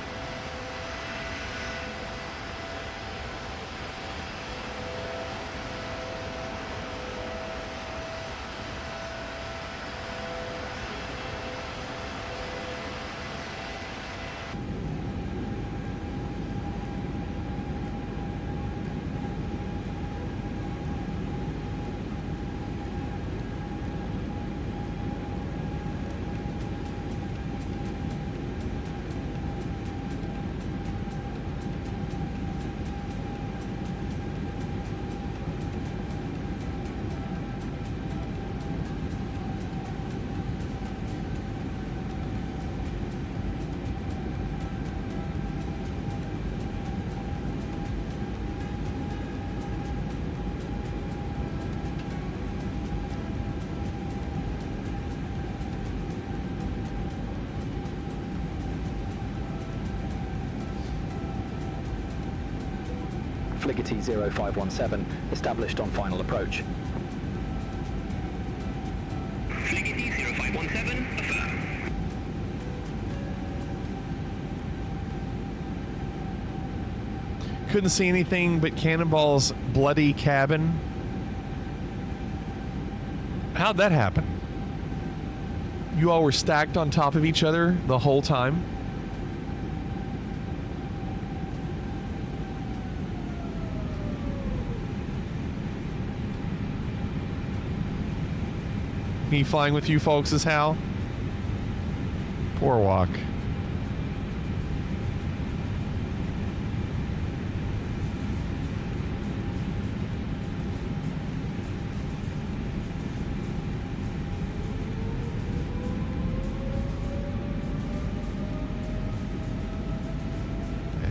Fligety 0517, established on final approach. Fligety 0517, affirm. Couldn't see anything but Cannonball's bloody cabin. How'd that happen? You all were stacked on top of each other the whole time? Me flying with you folks is how? Poor walk.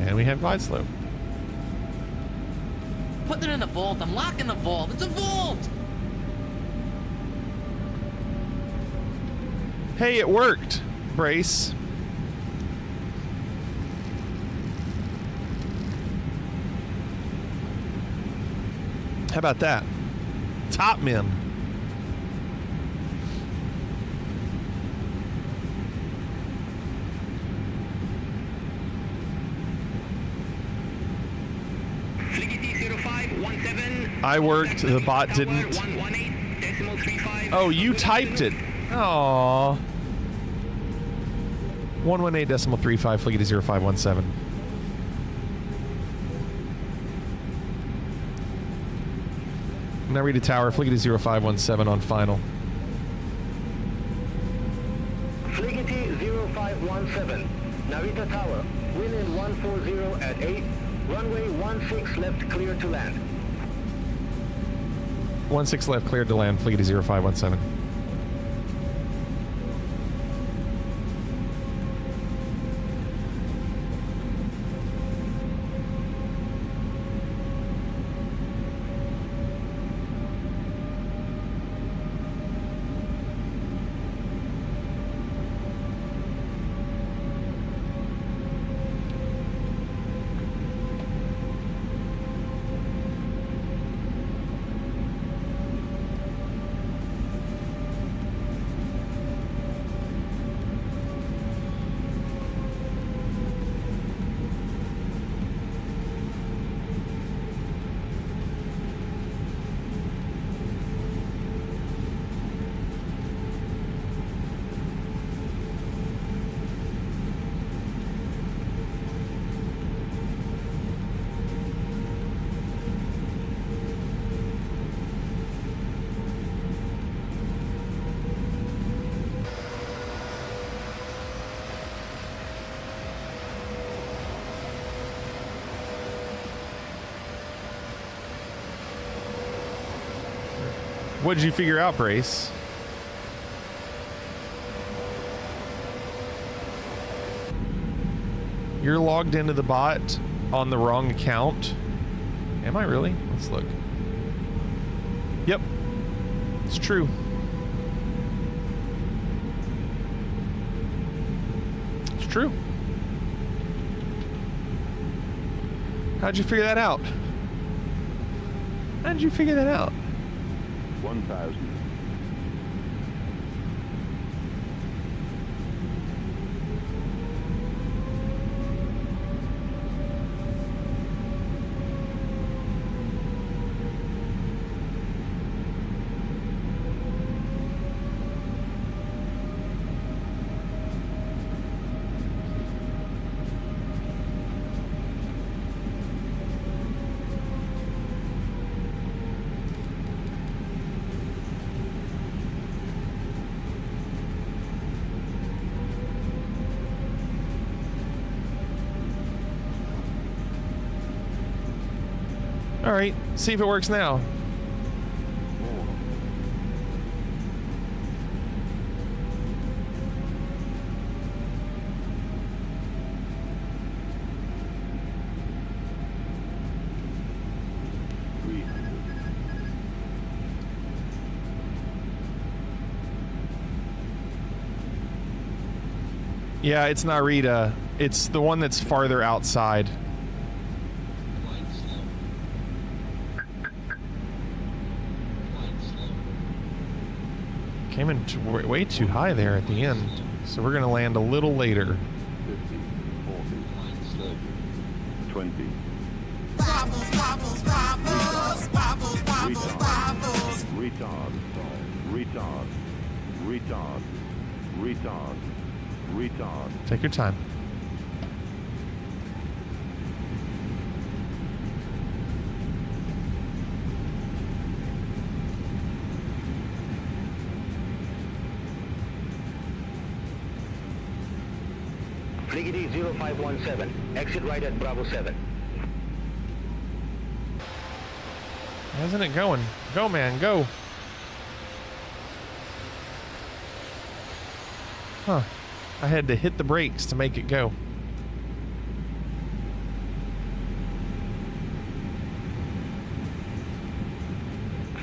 And we have glide slope. Put it in the vault. I'm locking the vault. It's a vault! Hey, it worked, Brace. How about that? Top men. I worked, the bot didn't. Oh, you typed it. Aww. 118.35, Fligety 0517. Narita Tower, Fligety 0517 on final. Fligety 0517, Narita Tower, wind in 140 at 8, runway 16 left clear to land. 16 left, cleared to land, Fligety 0517. What did you figure out, Brace? You're logged into the bot on the wrong account. Am I really? Let's look. Yep. It's true. It's true. How'd you figure that out? How'd you figure that out? 1,000. All right, see if it works now. Yeah, it's Narita. It's the one that's farther outside. Came in way too high there at the end. So we're going to land a little later. 50, 40, 30, 20. Retard. Retard. Retard. Retard. Retard. Take your time. Fliggy 0517, exit right at Bravo 7. Isn't it going? Go, man, go. Huh. I had to hit the brakes to make it go.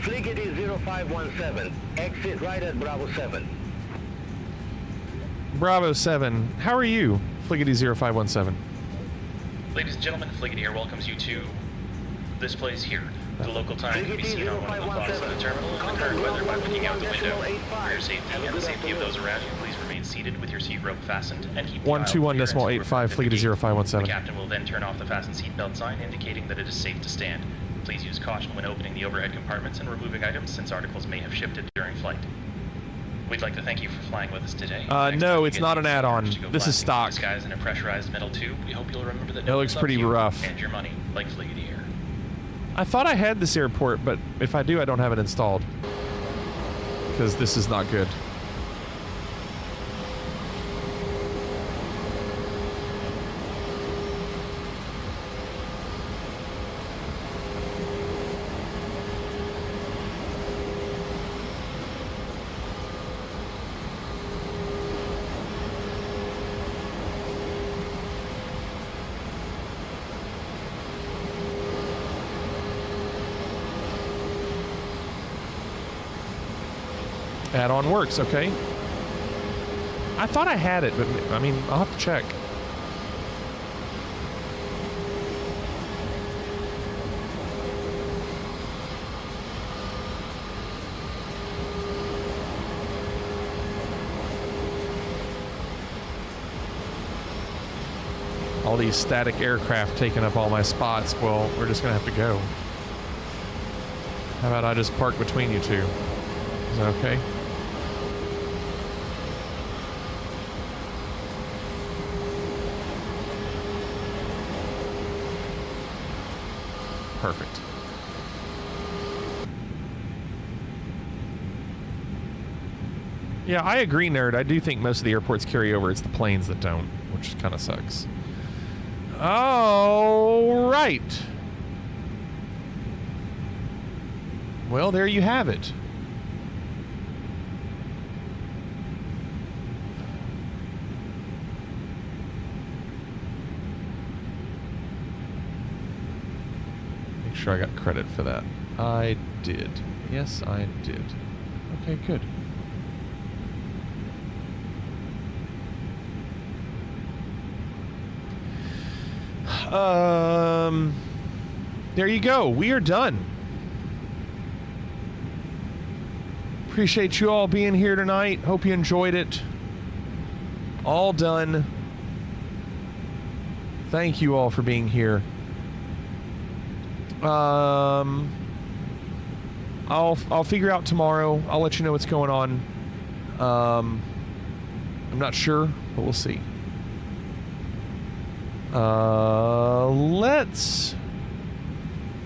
Fliggy 0517, exit right at Bravo 7. Bravo 7. How are you, Fliggity 0517? Ladies and gentlemen, Fliggity here welcomes you to this place here. The local time can be seen on one of the clocks in the terminal and the current weather by looking out the window. For your safety and the safety of those around you, please remain seated with your seat rope fastened and keep 121.85 Fliggity 0517. The captain will then turn off the fasten seatbelt sign indicating that it is safe to stand. Please use caution when opening the overhead compartments and removing items since articles may have shifted during flight. We'd like to thank you for flying with us today. No, it's not an add-on. This is stock. Disguised in a pressurized metal tube. We hope you'll remember that It looks pretty rough. And your money, like Fliggity here. I thought I had this airport, but if I do, I don't have it installed. Because this is not good. Add-on works, okay. I thought I had it, but I mean, I'll have to check. All these static aircraft taking up all my spots. Well, we're just gonna have to go. How about I just park between you two? Is that okay? Perfect. Yeah, I agree, nerd. I do think most of the airports carry over. It's the planes that don't, which kind of sucks. All right. Well, there you have it. Sure I got credit for that. I did. Yes, I did. Okay, good. There you go. We are done. Appreciate you all being here tonight. Hope you enjoyed it. All done. Thank you all for being here. I'll figure out tomorrow. I'll let you know what's going on. I'm not sure, but we'll see. Let's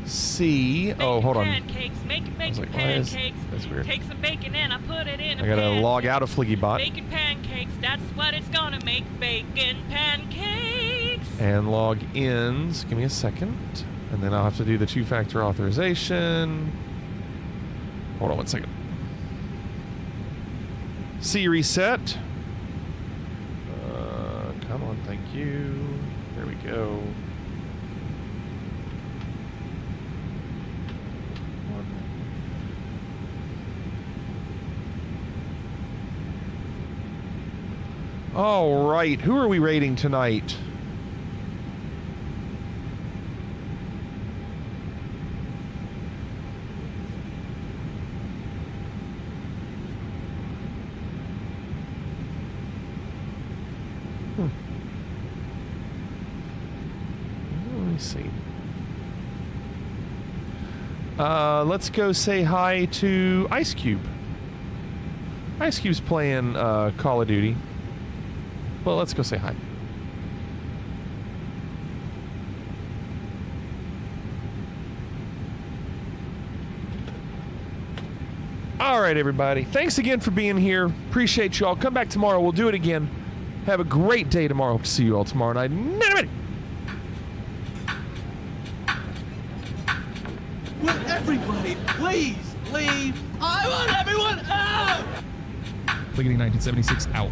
see. Oh, hold on. Pancakes, make pancakes. That's weird. Take some bacon and I put it in I gotta log out of FliggyBot. Bacon pancakes, that's what it's gonna make. Bacon pancakes. And log ins. Give me a second. And then I'll have to do the two-factor authorization. Hold on one second. C reset. Come on, thank you. There we go. All right, who are we rating tonight? Let's go say hi to Ice Cube. Ice Cube's playing Call of Duty. Well, let's go say hi. All right, everybody. Thanks again for being here. Appreciate you all. Come back tomorrow. We'll do it again. Have a great day tomorrow. Hope to see you all tomorrow night. Will everybody please leave? I want everyone out! Fliggity 1976 out.